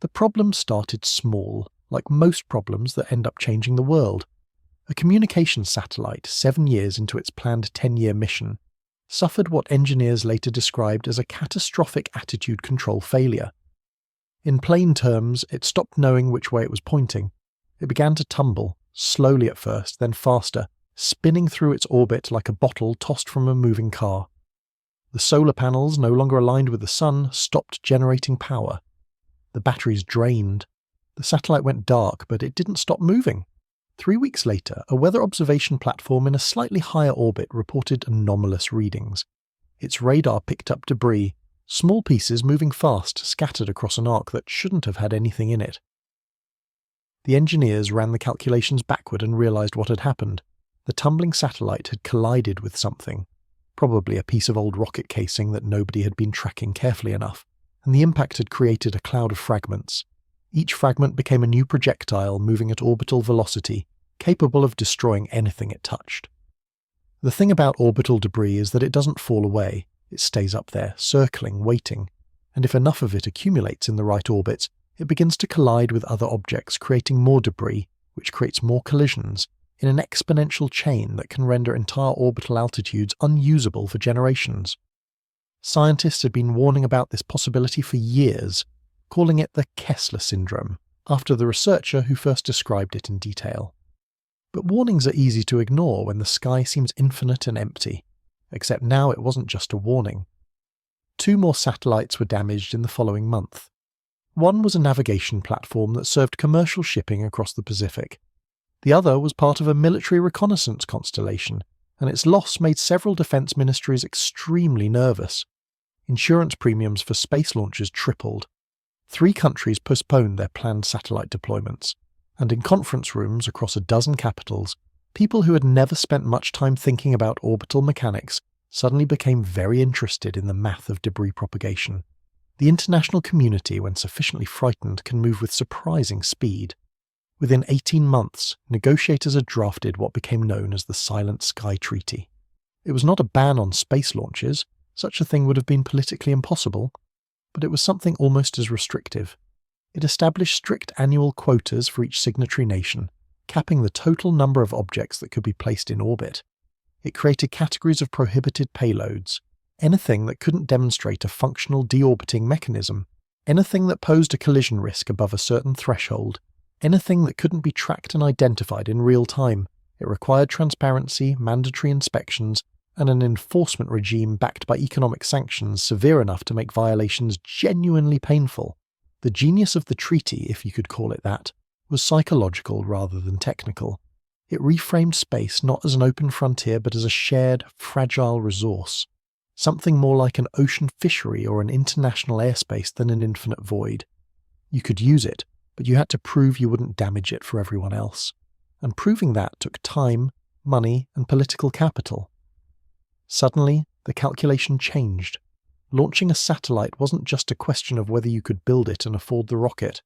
The problem started small, like most problems that end up changing the world. A communications satellite, 7 years into its planned 10-year mission, suffered what engineers later described as a catastrophic attitude control failure. In plain terms, it stopped knowing which way it was pointing. It began to tumble, slowly at first, then faster, spinning through its orbit like a bottle tossed from a moving car. The solar panels, no longer aligned with the sun, stopped generating power. The batteries drained. The satellite went dark, but it didn't stop moving. 3 weeks later, a weather observation platform in a slightly higher orbit reported anomalous readings. Its radar picked up debris, small pieces moving fast, scattered across an arc that shouldn't have had anything in it. The engineers ran the calculations backward and realized what had happened. The tumbling satellite had collided with something, probably a piece of old rocket casing that nobody had been tracking carefully enough, and the impact had created a cloud of fragments. Each fragment became a new projectile moving at orbital velocity, capable of destroying anything it touched. The thing about orbital debris is that it doesn't fall away. It stays up there, circling, waiting, and if enough of it accumulates in the right orbits, it begins to collide with other objects, creating more debris, which creates more collisions, in an exponential chain that can render entire orbital altitudes unusable for generations. Scientists had been warning about this possibility for years, calling it the Kessler syndrome, after the researcher who first described it in detail. But warnings are easy to ignore when the sky seems infinite and empty, except now it wasn't just a warning. 2 more satellites were damaged in the following month. One was a navigation platform that served commercial shipping across the Pacific. The other was part of a military reconnaissance constellation, and its loss made several defense ministries extremely nervous. Insurance premiums for space launches tripled. 3 countries postponed their planned satellite deployments, and in conference rooms across a dozen capitals, people who had never spent much time thinking about orbital mechanics suddenly became very interested in the math of debris propagation. The international community, when sufficiently frightened, can move with surprising speed. Within 18 months, negotiators had drafted what became known as the Silent Sky Treaty. It was not a ban on space launches, such a thing would have been politically impossible, but it was something almost as restrictive. It established strict annual quotas for each signatory nation, capping the total number of objects that could be placed in orbit. It created categories of prohibited payloads, anything that couldn't demonstrate a functional deorbiting mechanism, anything that posed a collision risk above a certain threshold, anything that couldn't be tracked and identified in real time. It required transparency, mandatory inspections, and an enforcement regime backed by economic sanctions severe enough to make violations genuinely painful. The genius of the treaty, if you could call it that, was psychological rather than technical. It reframed space not as an open frontier but as a shared, fragile resource. Something more like an ocean fishery or an international airspace than an infinite void. You could use it, but you had to prove you wouldn't damage it for everyone else. And proving that took time, money, and political capital. Suddenly, the calculation changed. Launching a satellite wasn't just a question of whether you could build it and afford the rocket.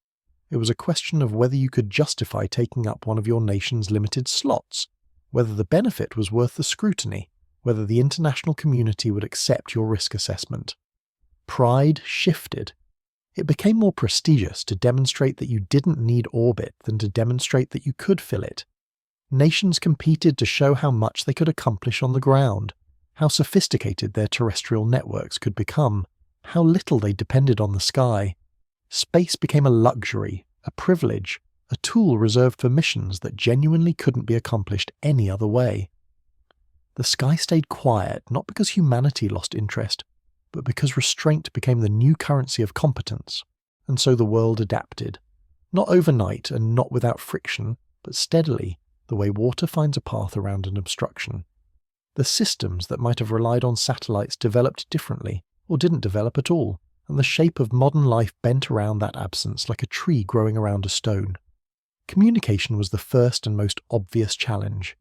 It was a question of whether you could justify taking up one of your nation's limited slots, whether the benefit was worth the scrutiny, whether the international community would accept your risk assessment. Pride shifted. It became more prestigious to demonstrate that you didn't need orbit than to demonstrate that you could fill it. Nations competed to show how much they could accomplish on the ground, how sophisticated their terrestrial networks could become, how little they depended on the sky. Space became a luxury, a privilege, a tool reserved for missions that genuinely couldn't be accomplished any other way. The sky stayed quiet, not because humanity lost interest, but because restraint became the new currency of competence, and so the world adapted. Not overnight and not without friction, but steadily, the way water finds a path around an obstruction. The systems that might have relied on satellites developed differently, or didn't develop at all, and the shape of modern life bent around that absence like a tree growing around a stone. Communication was the first and most obvious challenge.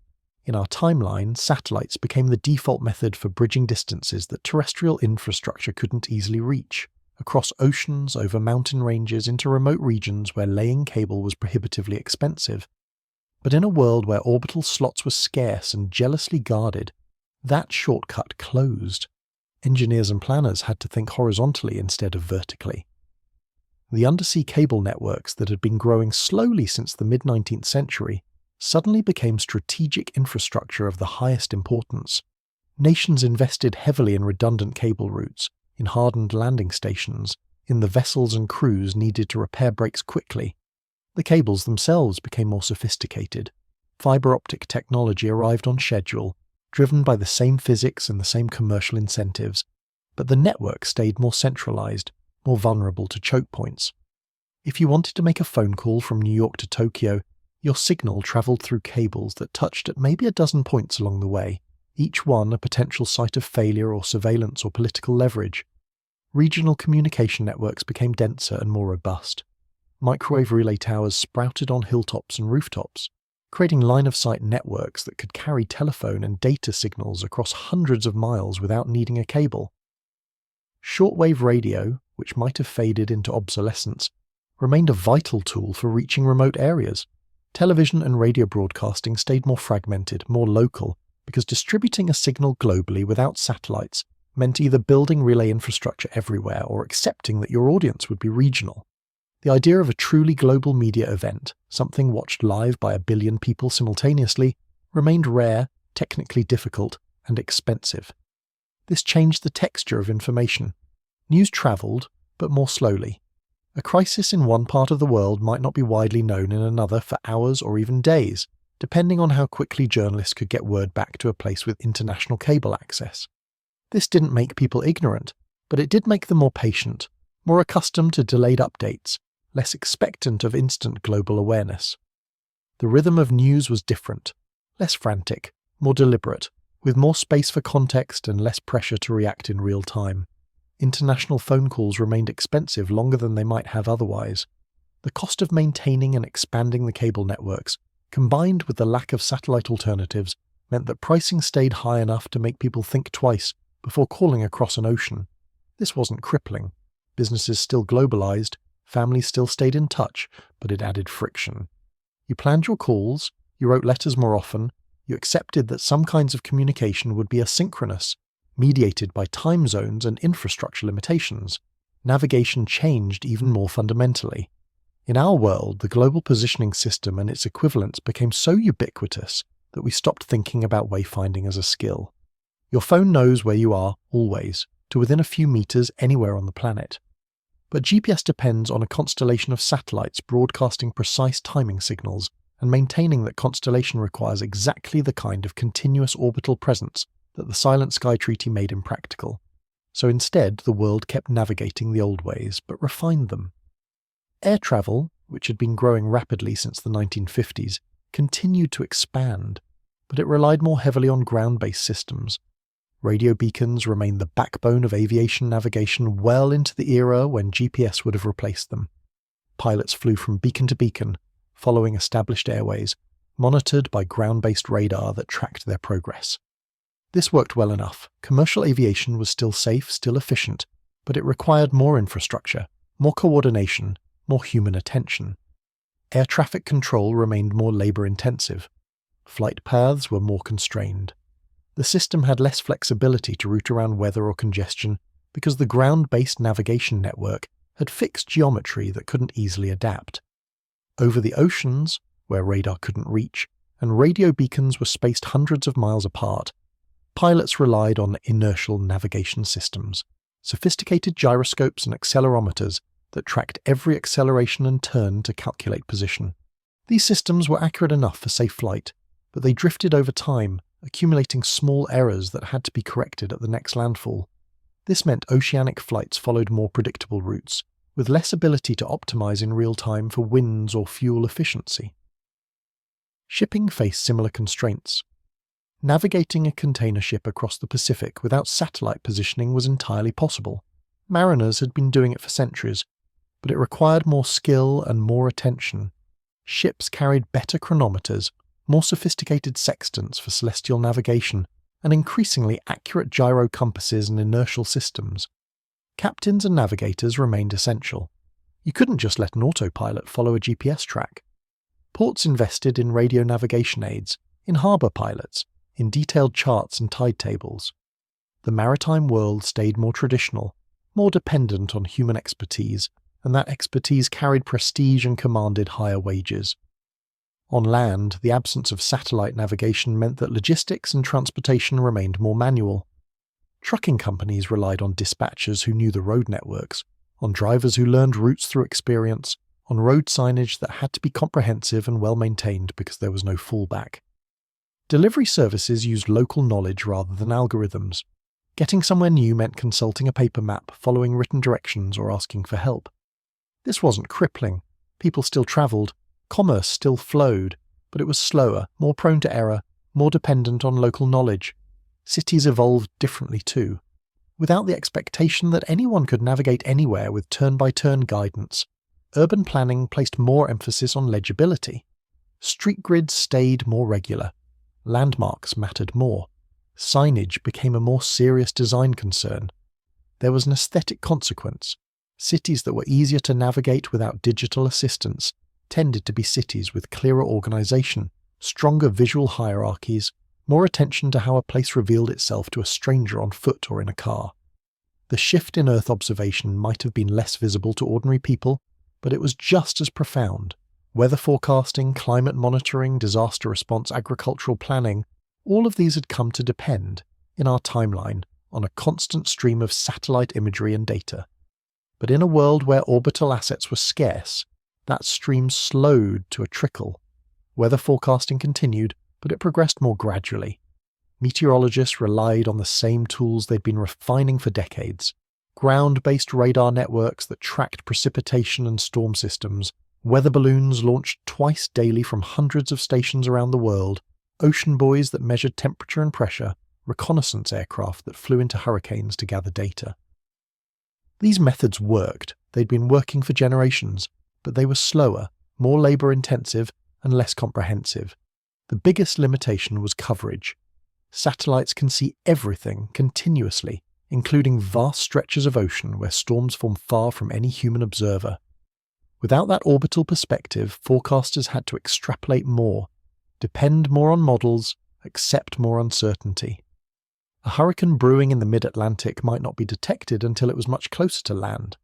In our timeline, satellites became the default method for bridging distances that terrestrial infrastructure couldn't easily reach, across oceans, over mountain ranges, into remote regions where laying cable was prohibitively expensive. But in a world where orbital slots were scarce and jealously guarded, that shortcut closed. Engineers and planners had to think horizontally instead of vertically. The undersea cable networks that had been growing slowly since the mid-19th century suddenly became strategic infrastructure of the highest importance. Nations invested heavily in redundant cable routes, in hardened landing stations, in the vessels and crews needed to repair breaks quickly. The cables themselves became more sophisticated. Fiber optic technology arrived on schedule, driven by the same physics and the same commercial incentives, but the network stayed more centralized, more vulnerable to choke points. If you wanted to make a phone call from New York to Tokyo, your signal traveled through cables that touched at maybe a dozen points along the way, each one a potential site of failure or surveillance or political leverage. Regional communication networks became denser and more robust. Microwave relay towers sprouted on hilltops and rooftops, creating line-of-sight networks that could carry telephone and data signals across hundreds of miles without needing a cable. Shortwave radio, which might have faded into obsolescence, remained a vital tool for reaching remote areas. Television and radio broadcasting stayed more fragmented, more local, because distributing a signal globally without satellites meant either building relay infrastructure everywhere or accepting that your audience would be regional. The idea of a truly global media event, something watched live by 1 billion people simultaneously, remained rare, technically difficult, and expensive. This changed the texture of information. News travelled, but more slowly. A crisis in one part of the world might not be widely known in another for hours or even days, depending on how quickly journalists could get word back to a place with international cable access. This didn't make people ignorant, but it did make them more patient, more accustomed to delayed updates, less expectant of instant global awareness. The rhythm of news was different, less frantic, more deliberate, with more space for context and less pressure to react in real time. International phone calls remained expensive longer than they might have otherwise. The cost of maintaining and expanding the cable networks, combined with the lack of satellite alternatives, meant that pricing stayed high enough to make people think twice before calling across an ocean. This wasn't crippling. Businesses still globalized, families still stayed in touch, but it added friction. You planned your calls, you wrote letters more often, you accepted that some kinds of communication would be asynchronous, mediated by time zones and infrastructure limitations. Navigation changed even more fundamentally. In our world, the global positioning system and its equivalents became so ubiquitous that we stopped thinking about wayfinding as a skill. Your phone knows where you are, always, to within a few meters anywhere on the planet. But GPS depends on a constellation of satellites broadcasting precise timing signals, and maintaining that constellation requires exactly the kind of continuous orbital presence that the Silent Sky Treaty made impractical. So instead, the world kept navigating the old ways, but refined them. Air travel, which had been growing rapidly since the 1950s, continued to expand, but it relied more heavily on ground-based systems. Radio beacons remained the backbone of aviation navigation well into the era when GPS would have replaced them. Pilots flew from beacon to beacon, following established airways, monitored by ground-based radar that tracked their progress. This worked well enough. Commercial aviation was still safe, still efficient, but it required more infrastructure, more coordination, more human attention. Air traffic control remained more labor-intensive. Flight paths were more constrained. The system had less flexibility to route around weather or congestion because the ground-based navigation network had fixed geometry that couldn't easily adapt. Over the oceans, where radar couldn't reach, and radio beacons were spaced hundreds of miles apart, pilots relied on inertial navigation systems, sophisticated gyroscopes and accelerometers that tracked every acceleration and turn to calculate position. These systems were accurate enough for safe flight, but they drifted over time, accumulating small errors that had to be corrected at the next landfall. This meant oceanic flights followed more predictable routes, with less ability to optimize in real time for winds or fuel efficiency. Shipping faced similar constraints. Navigating a container ship across the Pacific without satellite positioning was entirely possible. Mariners had been doing it for centuries, but it required more skill and more attention. Ships carried better chronometers, more sophisticated sextants for celestial navigation, and increasingly accurate gyro compasses and inertial systems. Captains and navigators remained essential. You couldn't just let an autopilot follow a GPS track. Ports invested in radio navigation aids, in harbour pilots, in detailed charts and tide tables. The maritime world stayed more traditional, more dependent on human expertise, and that expertise carried prestige and commanded higher wages. On land, the absence of satellite navigation meant that logistics and transportation remained more manual. Trucking companies relied on dispatchers who knew the road networks, on drivers who learned routes through experience, on road signage that had to be comprehensive and well maintained because there was no fallback. Delivery services used local knowledge rather than algorithms. Getting somewhere new meant consulting a paper map, following written directions, or asking for help. This wasn't crippling. People still travelled, commerce still flowed, but it was slower, more prone to error, more dependent on local knowledge. Cities evolved differently too. Without the expectation that anyone could navigate anywhere with turn-by-turn guidance, urban planning placed more emphasis on legibility. Street grids stayed more regular. Landmarks mattered more. Signage became a more serious design concern. There was an aesthetic consequence. Cities that were easier to navigate without digital assistance tended to be cities with clearer organisation, stronger visual hierarchies, more attention to how a place revealed itself to a stranger on foot or in a car. The shift in Earth observation might have been less visible to ordinary people, but it was just as profound. Weather forecasting, climate monitoring, disaster response, agricultural planning, all of these had come to depend, in our timeline, on a constant stream of satellite imagery and data. But in a world where orbital assets were scarce, that stream slowed to a trickle. Weather forecasting continued, but it progressed more gradually. Meteorologists relied on the same tools they'd been refining for decades. Ground-based radar networks that tracked precipitation and storm systems, weather balloons launched twice daily from hundreds of stations around the world, ocean buoys that measured temperature and pressure, reconnaissance aircraft that flew into hurricanes to gather data. These methods worked. They'd been working for generations, but they were slower, more labour-intensive, and less comprehensive. The biggest limitation was coverage. Satellites can see everything continuously, including vast stretches of ocean where storms form far from any human observer. Without that orbital perspective, forecasters had to extrapolate more, depend more on models, accept more uncertainty. A hurricane brewing in the mid-Atlantic might not be detected until it was much closer to land.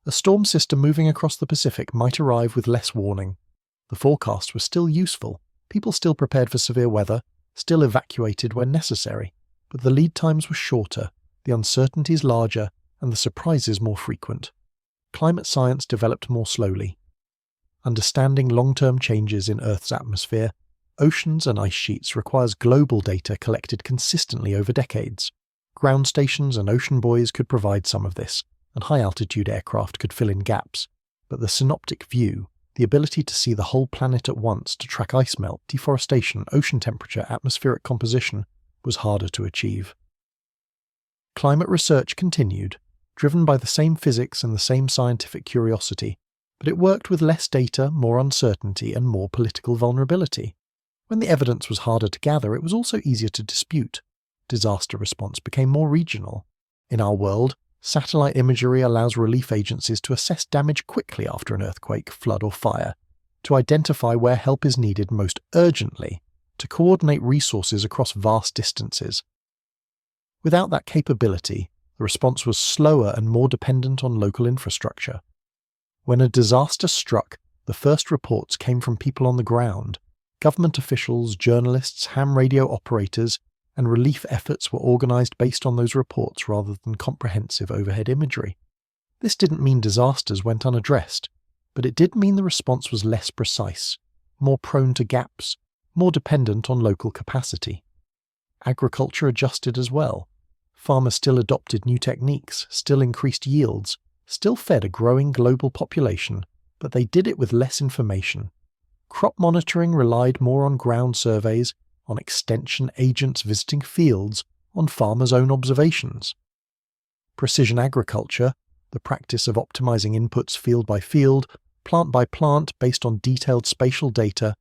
A storm system moving across the Pacific might arrive with less warning. The forecasts were still useful, people still prepared for severe weather, still evacuated when necessary, but the lead times were shorter, the uncertainties larger, and the surprises more frequent. Climate science developed more slowly. Understanding long-term changes in Earth's atmosphere, oceans and ice sheets requires global data collected consistently over decades. Ground stations and ocean buoys could provide some of this, and high-altitude aircraft could fill in gaps, but the synoptic view, the ability to see the whole planet at once to track ice melt, deforestation, ocean temperature, atmospheric composition, was harder to achieve. Climate research continued, driven by the same physics and the same scientific curiosity, but it worked with less data, more uncertainty, and more political vulnerability. When the evidence was harder to gather, it was also easier to dispute. Disaster response became more regional. In our world, satellite imagery allows relief agencies to assess damage quickly after an earthquake, flood, or fire, to identify where help is needed most urgently, to coordinate resources across vast distances. Without that capability, the response was slower and more dependent on local infrastructure. When a disaster struck, the first reports came from people on the ground. Government officials, journalists, ham radio operators, and relief efforts were organised based on those reports rather than comprehensive overhead imagery. This didn't mean disasters went unaddressed, but it did mean the response was less precise, more prone to gaps, more dependent on local capacity. Agriculture adjusted as well. Farmers still adopted new techniques, still increased yields, still fed a growing global population, but they did it with less information. Crop monitoring relied more on ground surveys, on extension agents visiting fields, on farmers' own observations. Precision agriculture, the practice of optimizing inputs field by field, plant by plant based on detailed spatial data,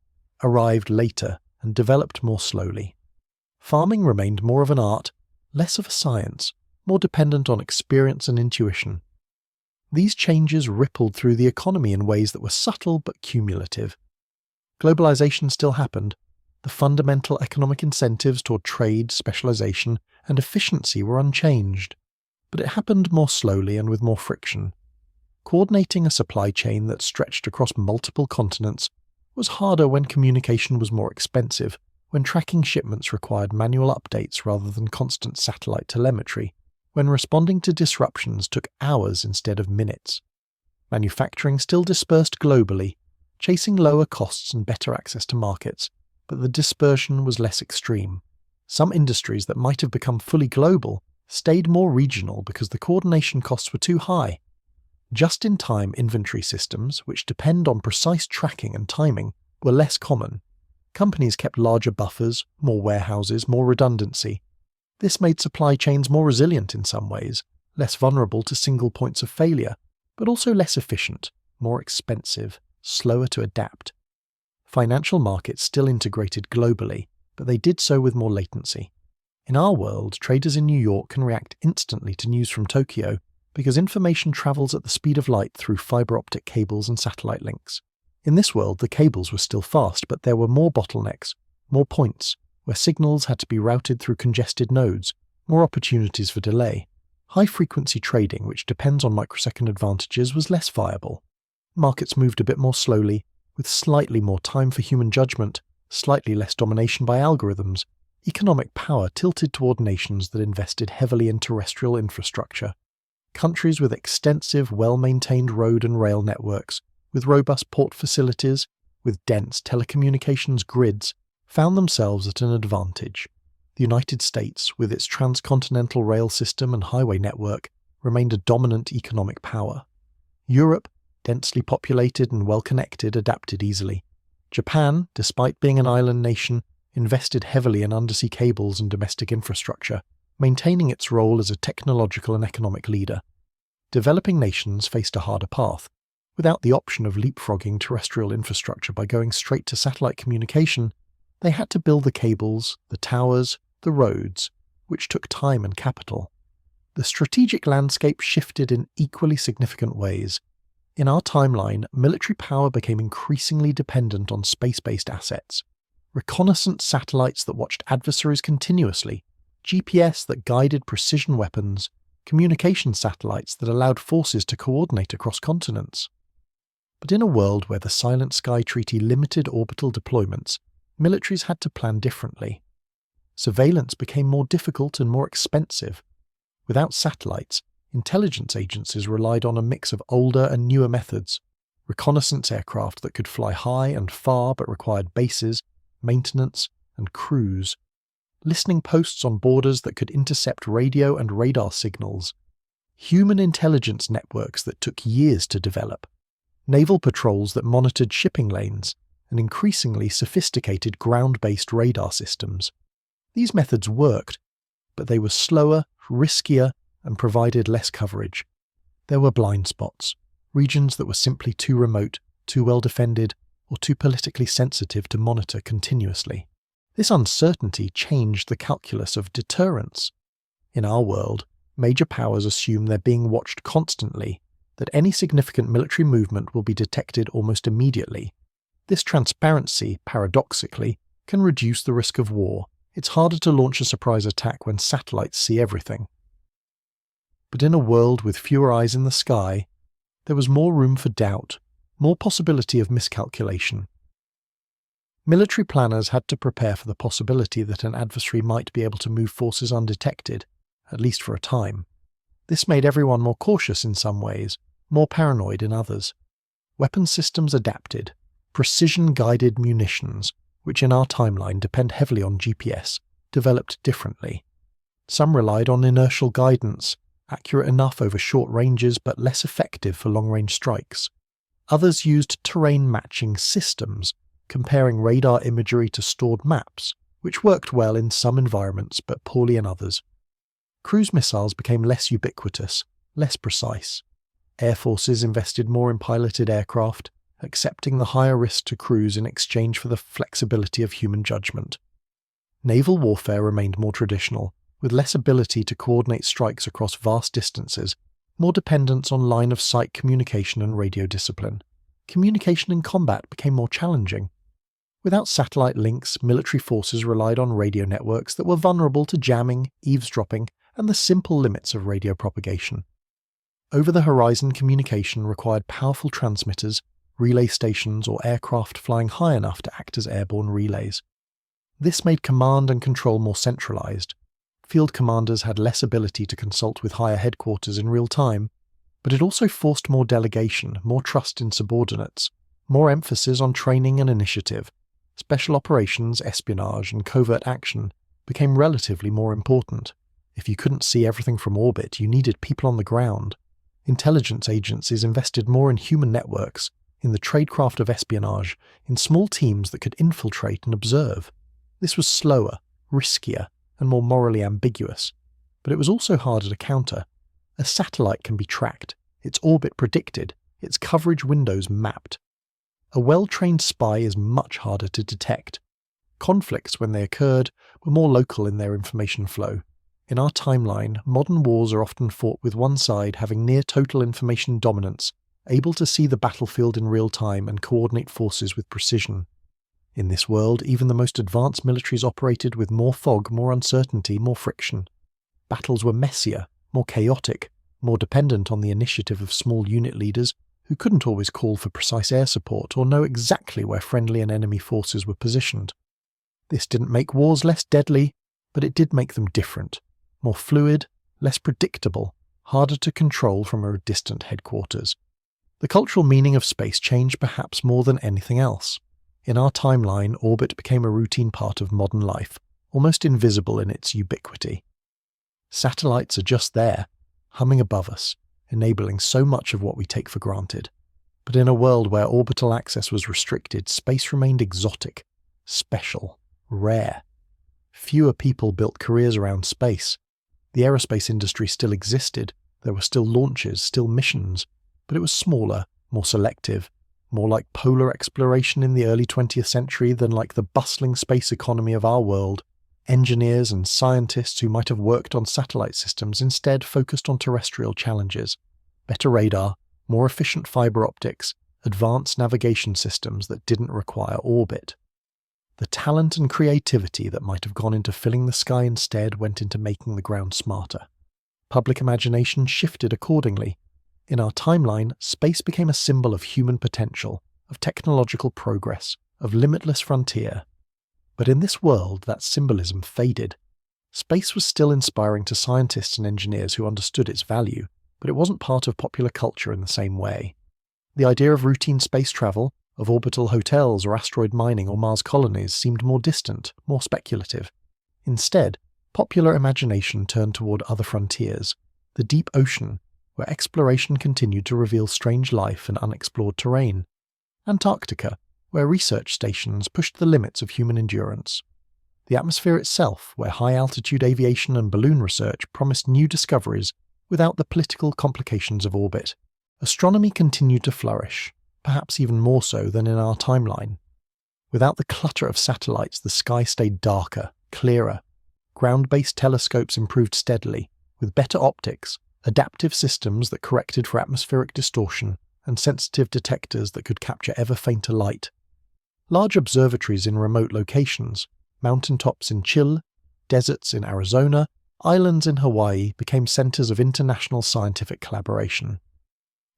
arrived later and developed more slowly. Farming remained more of an art, less of a science, more dependent on experience and intuition. These changes rippled through the economy in ways that were subtle but cumulative. Globalization still happened. The fundamental economic incentives toward trade, specialization, and efficiency were unchanged, but it happened more slowly and with more friction. Coordinating a supply chain that stretched across multiple continents was harder when communication was more expensive, when tracking shipments required manual updates rather than constant satellite telemetry, when responding to disruptions took hours instead of minutes. Manufacturing still dispersed globally, chasing lower costs and better access to markets, but the dispersion was less extreme. Some industries that might have become fully global stayed more regional because the coordination costs were too high. Just-in-time inventory systems, which depend on precise tracking and timing, were less common. Companies kept larger buffers, more warehouses, more redundancy. This made supply chains more resilient in some ways, less vulnerable to single points of failure, but also less efficient, more expensive, slower to adapt. Financial markets still integrated globally, but they did so with more latency. In our world, traders in New York can react instantly to news from Tokyo because information travels at the speed of light through fiber optic cables and satellite links. In this world, the cables were still fast, but there were more bottlenecks, more points, where signals had to be routed through congested nodes, more opportunities for delay. High-frequency trading, which depends on microsecond advantages, was less viable. Markets moved a bit more slowly, with slightly more time for human judgment, slightly less domination by algorithms. Economic power tilted toward nations that invested heavily in terrestrial infrastructure. Countries with extensive, well-maintained road and rail networks, with robust port facilities, with dense telecommunications grids, found themselves at an advantage. The United States, with its transcontinental rail system and highway network, remained a dominant economic power. Europe, densely populated and well-connected, adapted easily. Japan, despite being an island nation, invested heavily in undersea cables and domestic infrastructure, maintaining its role as a technological and economic leader. Developing nations faced a harder path. Without the option of leapfrogging terrestrial infrastructure by going straight to satellite communication, they had to build the cables, the towers, the roads, which took time and capital. The strategic landscape shifted in equally significant ways. In our timeline, military power became increasingly dependent on space-based assets. Reconnaissance satellites that watched adversaries continuously, GPS that guided precision weapons, communication satellites that allowed forces to coordinate across continents. But in a world where the Silent Sky Treaty limited orbital deployments, militaries had to plan differently. Surveillance became more difficult and more expensive. Without satellites, intelligence agencies relied on a mix of older and newer methods. Reconnaissance aircraft that could fly high and far but required bases, maintenance, and crews. Listening posts on borders that could intercept radio and radar signals. Human intelligence networks that took years to develop. Naval patrols that monitored shipping lanes, and increasingly sophisticated ground-based radar systems. These methods worked, but they were slower, riskier, and provided less coverage. There were blind spots, regions that were simply too remote, too well defended, or too politically sensitive to monitor continuously. This uncertainty changed the calculus of deterrence. In our world, major powers assume they're being watched constantly, that any significant military movement will be detected almost immediately. This transparency, paradoxically, can reduce the risk of war. It's harder to launch a surprise attack when satellites see everything. But in a world with fewer eyes in the sky, there was more room for doubt, more possibility of miscalculation. Military planners had to prepare for the possibility that an adversary might be able to move forces undetected, at least for a time. This made everyone more cautious in some ways, more paranoid in others. Weapon systems adapted. Precision-guided munitions, which in our timeline depend heavily on GPS, developed differently. Some relied on inertial guidance, accurate enough over short ranges but less effective for long-range strikes. Others used terrain-matching systems, comparing radar imagery to stored maps, which worked well in some environments but poorly in others. Cruise missiles became less ubiquitous, less precise. Air forces invested more in piloted aircraft, accepting the higher risk to crews in exchange for the flexibility of human judgment. Naval warfare remained more traditional, with less ability to coordinate strikes across vast distances, more dependence on line-of-sight communication and radio discipline. Communication in combat became more challenging. Without satellite links, military forces relied on radio networks that were vulnerable to jamming, eavesdropping, and the simple limits of radio propagation. Over-the-horizon communication required powerful transmitters, relay stations, or aircraft flying high enough to act as airborne relays. This made command and control more centralized. Field commanders had less ability to consult with higher headquarters in real time, but it also forced more delegation, more trust in subordinates, more emphasis on training and initiative. Special operations, espionage, and covert action became relatively more important. If you couldn't see everything from orbit, you needed people on the ground. Intelligence agencies invested more in human networks, in the tradecraft of espionage, in small teams that could infiltrate and observe. This was slower, riskier, and more morally ambiguous, but it was also harder to counter. A satellite can be tracked, its orbit predicted, its coverage windows mapped. A well-trained spy is much harder to detect. Conflicts, when they occurred, were more local in their information flow. In our timeline, modern wars are often fought with one side having near-total information dominance, able to see the battlefield in real time and coordinate forces with precision. In this world, even the most advanced militaries operated with more fog, more uncertainty, more friction. Battles were messier, more chaotic, more dependent on the initiative of small unit leaders who couldn't always call for precise air support or know exactly where friendly and enemy forces were positioned. This didn't make wars less deadly, but it did make them different, more fluid, less predictable, harder to control from a distant headquarters. The cultural meaning of space changed perhaps more than anything else. In our timeline, orbit became a routine part of modern life, almost invisible in its ubiquity. Satellites are just there, humming above us, enabling so much of what we take for granted. But in a world where orbital access was restricted, space remained exotic, special, rare. Fewer people built careers around space. The aerospace industry still existed, there were still launches, still missions, but it was smaller, more selective, more like polar exploration in the early 20th century than like the bustling space economy of our world. Engineers and scientists who might have worked on satellite systems instead focused on terrestrial challenges. Better radar, more efficient fiber optics, advanced navigation systems that didn't require orbit. The talent and creativity that might have gone into filling the sky instead went into making the ground smarter. Public imagination shifted accordingly. In our timeline, space became a symbol of human potential, of technological progress, of limitless frontier. But in this world, that symbolism faded. Space was still inspiring to scientists and engineers who understood its value, but it wasn't part of popular culture in the same way. The idea of routine space travel, of orbital hotels or asteroid mining or Mars colonies seemed more distant, more speculative. Instead, popular imagination turned toward other frontiers, the deep ocean, where exploration continued to reveal strange life and unexplored terrain. Antarctica, where research stations pushed the limits of human endurance. The atmosphere itself, where high-altitude aviation and balloon research promised new discoveries without the political complications of orbit. Astronomy continued to flourish, perhaps even more so than in our timeline. Without the clutter of satellites, the sky stayed darker, clearer. Ground-based telescopes improved steadily, with better optics, adaptive systems that corrected for atmospheric distortion, and sensitive detectors that could capture ever fainter light. Large observatories in remote locations, mountaintops in Chile, deserts in Arizona, islands in Hawaii became centers of international scientific collaboration.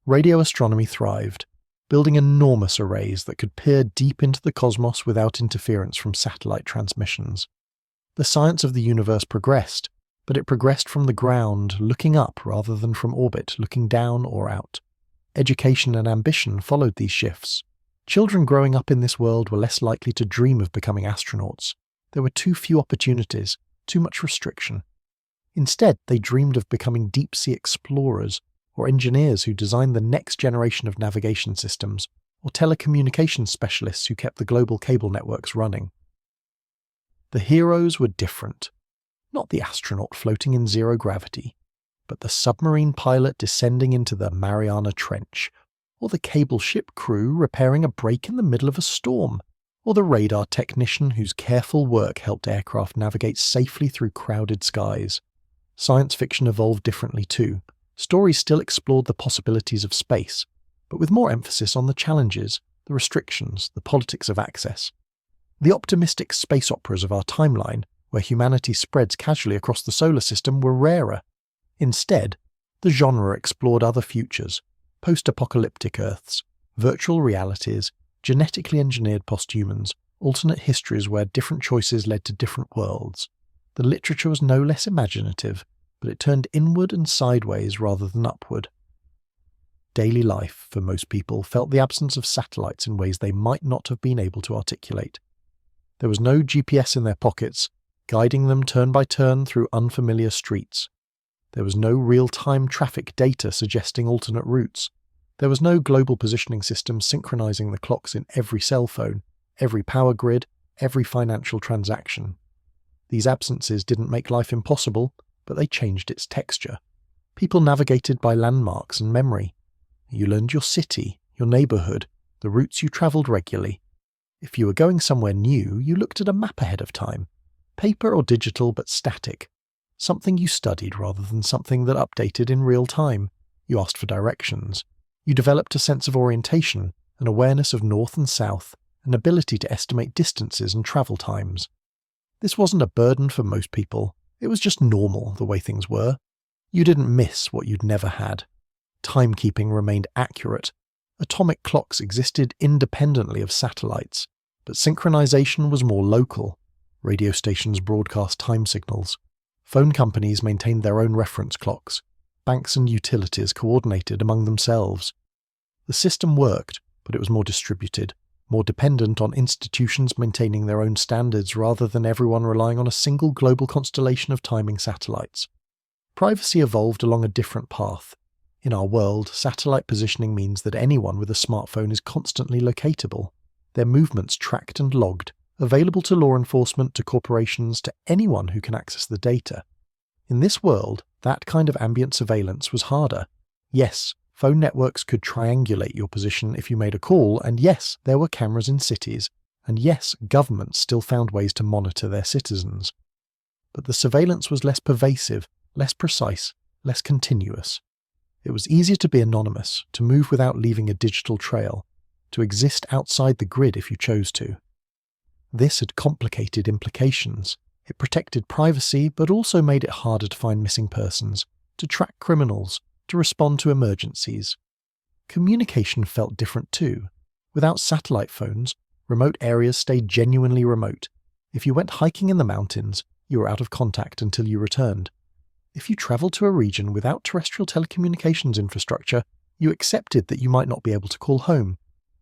Radio astronomy thrived, building enormous arrays that could peer deep into the cosmos without interference from satellite transmissions. The science of the universe progressed, but it progressed from the ground, looking up rather than from orbit, looking down or out. Education and ambition followed these shifts. Children growing up in this world were less likely to dream of becoming astronauts. There were too few opportunities, too much restriction. Instead, they dreamed of becoming deep-sea explorers, or engineers who designed the next generation of navigation systems, or telecommunications specialists who kept the global cable networks running. The heroes were different. Not the astronaut floating in zero gravity, but the submarine pilot descending into the Mariana Trench, or the cable ship crew repairing a break in the middle of a storm, or the radar technician whose careful work helped aircraft navigate safely through crowded skies. Science fiction evolved differently too. Stories still explored the possibilities of space, but with more emphasis on the challenges, the restrictions, the politics of access. The optimistic space operas of our timeline, where humanity spreads casually across the solar system, were rarer. Instead, The genre explored other futures, post-apocalyptic Earths, virtual realities, genetically engineered posthumans, alternate histories where different choices led to different worlds. The literature was no less imaginative, but it turned inward and sideways rather than upward. Daily life, for most people, felt the absence of satellites in ways they might not have been able to articulate. There was no GPS in their pockets, guiding them turn by turn through unfamiliar streets. There was no real-time traffic data suggesting alternate routes. There was no global positioning system synchronizing the clocks in every cell phone, every power grid, every financial transaction. These absences didn't make life impossible, but they changed its texture. People navigated by landmarks and memory. You learned your city, your neighborhood, the routes you traveled regularly. If you were going somewhere new, you looked at a map ahead of time. Paper or digital, but static. Something you studied rather than something that updated in real time. You asked for directions. You developed a sense of orientation, an awareness of north and south, an ability to estimate distances and travel times. This wasn't a burden for most people. It was just normal, the way things were. You didn't miss what you'd never had. Timekeeping remained accurate. Atomic clocks existed independently of satellites, but synchronization was more local. Radio stations broadcast time signals. Phone companies maintained their own reference clocks. Banks and utilities coordinated among themselves. The system worked, but it was more distributed, more dependent on institutions maintaining their own standards rather than everyone relying on a single global constellation of timing satellites. Privacy evolved along a different path. In our world, satellite positioning means that anyone with a smartphone is constantly locatable, their movements tracked and logged, available to law enforcement, to corporations, to anyone who can access the data. In this world, that kind of ambient surveillance was harder. Yes, phone networks could triangulate your position if you made a call, and yes, there were cameras in cities, and yes, governments still found ways to monitor their citizens. But the surveillance was less pervasive, less precise, less continuous. It was easier to be anonymous, to move without leaving a digital trail, to exist outside the grid if you chose to. This had complicated implications. It protected privacy, but also made it harder to find missing persons, to track criminals, to respond to emergencies. Communication felt different too. Without satellite phones, remote areas stayed genuinely remote. If you went hiking in the mountains, you were out of contact until you returned. If you travelled to a region without terrestrial telecommunications infrastructure, you accepted that you might not be able to call home.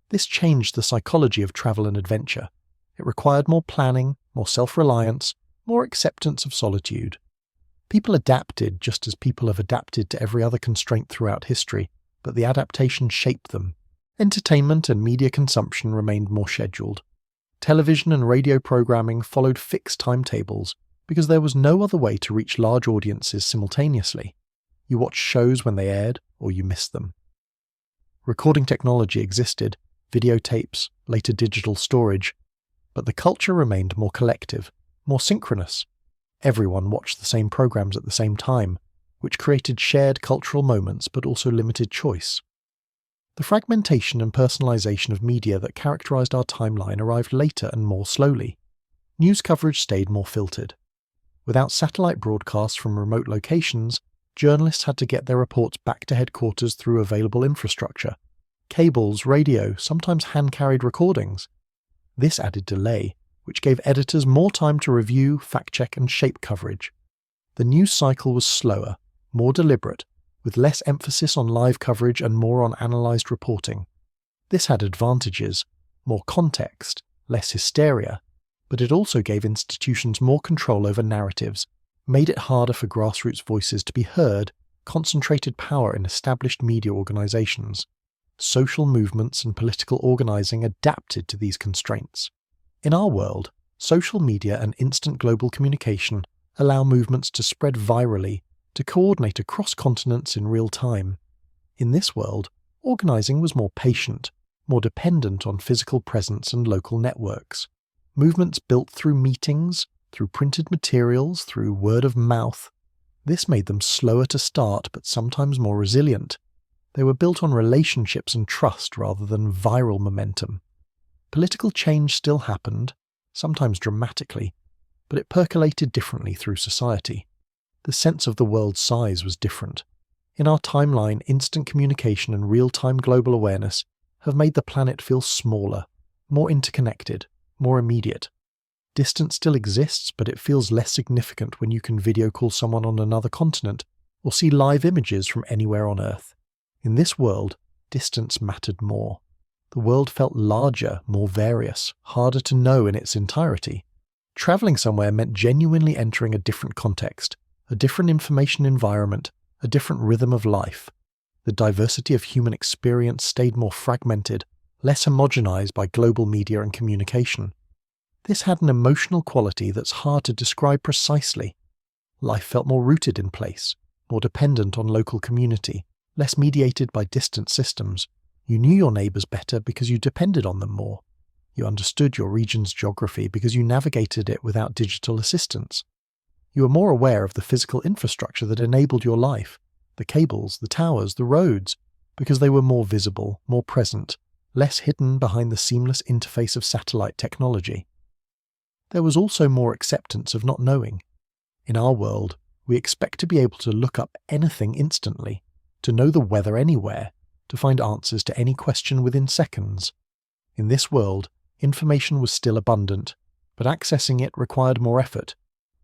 This changed the psychology of travel and adventure. It required more planning, more self-reliance, more acceptance of solitude. People adapted just as people have adapted to every other constraint throughout history, but the adaptation shaped them. Entertainment and media consumption remained more scheduled. Television and radio programming followed fixed timetables, because there was no other way to reach large audiences simultaneously. You watched shows when they aired, or you missed them. Recording technology existed, videotapes, later digital storage, but the culture remained more collective, more synchronous. Everyone watched the same programs at the same time, which created shared cultural moments but also limited choice. The fragmentation and personalization of media that characterized our timeline arrived later and more slowly. News coverage stayed more filtered. Without satellite broadcasts from remote locations, journalists had to get their reports back to headquarters through available infrastructure. Cables, radio, sometimes hand-carried recordings. This added delay, which gave editors more time to review, fact-check and shape coverage. The news cycle was slower, more deliberate, with less emphasis on live coverage and more on analysed reporting. This had advantages, more context, less hysteria, but it also gave institutions more control over narratives, made it harder for grassroots voices to be heard, concentrated power in established media organisations. Social movements and political organising adapted to these constraints. In our world, social media and instant global communication allow movements to spread virally, to coordinate across continents in real time. In this world, organising was more patient, more dependent on physical presence and local networks. Movements built through meetings, through printed materials, through word of mouth. This made them slower to start but sometimes more resilient. They were built on relationships and trust rather than viral momentum. Political change still happened, sometimes dramatically, but it percolated differently through society. The sense of the world's size was different. In our timeline, instant communication and real-time global awareness have made the planet feel smaller, more interconnected, more immediate. Distance still exists, but it feels less significant when you can video call someone on another continent or see live images from anywhere on Earth. In this world, distance mattered more. The world felt larger, more various, harder to know in its entirety. Traveling somewhere meant genuinely entering a different context, a different information environment, a different rhythm of life. The diversity of human experience stayed more fragmented, less homogenized by global media and communication. This had an emotional quality that's hard to describe precisely. Life felt more rooted in place, more dependent on local community, less mediated by distant systems. You knew your neighbors better because you depended on them more. You understood your region's geography because you navigated it without digital assistance. You were more aware of the physical infrastructure that enabled your life, the cables, the towers, the roads, because they were more visible, more present, less hidden behind the seamless interface of satellite technology. There was also more acceptance of not knowing. In our world, we expect to be able to look up anything instantly, to know the weather anywhere, to find answers to any question within seconds. In this world, information was still abundant, but accessing it required more effort.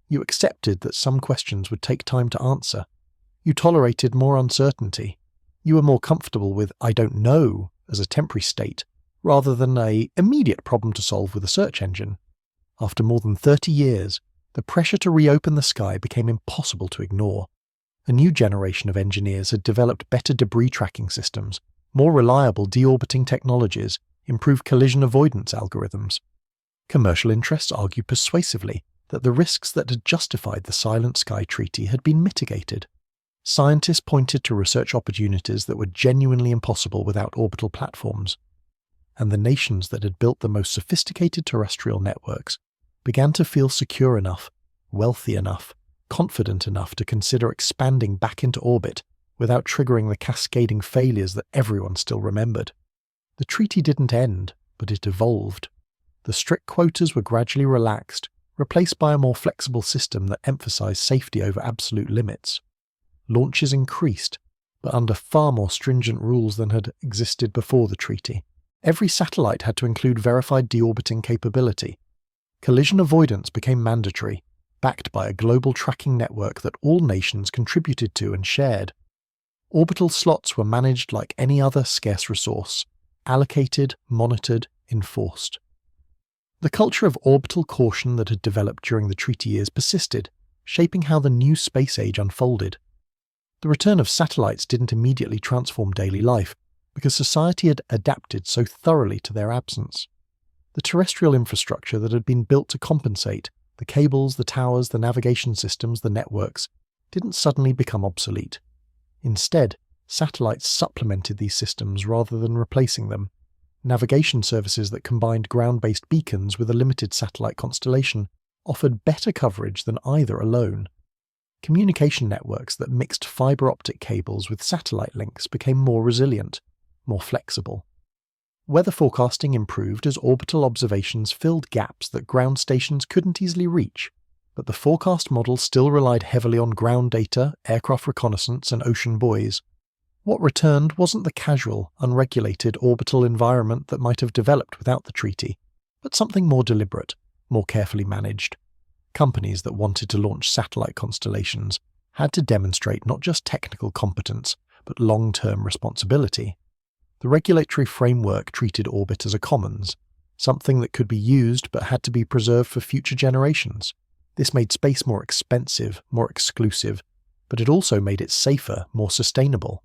You accepted that some questions would take time to answer. You tolerated more uncertainty. You were more comfortable with "I don't know" as a temporary state, rather than an immediate problem to solve with a search engine. After more than 30 years, the pressure to reopen the sky became impossible to ignore. A new generation of engineers had developed better debris tracking systems, more reliable deorbiting technologies, improved collision avoidance algorithms. Commercial interests argued persuasively that the risks that had justified the Silent Sky Treaty had been mitigated. Scientists pointed to research opportunities that were genuinely impossible without orbital platforms. And the nations that had built the most sophisticated terrestrial networks began to feel secure enough, wealthy enough, confident enough to consider expanding back into orbit without triggering the cascading failures that everyone still remembered. The treaty didn't end, but it evolved. The strict quotas were gradually relaxed, replaced by a more flexible system that emphasized safety over absolute limits. Launches increased, but under far more stringent rules than had existed before the treaty. Every satellite had to include verified deorbiting capability. Collision avoidance became mandatory, backed by a global tracking network that all nations contributed to and shared. Orbital slots were managed like any other scarce resource, allocated, monitored, enforced. The culture of orbital caution that had developed during the treaty years persisted, shaping how the new space age unfolded. The return of satellites didn't immediately transform daily life, because society had adapted so thoroughly to their absence. The terrestrial infrastructure that had been built to compensate, the cables, the towers, the navigation systems, the networks, didn't suddenly become obsolete. Instead, satellites supplemented these systems rather than replacing them. Navigation services that combined ground-based beacons with a limited satellite constellation offered better coverage than either alone. Communication networks that mixed fiber optic cables with satellite links became more resilient, more flexible. Weather forecasting improved as orbital observations filled gaps that ground stations couldn't easily reach, but the forecast model still relied heavily on ground data, aircraft reconnaissance, and ocean buoys. What returned wasn't the casual, unregulated orbital environment that might have developed without the treaty, but something more deliberate, more carefully managed. Companies that wanted to launch satellite constellations had to demonstrate not just technical competence, but long-term responsibility. The regulatory framework treated orbit as a commons, something that could be used but had to be preserved for future generations. This made space more expensive, more exclusive, but it also made it safer, more sustainable.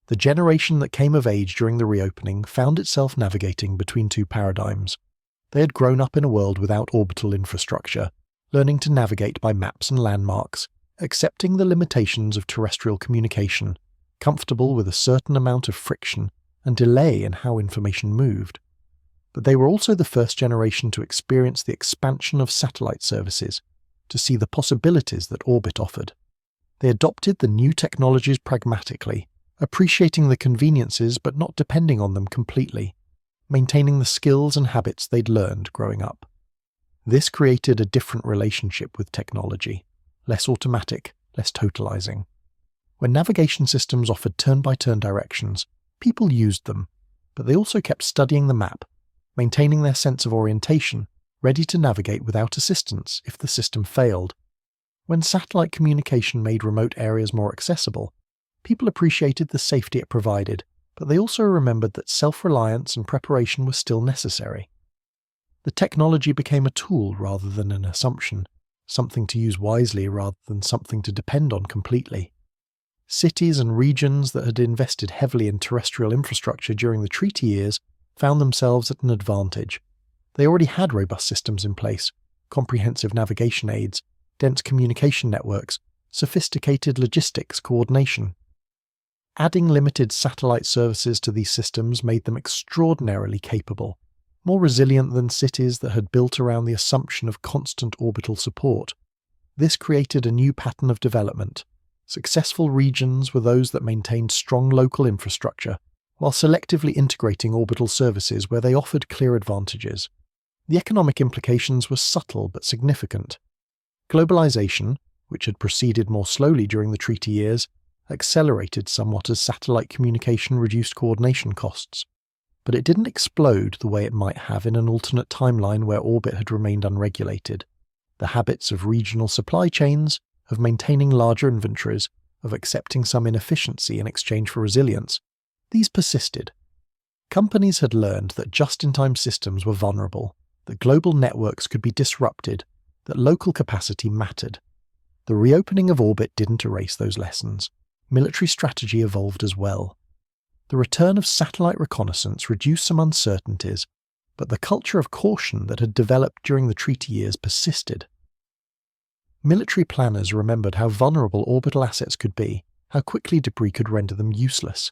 The generation that came of age during the reopening found itself navigating between two paradigms. They had grown up in a world without orbital infrastructure, learning to navigate by maps and landmarks, accepting the limitations of terrestrial communication, comfortable with a certain amount of friction and delay in how information moved. But they were also the first generation to experience the expansion of satellite services, to see the possibilities that orbit offered. They adopted the new technologies pragmatically, appreciating the conveniences but not depending on them completely, maintaining the skills and habits they'd learned growing up. This created a different relationship with technology, less automatic, less totalizing. When navigation systems offered turn-by-turn directions, people used them, but they also kept studying the map, maintaining their sense of orientation, ready to navigate without assistance if the system failed. When satellite communication made remote areas more accessible, people appreciated the safety it provided, but they also remembered that self-reliance and preparation were still necessary. The technology became a tool rather than an assumption, something to use wisely rather than something to depend on completely. Cities and regions that had invested heavily in terrestrial infrastructure during the treaty years found themselves at an advantage. They already had robust systems in place, comprehensive navigation aids, dense communication networks, sophisticated logistics coordination. Adding limited satellite services to these systems made them extraordinarily capable, more resilient than cities that had built around the assumption of constant orbital support. This created a new pattern of development. Successful regions were those that maintained strong local infrastructure, while selectively integrating orbital services where they offered clear advantages. The economic implications were subtle but significant. Globalization, which had proceeded more slowly during the treaty years, accelerated somewhat as satellite communication reduced coordination costs. But it didn't explode the way it might have in an alternate timeline where orbit had remained unregulated. The habits of regional supply chains, of maintaining larger inventories, of accepting some inefficiency in exchange for resilience, these persisted. Companies had learned that just-in-time systems were vulnerable, that global networks could be disrupted, that local capacity mattered. The reopening of orbit didn't erase those lessons. Military strategy evolved as well. The return of satellite reconnaissance reduced some uncertainties, but the culture of caution that had developed during the treaty years persisted. Military planners remembered how vulnerable orbital assets could be, how quickly debris could render them useless.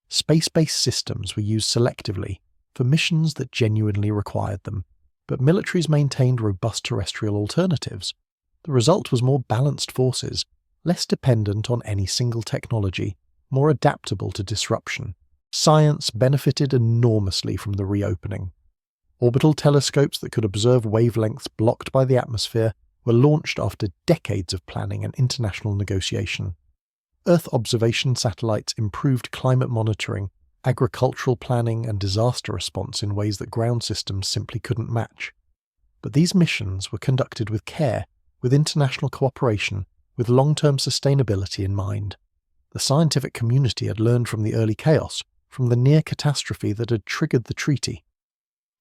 Space-based systems were used selectively for missions that genuinely required them, but militaries maintained robust terrestrial alternatives. The result was more balanced forces, less dependent on any single technology, more adaptable to disruption. Science benefited enormously from the reopening. Orbital telescopes that could observe wavelengths blocked by the atmosphere were launched after decades of planning and international negotiation. Earth observation satellites improved climate monitoring, agricultural planning, and disaster response in ways that ground systems simply couldn't match. But these missions were conducted with care, with international cooperation, with long-term sustainability in mind. The scientific community had learned from the early chaos, from the near catastrophe that had triggered the treaty.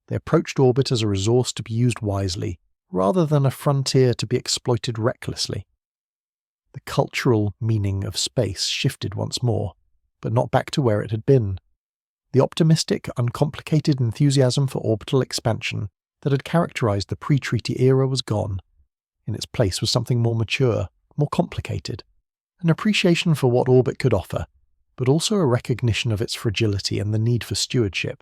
They approached orbit as a resource to be used wisely, rather than a frontier to be exploited recklessly. The cultural meaning of space shifted once more, but not back to where it had been. The optimistic, uncomplicated enthusiasm for orbital expansion that had characterized the pre-treaty era was gone. In its place was something more mature, more complicated, an appreciation for what orbit could offer, but also a recognition of its fragility and the need for stewardship.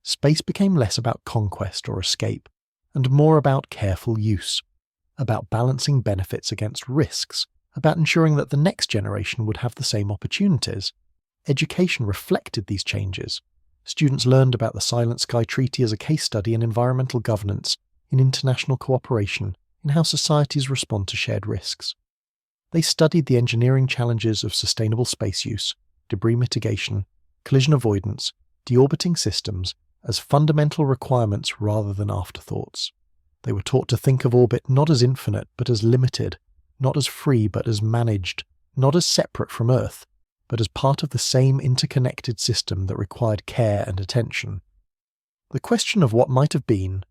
Space became less about conquest or escape, and more about careful use, about balancing benefits against risks, about ensuring that the next generation would have the same opportunities. Education reflected these changes. Students learned about the Silent Sky Treaty as a case study in environmental governance, in international cooperation, in how societies respond to shared risks. They studied the engineering challenges of sustainable space use, debris mitigation, collision avoidance, deorbiting systems, as fundamental requirements rather than afterthoughts. They were taught to think of orbit not as infinite but as limited, not as free but as managed, not as separate from Earth, but as part of the same interconnected system that required care and attention. The question of what might have been,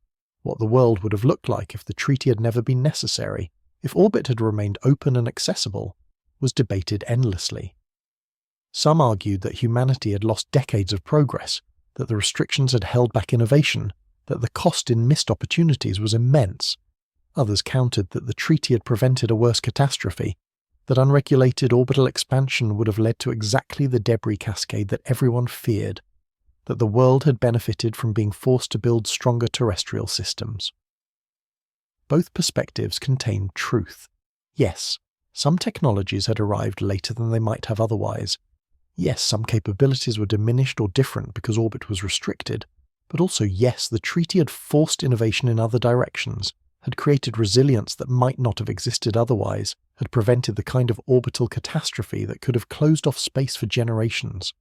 what the world would have looked like if the treaty had never been necessary, if orbit had remained open and accessible, was debated endlessly. Some argued that humanity had lost decades of progress, that the restrictions had held back innovation, that the cost in missed opportunities was immense. Others countered that the treaty had prevented a worse catastrophe, that unregulated orbital expansion would have led to exactly the debris cascade that everyone feared, that the world had benefited from being forced to build stronger terrestrial systems. Both perspectives contained truth. Yes, some technologies had arrived later than they might have otherwise. Yes, some capabilities were diminished or different because orbit was restricted, but also yes, the treaty had forced innovation in other directions, had created resilience that might not have existed otherwise, had prevented the kind of orbital catastrophe that could have closed off space for generations.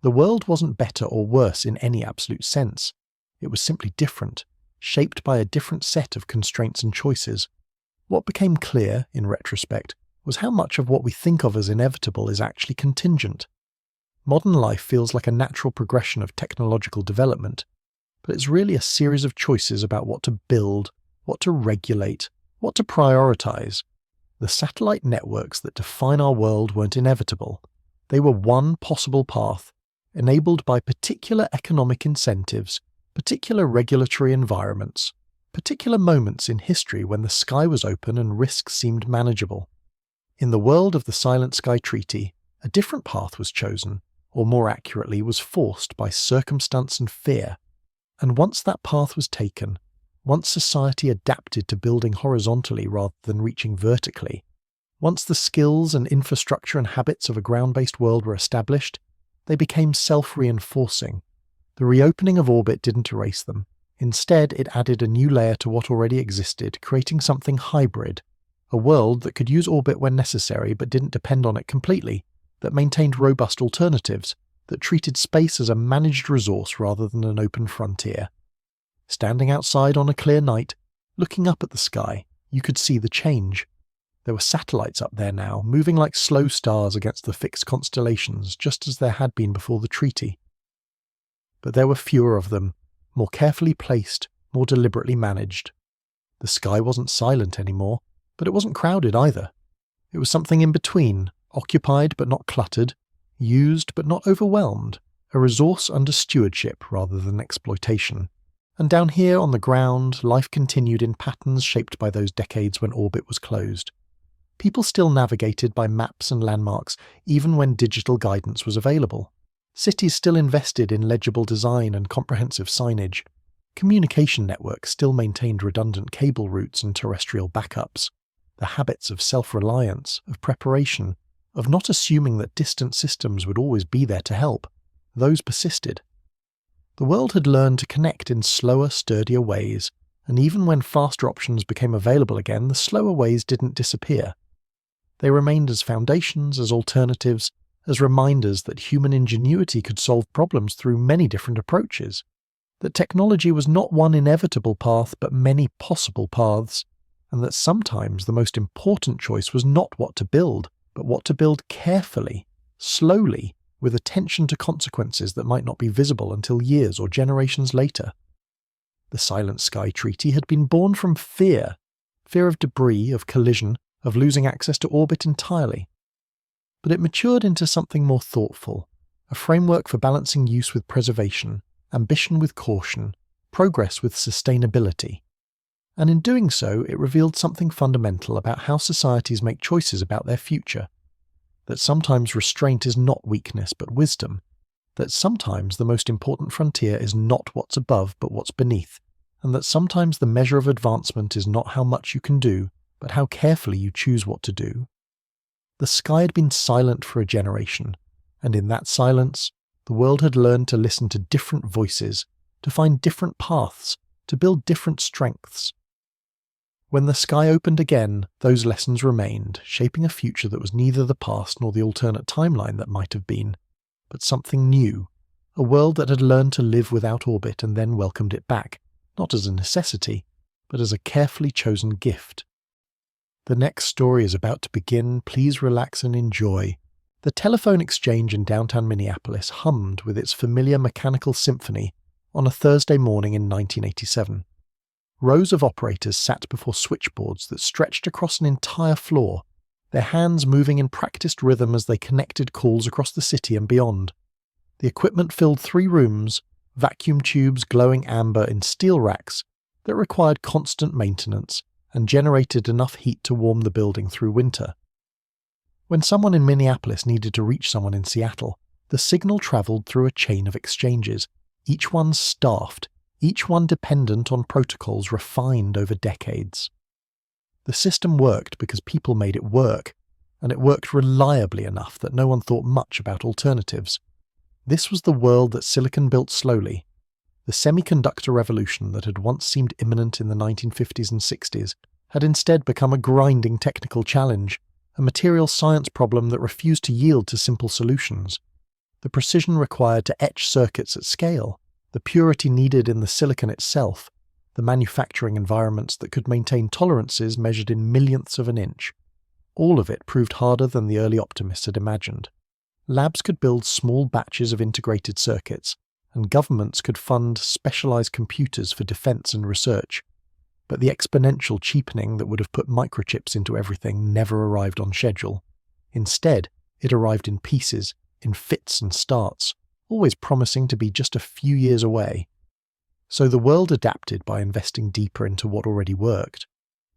The world wasn't better or worse in any absolute sense. It was simply different, shaped by a different set of constraints and choices. What became clear, in retrospect, was how much of what we think of as inevitable is actually contingent. Modern life feels like a natural progression of technological development, but it's really a series of choices about what to build, what to regulate, what to prioritize. The satellite networks that define our world weren't inevitable. They were one possible path, enabled by particular economic incentives, particular regulatory environments, particular moments in history when the sky was open and risks seemed manageable. In the world of the Silent Sky Treaty, a different path was chosen, or more accurately was forced by circumstance and fear. And once that path was taken, once society adapted to building horizontally rather than reaching vertically, once the skills and infrastructure and habits of a ground-based world were established, they became self-reinforcing. The reopening of orbit didn't erase them. Instead, it added a new layer to what already existed, creating something hybrid, a world that could use orbit when necessary but didn't depend on it completely, that maintained robust alternatives, that treated space as a managed resource rather than an open frontier. Standing outside on a clear night, looking up at the sky, you could see the change. There were satellites up there now, moving like slow stars against the fixed constellations, just as there had been before the treaty. But there were fewer of them, more carefully placed, more deliberately managed. The sky wasn't silent anymore, but it wasn't crowded either. It was something in between, occupied but not cluttered, used but not overwhelmed, a resource under stewardship rather than exploitation. And down here on the ground, life continued in patterns shaped by those decades when orbit was closed. People still navigated by maps and landmarks, even when digital guidance was available. Cities still invested in legible design and comprehensive signage. Communication networks still maintained redundant cable routes and terrestrial backups. The habits of self-reliance, of preparation, of not assuming that distant systems would always be there to help, those persisted. The world had learned to connect in slower, sturdier ways, and even when faster options became available again, the slower ways didn't disappear. They remained as foundations, as alternatives, as reminders that human ingenuity could solve problems through many different approaches, that technology was not one inevitable path but many possible paths, and that sometimes the most important choice was not what to build, but what to build carefully, slowly, with attention to consequences that might not be visible until years or generations later. The Silent Sky Treaty had been born from fear of debris, of collision, of losing access to orbit entirely. But it matured into something more thoughtful, a framework for balancing use with preservation, ambition with caution, progress with sustainability. And in doing so, it revealed something fundamental about how societies make choices about their future. That sometimes restraint is not weakness but wisdom. That sometimes the most important frontier is not what's above but what's beneath. And that sometimes the measure of advancement is not how much you can do, but how carefully you choose what to do. The sky had been silent for a generation, and in that silence, the world had learned to listen to different voices, to find different paths, to build different strengths. When the sky opened again, those lessons remained, shaping a future that was neither the past nor the alternate timeline that might have been, but something new, a world that had learned to live without orbit and then welcomed it back, not as a necessity, but as a carefully chosen gift. The next story is about to begin. Please relax and enjoy. The telephone exchange in downtown Minneapolis hummed with its familiar mechanical symphony on a Thursday morning in 1987. Rows of operators sat before switchboards that stretched across an entire floor, their hands moving in practiced rhythm as they connected calls across the city and beyond. The equipment filled 3 rooms, vacuum tubes glowing amber in steel racks that required constant maintenance and generated enough heat to warm the building through winter. When someone in Minneapolis needed to reach someone in Seattle, the signal travelled through a chain of exchanges, each one staffed, each one dependent on protocols refined over decades. The system worked because people made it work, and it worked reliably enough that no one thought much about alternatives. This was the world that Silicon built slowly, The semiconductor revolution that had once seemed imminent in the 1950s and 60s had instead become a grinding technical challenge, a material science problem that refused to yield to simple solutions. The precision required to etch circuits at scale, the purity needed in the silicon itself, the manufacturing environments that could maintain tolerances measured in millionths of an inch. All of it proved harder than the early optimists had imagined. Labs could build small batches of integrated circuits, and governments could fund specialized computers for defense and research. But the exponential cheapening that would have put microchips into everything never arrived on schedule. Instead, it arrived in pieces, in fits and starts, always promising to be just a few years away. So the world adapted by investing deeper into what already worked.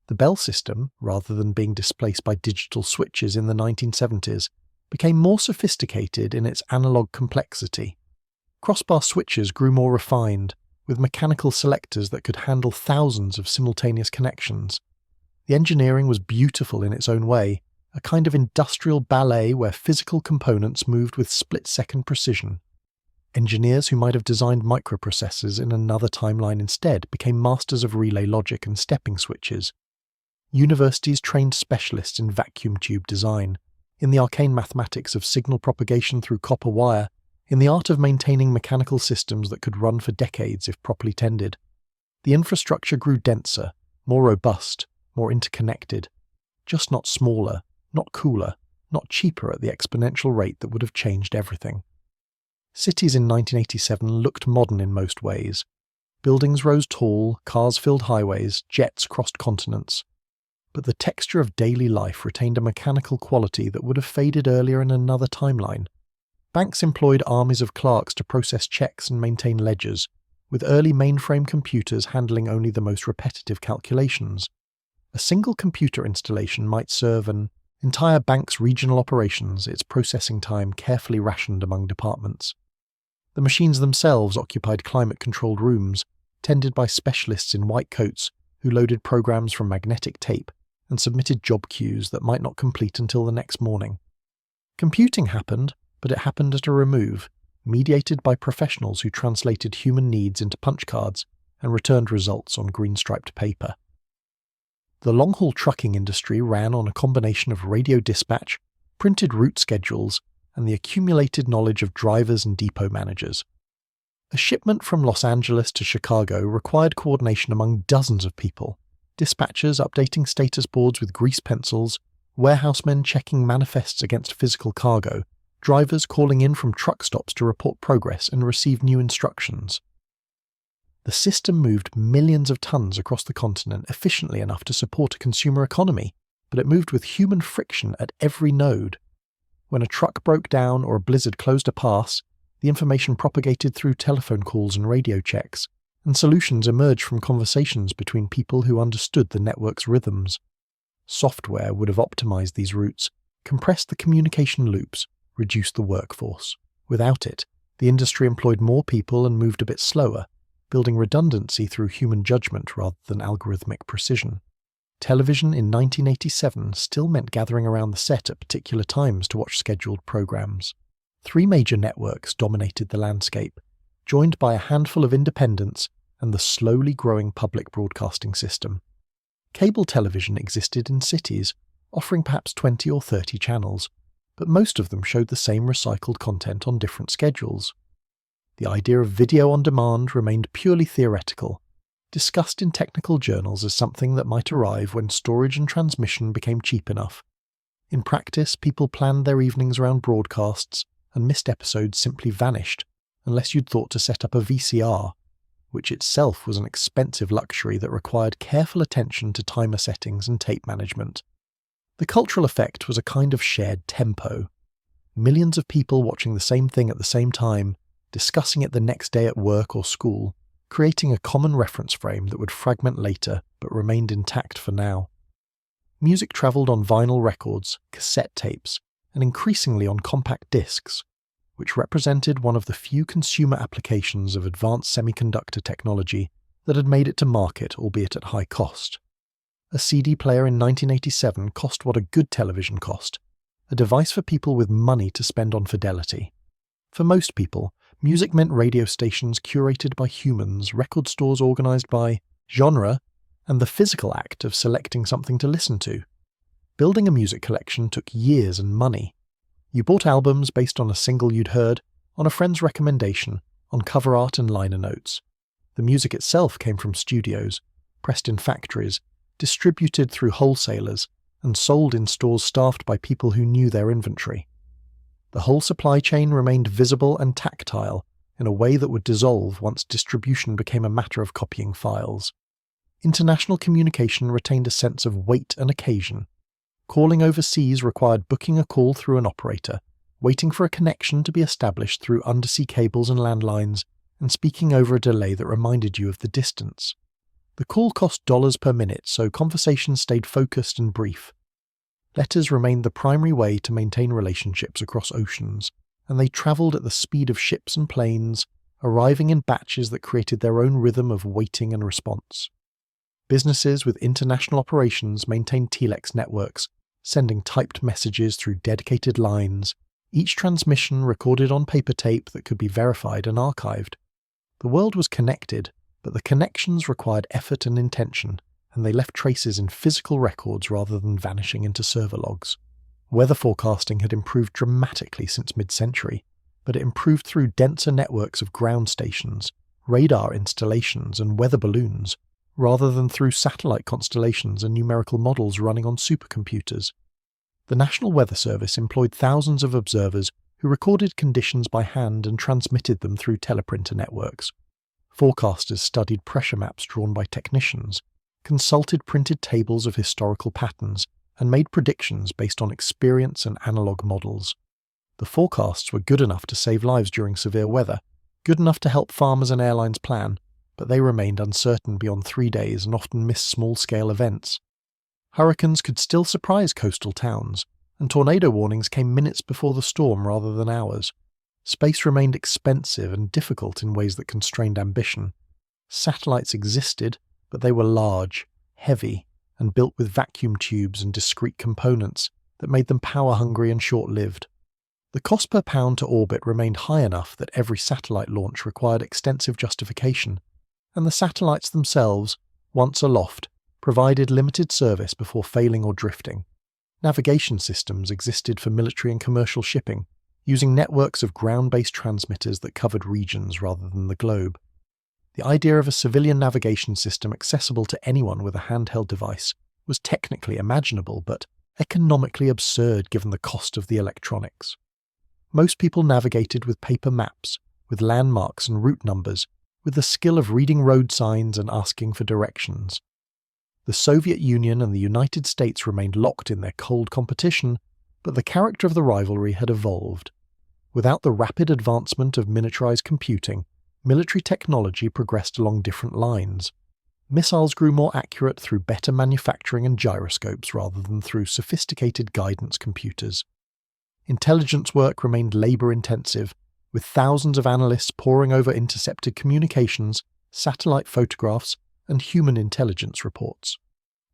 The Bell system, rather than being displaced by digital switches in the 1970s, became more sophisticated in its analog complexity. Crossbar switches grew more refined, with mechanical selectors that could handle thousands of simultaneous connections. The engineering was beautiful in its own way, a kind of industrial ballet where physical components moved with split-second precision. Engineers who might have designed microprocessors in another timeline instead became masters of relay logic and stepping switches. Universities trained specialists in vacuum tube design, in the arcane mathematics of signal propagation through copper wire, in the art of maintaining mechanical systems that could run for decades if properly tended. The infrastructure grew denser, more robust, more interconnected, just not smaller, not cooler, not cheaper at the exponential rate that would have changed everything. Cities in 1987 looked modern in most ways. Buildings rose tall, cars filled highways, jets crossed continents. But the texture of daily life retained a mechanical quality that would have faded earlier in another timeline. Banks employed armies of clerks to process checks and maintain ledgers, with early mainframe computers handling only the most repetitive calculations. A single computer installation might serve an entire bank's regional operations, its processing time carefully rationed among departments. The machines themselves occupied climate-controlled rooms, tended by specialists in white coats who loaded programs from magnetic tape and submitted job queues that might not complete until the next morning. Computing happened, but it happened at a remove, mediated by professionals who translated human needs into punch cards and returned results on green-striped paper. The long-haul trucking industry ran on a combination of radio dispatch, printed route schedules, and the accumulated knowledge of drivers and depot managers. A shipment from Los Angeles to Chicago required coordination among dozens of people, dispatchers updating status boards with grease pencils, warehousemen checking manifests against physical cargo, drivers calling in from truck stops to report progress and receive new instructions. The system moved millions of tons across the continent efficiently enough to support a consumer economy, but it moved with human friction at every node. When a truck broke down or a blizzard closed a pass, the information propagated through telephone calls and radio checks, and solutions emerged from conversations between people who understood the network's rhythms. Software would have optimized these routes, compressed the communication loops, reduced the workforce. Without it, the industry employed more people and moved a bit slower, building redundancy through human judgment rather than algorithmic precision. Television in 1987 still meant gathering around the set at particular times to watch scheduled programs. 3 major networks dominated the landscape, joined by a handful of independents and the slowly growing public broadcasting system. Cable television existed in cities, offering perhaps 20 or 30 channels, but most of them showed the same recycled content on different schedules. The idea of video on demand remained purely theoretical, discussed in technical journals as something that might arrive when storage and transmission became cheap enough. In practice, people planned their evenings around broadcasts, and missed episodes simply vanished, unless you'd thought to set up a VCR, which itself was an expensive luxury that required careful attention to timer settings and tape management. The cultural effect was a kind of shared tempo. Millions of people watching the same thing at the same time, discussing it the next day at work or school, creating a common reference frame that would fragment later but remained intact for now. Music travelled on vinyl records, cassette tapes, and increasingly on compact discs, which represented one of the few consumer applications of advanced semiconductor technology that had made it to market, albeit at high cost. A CD player in 1987 cost what a good television cost, a device for people with money to spend on fidelity. For most people, Music meant radio stations curated by humans, record stores organised by genre, and the physical act of selecting something to listen to. Building a music collection took years and money. You bought albums based on a single you'd heard, on a friend's recommendation, on cover art and liner notes. The music itself came from studios, pressed in factories, distributed through wholesalers, and sold in stores staffed by people who knew their inventory. The whole supply chain remained visible and tactile in a way that would dissolve once distribution became a matter of copying files. International communication retained a sense of weight and occasion. Calling overseas required booking a call through an operator, waiting for a connection to be established through undersea cables and landlines, and speaking over a delay that reminded you of the distance. The call cost dollars per minute, so conversations stayed focused and brief. Letters remained the primary way to maintain relationships across oceans, and they travelled at the speed of ships and planes, arriving in batches that created their own rhythm of waiting and response. Businesses with international operations maintained telex networks, sending typed messages through dedicated lines, each transmission recorded on paper tape that could be verified and archived. The world was connected, but the connections required effort and intention, and they left traces in physical records rather than vanishing into server logs. Weather forecasting had improved dramatically since mid-century, but it improved through denser networks of ground stations, radar installations, and weather balloons, rather than through satellite constellations and numerical models running on supercomputers. The National Weather Service employed thousands of observers who recorded conditions by hand and transmitted them through teleprinter networks. Forecasters studied pressure maps drawn by technicians, consulted printed tables of historical patterns, and made predictions based on experience and analog models. The forecasts were good enough to save lives during severe weather, good enough to help farmers and airlines plan, but they remained uncertain beyond 3 days and often missed small-scale events. Hurricanes could still surprise coastal towns, and tornado warnings came minutes before the storm rather than hours. Space remained expensive and difficult in ways that constrained ambition. Satellites existed, but they were large, heavy, and built with vacuum tubes and discrete components that made them power-hungry and short-lived. The cost per pound to orbit remained high enough that every satellite launch required extensive justification, and the satellites themselves, once aloft, provided limited service before failing or drifting. Navigation systems existed for military and commercial shipping, using networks of ground-based transmitters that covered regions rather than the globe. The idea of a civilian navigation system accessible to anyone with a handheld device was technically imaginable, but economically absurd given the cost of the electronics. Most people navigated with paper maps, with landmarks and route numbers, with the skill of reading road signs and asking for directions. The Soviet Union and the United States remained locked in their cold competition, but the character of the rivalry had evolved. Without the rapid advancement of miniaturized computing, military technology progressed along different lines. Missiles grew more accurate through better manufacturing and gyroscopes rather than through sophisticated guidance computers. Intelligence work remained labor-intensive, with thousands of analysts poring over intercepted communications, satellite photographs, and human intelligence reports.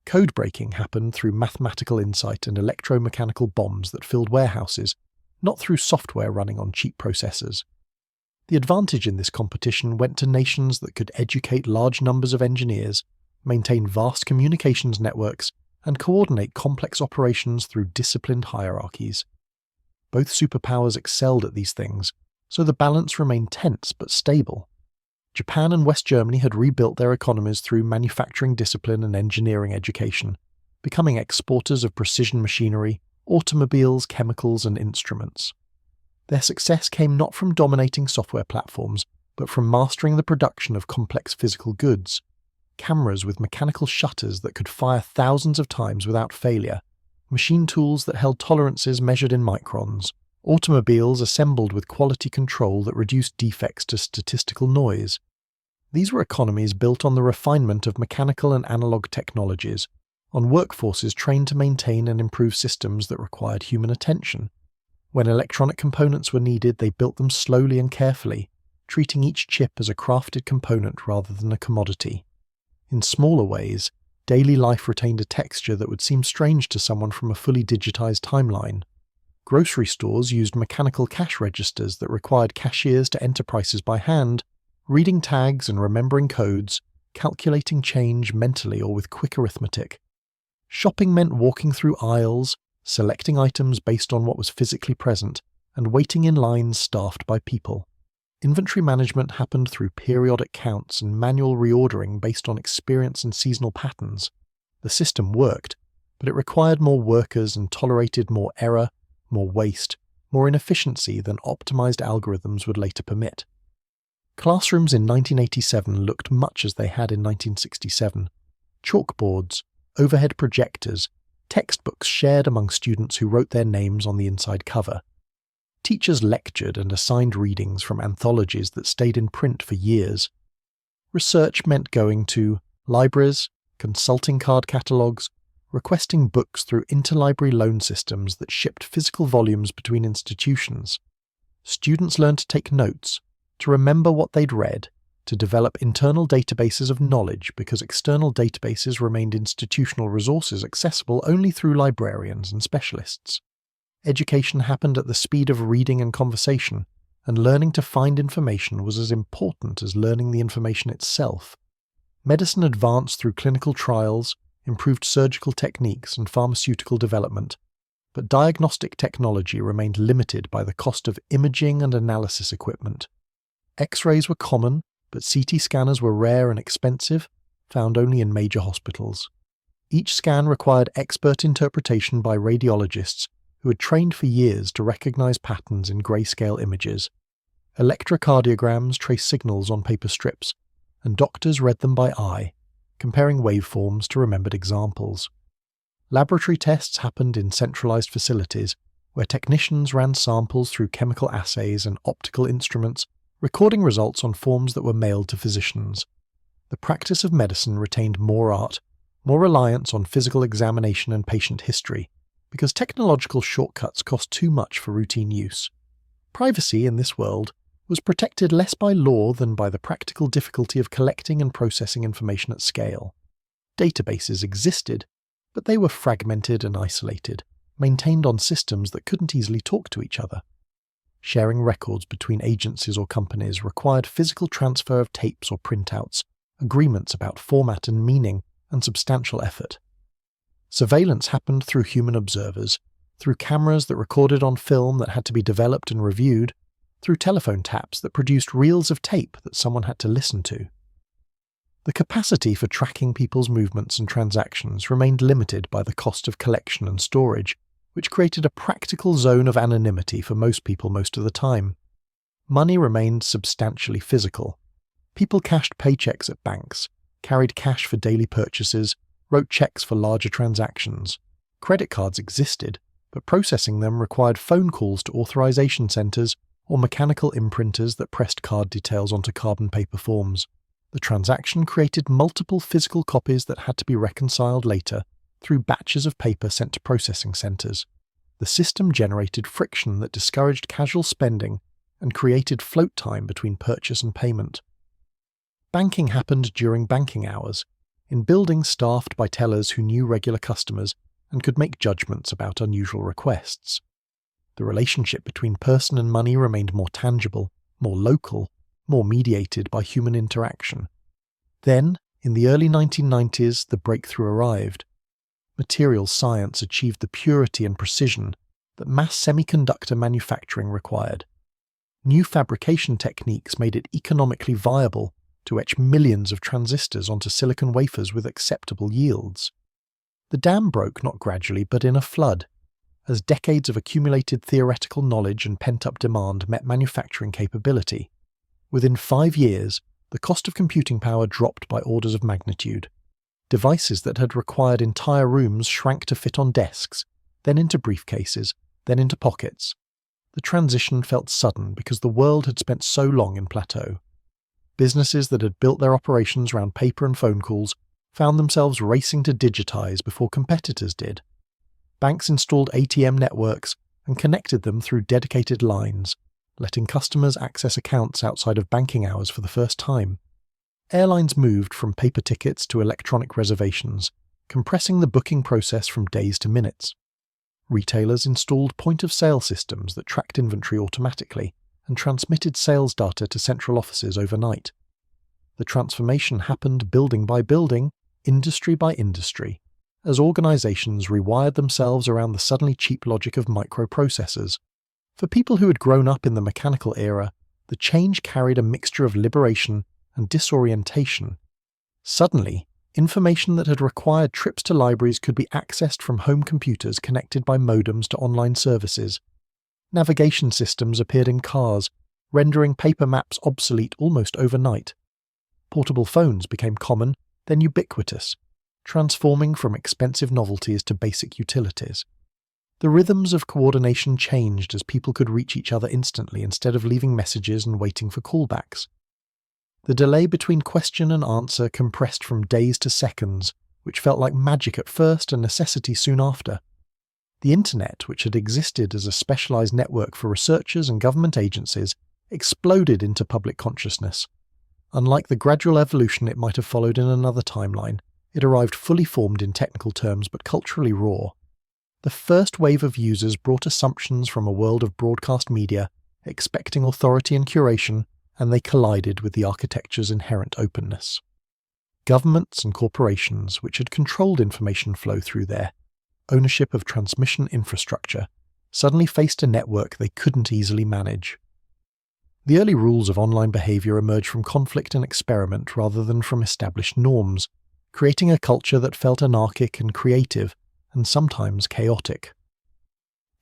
Code breaking happened through mathematical insight and electromechanical bombs that filled warehouses, not through software running on cheap processors. The advantage in this competition went to nations that could educate large numbers of engineers, maintain vast communications networks, and coordinate complex operations through disciplined hierarchies. Both superpowers excelled at these things, so the balance remained tense but stable. Japan and West Germany had rebuilt their economies through manufacturing discipline and engineering education, becoming exporters of precision machinery, automobiles, chemicals, and instruments. Their success came not from dominating software platforms, but from mastering the production of complex physical goods. Cameras with mechanical shutters that could fire thousands of times without failure, machine tools that held tolerances measured in microns, automobiles assembled with quality control that reduced defects to statistical noise. These were economies built on the refinement of mechanical and analog technologies, on workforces trained to maintain and improve systems that required human attention. When electronic components were needed, they built them slowly and carefully, treating each chip as a crafted component rather than a commodity. In smaller ways, daily life retained a texture that would seem strange to someone from a fully digitized timeline. Grocery stores used mechanical cash registers that required cashiers to enter prices by hand, reading tags and remembering codes, calculating change mentally or with quick arithmetic. Shopping meant walking through aisles, selecting items based on what was physically present, and waiting in lines staffed by people. Inventory management happened through periodic counts and manual reordering based on experience and seasonal patterns. The system worked, but it required more workers and tolerated more error, more waste, more inefficiency than optimized algorithms would later permit. Classrooms in 1987 looked much as they had in 1967. Chalkboards, overhead projectors, textbooks shared among students who wrote their names on the inside cover. Teachers lectured and assigned readings from anthologies that stayed in print for years. Research meant going to libraries, consulting card catalogues, requesting books through interlibrary loan systems that shipped physical volumes between institutions. Students learned to take notes, to remember what they'd read, to develop internal databases of knowledge because external databases remained institutional resources accessible only through librarians and specialists. Education happened at the speed of reading and conversation, and learning to find information was as important as learning the information itself. Medicine advanced through clinical trials, improved surgical techniques and pharmaceutical development, but diagnostic technology remained limited by the cost of imaging and analysis equipment. X-rays were common, but CT scanners were rare and expensive, found only in major hospitals. Each scan required expert interpretation by radiologists who had trained for years to recognize patterns in grayscale images. Electrocardiograms traced signals on paper strips, and doctors read them by eye, comparing waveforms to remembered examples. Laboratory tests happened in centralized facilities, where technicians ran samples through chemical assays and optical instruments, recording results on forms that were mailed to physicians. The practice of medicine retained more art, more reliance on physical examination and patient history, because technological shortcuts cost too much for routine use. Privacy in this world was protected less by law than by the practical difficulty of collecting and processing information at scale. Databases existed, but they were fragmented and isolated, maintained on systems that couldn't easily talk to each other. Sharing records between agencies or companies required physical transfer of tapes or printouts, agreements about format and meaning, and substantial effort. Surveillance happened through human observers, through cameras that recorded on film that had to be developed and reviewed, through telephone taps that produced reels of tape that someone had to listen to. The capacity for tracking people's movements and transactions remained limited by the cost of collection and storage, which created a practical zone of anonymity for most people most of the time. Money remained substantially physical. People cashed paychecks at banks, carried cash for daily purchases, wrote checks for larger transactions. Credit cards existed, but processing them required phone calls to authorization centers or mechanical imprinters that pressed card details onto carbon paper forms. The transaction created multiple physical copies that had to be reconciled later through batches of paper sent to processing centers. The system generated friction that discouraged casual spending and created float time between purchase and payment. Banking happened during banking hours, in buildings staffed by tellers who knew regular customers and could make judgments about unusual requests. The relationship between person and money remained more tangible, more local, more mediated by human interaction. Then, in the early 1990s, the breakthrough arrived. Materials science achieved the purity and precision that mass semiconductor manufacturing required. New fabrication techniques made it economically viable to etch millions of transistors onto silicon wafers with acceptable yields. The dam broke not gradually but in a flood, as decades of accumulated theoretical knowledge and pent-up demand met manufacturing capability. Within 5 years, the cost of computing power dropped by orders of magnitude. Devices that had required entire rooms shrank to fit on desks, then into briefcases, then into pockets. The transition felt sudden because the world had spent so long in plateau. Businesses that had built their operations around paper and phone calls found themselves racing to digitize before competitors did. Banks installed ATM networks and connected them through dedicated lines, letting customers access accounts outside of banking hours for the first time. Airlines moved from paper tickets to electronic reservations, compressing the booking process from days to minutes. Retailers installed point-of-sale systems that tracked inventory automatically and transmitted sales data to central offices overnight. The transformation happened building by building, industry by industry, as organizations rewired themselves around the suddenly cheap logic of microprocessors. For people who had grown up in the mechanical era, the change carried a mixture of liberation and disorientation. Suddenly, information that had required trips to libraries could be accessed from home computers connected by modems to online services. Navigation systems appeared in cars, rendering paper maps obsolete almost overnight. Portable phones became common, then ubiquitous, transforming from expensive novelties to basic utilities. The rhythms of coordination changed as people could reach each other instantly instead of leaving messages and waiting for callbacks. The delay between question and answer compressed from days to seconds, which felt like magic at first and necessity soon after. The Internet, which had existed as a specialized network for researchers and government agencies, exploded into public consciousness. Unlike the gradual evolution it might have followed in another timeline, it arrived fully formed in technical terms but culturally raw. The first wave of users brought assumptions from a world of broadcast media, expecting authority and curation, and they collided with the architecture's inherent openness. Governments and corporations, which had controlled information flow through their ownership of transmission infrastructure, suddenly faced a network they couldn't easily manage. The early rules of online behavior emerged from conflict and experiment rather than from established norms, creating a culture that felt anarchic and creative, and sometimes chaotic.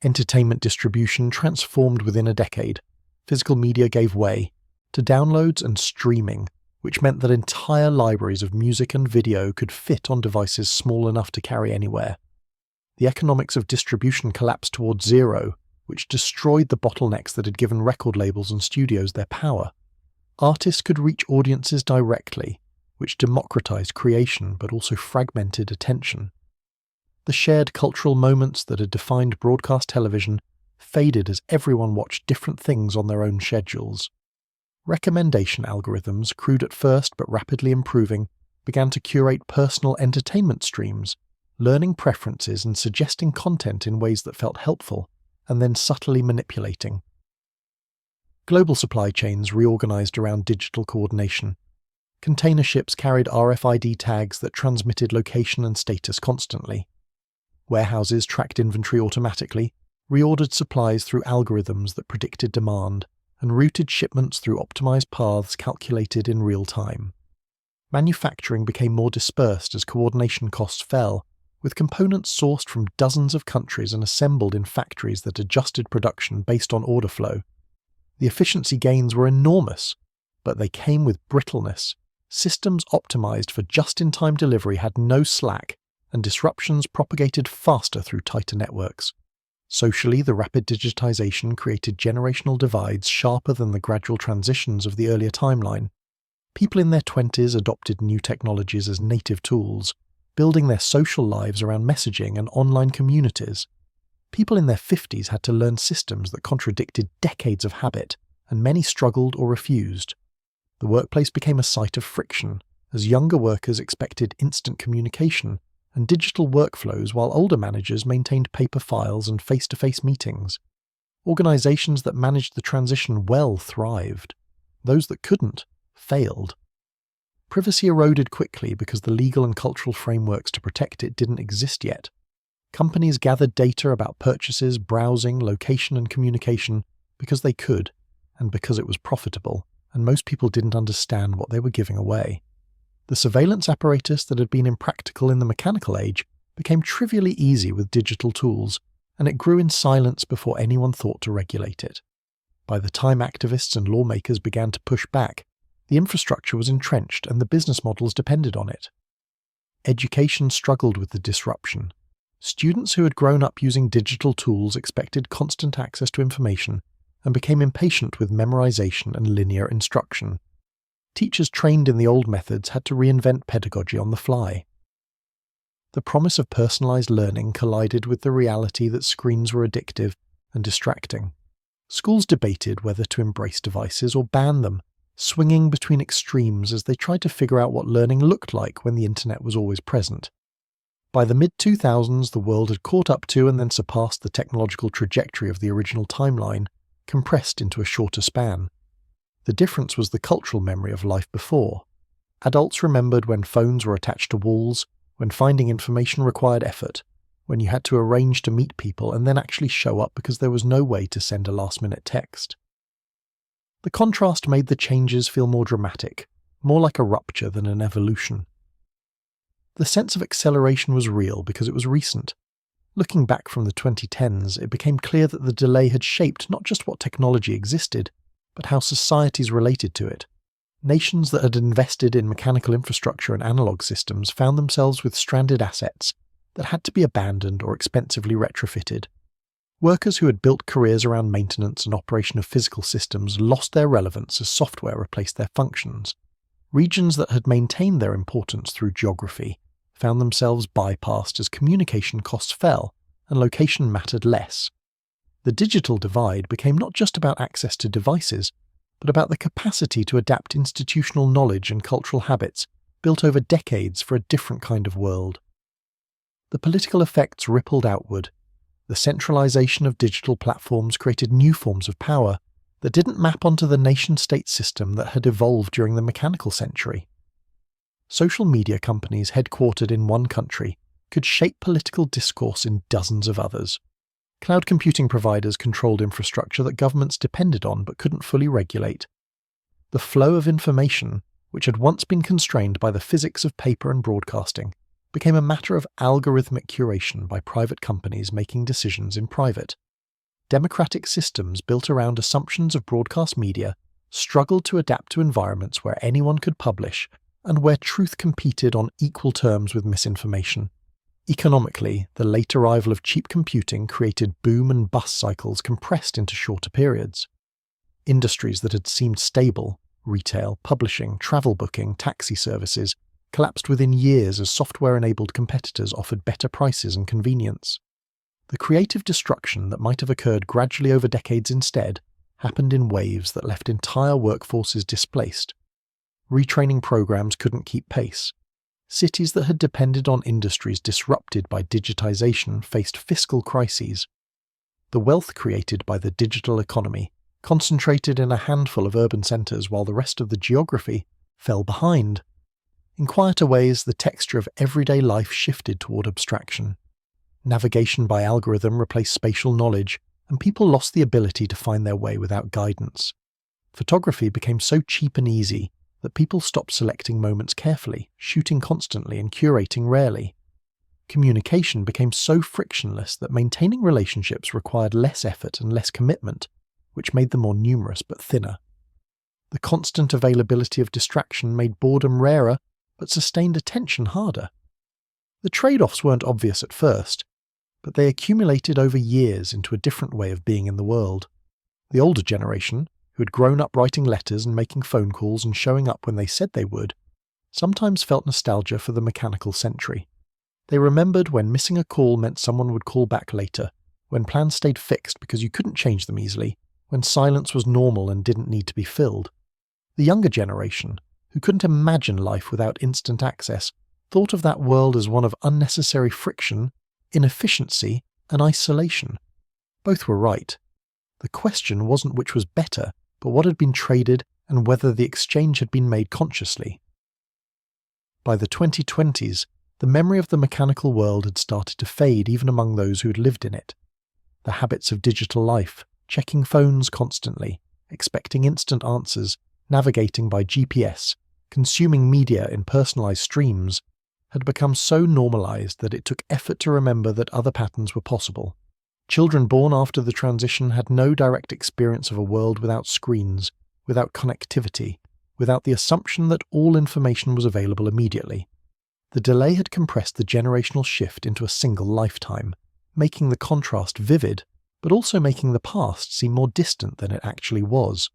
Entertainment distribution transformed within a decade. Physical media gave way to downloads and streaming, which meant that entire libraries of music and video could fit on devices small enough to carry anywhere. The economics of distribution collapsed towards zero, which destroyed the bottlenecks that had given record labels and studios their power. Artists could reach audiences directly, which democratized creation but also fragmented attention. The shared cultural moments that had defined broadcast television faded as everyone watched different things on their own schedules. Recommendation algorithms, crude at first but rapidly improving, began to curate personal entertainment streams, learning preferences and suggesting content in ways that felt helpful, and then subtly manipulating. Global supply chains reorganized around digital coordination. Container ships carried RFID tags that transmitted location and status constantly. Warehouses tracked inventory automatically, reordered supplies through algorithms that predicted demand, and routed shipments through optimized paths calculated in real time. Manufacturing became more dispersed as coordination costs fell, with components sourced from dozens of countries and assembled in factories that adjusted production based on order flow. The efficiency gains were enormous, but they came with brittleness. Systems optimized for just-in-time delivery had no slack, and disruptions propagated faster through tighter networks. Socially, the rapid digitization created generational divides sharper than the gradual transitions of the earlier timeline. People in their 20s adopted new technologies as native tools, building their social lives around messaging and online communities. People in their 50s had to learn systems that contradicted decades of habit, and many struggled or refused. The workplace became a site of friction, as younger workers expected instant communication and digital workflows while older managers maintained paper files and face-to-face meetings. Organizations that managed the transition well thrived. Those that couldn't failed. Privacy eroded quickly because the legal and cultural frameworks to protect it didn't exist yet. Companies gathered data about purchases, browsing, location and communication because they could, and because it was profitable, and most people didn't understand what they were giving away. The surveillance apparatus that had been impractical in the mechanical age became trivially easy with digital tools, and it grew in silence before anyone thought to regulate it. By the time activists and lawmakers began to push back, the infrastructure was entrenched and the business models depended on it. Education struggled with the disruption. Students who had grown up using digital tools expected constant access to information and became impatient with memorization and linear instruction. Teachers trained in the old methods had to reinvent pedagogy on the fly. The promise of personalized learning collided with the reality that screens were addictive and distracting. Schools debated whether to embrace devices or ban them, swinging between extremes as they tried to figure out what learning looked like when the internet was always present. By the mid-2000s, the world had caught up to and then surpassed the technological trajectory of the original timeline, compressed into a shorter span. The difference was the cultural memory of life before. Adults remembered when phones were attached to walls, when finding information required effort, when you had to arrange to meet people and then actually show up because there was no way to send a last-minute text. The contrast made the changes feel more dramatic, more like a rupture than an evolution. The sense of acceleration was real because it was recent. Looking back from the 2010s, it became clear that the delay had shaped not just what technology existed, but how societies related to it. Nations that had invested in mechanical infrastructure and analog systems found themselves with stranded assets that had to be abandoned or expensively retrofitted. Workers who had built careers around maintenance and operation of physical systems lost their relevance as software replaced their functions. Regions that had maintained their importance through geography found themselves bypassed as communication costs fell and location mattered less. The digital divide became not just about access to devices, but about the capacity to adapt institutional knowledge and cultural habits built over decades for a different kind of world. The political effects rippled outward. The centralization of digital platforms created new forms of power that didn't map onto the nation-state system that had evolved during the mechanical century. Social media companies headquartered in one country could shape political discourse in dozens of others. Cloud computing providers controlled infrastructure that governments depended on but couldn't fully regulate. The flow of information, which had once been constrained by the physics of paper and broadcasting, became a matter of algorithmic curation by private companies making decisions in private. Democratic systems built around assumptions of broadcast media struggled to adapt to environments where anyone could publish and where truth competed on equal terms with misinformation. Economically, the late arrival of cheap computing created boom and bust cycles compressed into shorter periods. Industries that had seemed stable, retail, publishing, travel booking, taxi services, collapsed within years as software-enabled competitors offered better prices and convenience. The creative destruction that might have occurred gradually over decades instead happened in waves that left entire workforces displaced. Retraining programs couldn't keep pace. Cities that had depended on industries disrupted by digitization faced fiscal crises. The wealth created by the digital economy concentrated in a handful of urban centers while the rest of the geography fell behind. In quieter ways, the texture of everyday life shifted toward abstraction. Navigation by algorithm replaced spatial knowledge, and people lost the ability to find their way without guidance. Photography became so cheap and easy that people stopped selecting moments carefully, shooting constantly and curating rarely. Communication became so frictionless that maintaining relationships required less effort and less commitment, which made them more numerous but thinner. The constant availability of distraction made boredom rarer, but sustained attention harder. The trade-offs weren't obvious at first, but they accumulated over years into a different way of being in the world. The older generation, who had grown up writing letters and making phone calls and showing up when they said they would, sometimes felt nostalgia for the mechanical century. They remembered when missing a call meant someone would call back later, when plans stayed fixed because you couldn't change them easily, when silence was normal and didn't need to be filled. The younger generation, who couldn't imagine life without instant access, thought of that world as one of unnecessary friction, inefficiency, and isolation. Both were right. The question wasn't which was better, but what had been traded and whether the exchange had been made consciously. By the 2020s, the memory of the mechanical world had started to fade even among those who had lived in it. The habits of digital life, checking phones constantly, expecting instant answers, navigating by GPS, consuming media in personalized streams, had become so normalized that it took effort to remember that other patterns were possible. Children born after the transition had no direct experience of a world without screens, without connectivity, without the assumption that all information was available immediately. The delay had compressed the generational shift into a single lifetime, making the contrast vivid, but also making the past seem more distant than it actually was.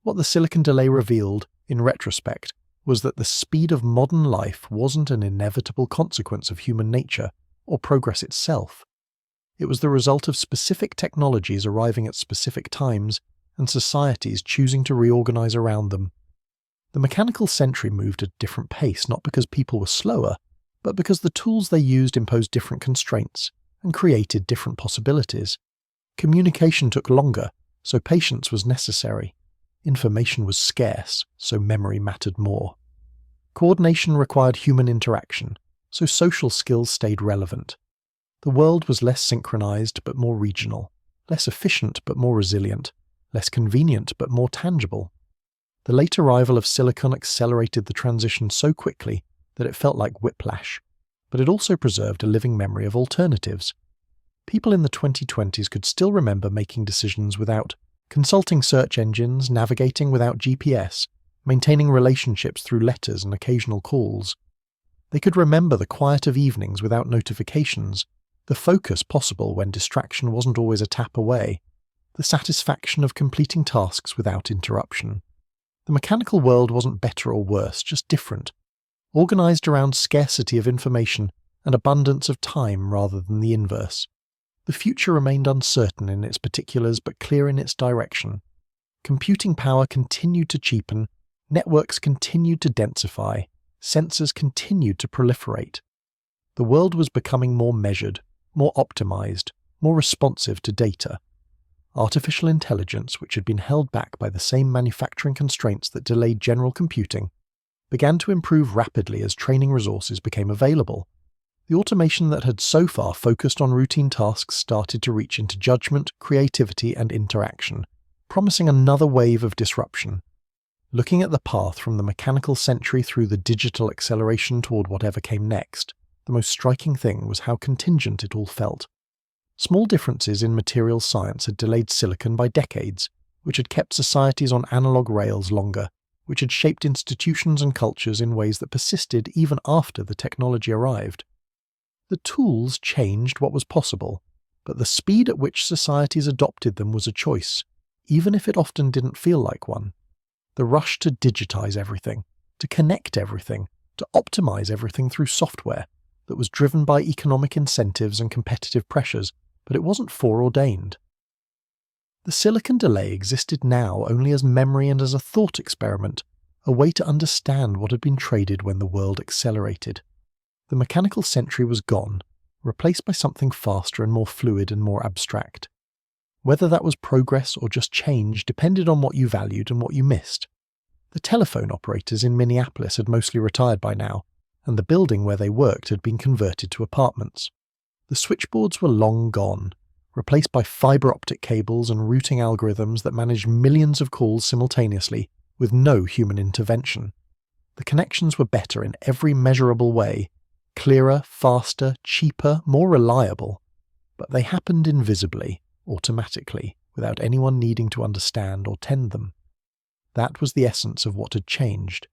What the Silicon delay revealed, in retrospect, was that the speed of modern life wasn't an inevitable consequence of human nature or progress itself. It was the result of specific technologies arriving at specific times and societies choosing to reorganize around them. The mechanical century moved at a different pace not because people were slower, but because the tools they used imposed different constraints and created different possibilities. Communication took longer, so patience was necessary. Information was scarce, so memory mattered more. Coordination required human interaction, so social skills stayed relevant. The world was less synchronized but more regional, less efficient but more resilient, less convenient but more tangible. The late arrival of silicon accelerated the transition so quickly that it felt like whiplash, but it also preserved a living memory of alternatives. People in the 2020s could still remember making decisions without consulting search engines, navigating without GPS, maintaining relationships through letters and occasional calls. They could remember the quiet of evenings without notifications, the focus possible when distraction wasn't always a tap away, the satisfaction of completing tasks without interruption. The mechanical world wasn't better or worse, just different, organized around scarcity of information and abundance of time rather than the inverse. The future remained uncertain in its particulars but clear in its direction. Computing power continued to cheapen, networks continued to densify, sensors continued to proliferate. The world was becoming more measured, more optimized, more responsive to data. Artificial intelligence, which had been held back by the same manufacturing constraints that delayed general computing, began to improve rapidly as training resources became available. The automation that had so far focused on routine tasks started to reach into judgment, creativity, and interaction, promising another wave of disruption. Looking at the path from the mechanical century through the digital acceleration toward whatever came next, the most striking thing was how contingent it all felt. Small differences in material science had delayed silicon by decades, which had kept societies on analog rails longer, which had shaped institutions and cultures in ways that persisted even after the technology arrived. The tools changed what was possible, but the speed at which societies adopted them was a choice, even if it often didn't feel like one. The rush to digitize everything, to connect everything, to optimize everything through software, that was driven by economic incentives and competitive pressures, but it wasn't foreordained. The silicon delay existed now only as memory and as a thought experiment, a way to understand what had been traded when the world accelerated. The mechanical century was gone, replaced by something faster and more fluid and more abstract. Whether that was progress or just change depended on what you valued and what you missed. The telephone operators in Minneapolis had mostly retired by now, and the building where they worked had been converted to apartments. The switchboards were long gone, replaced by fiber optic cables and routing algorithms that managed millions of calls simultaneously with no human intervention. The connections were better in every measurable way, clearer, faster, cheaper, more reliable, but they happened invisibly, automatically, without anyone needing to understand or tend them. That was the essence of what had changed.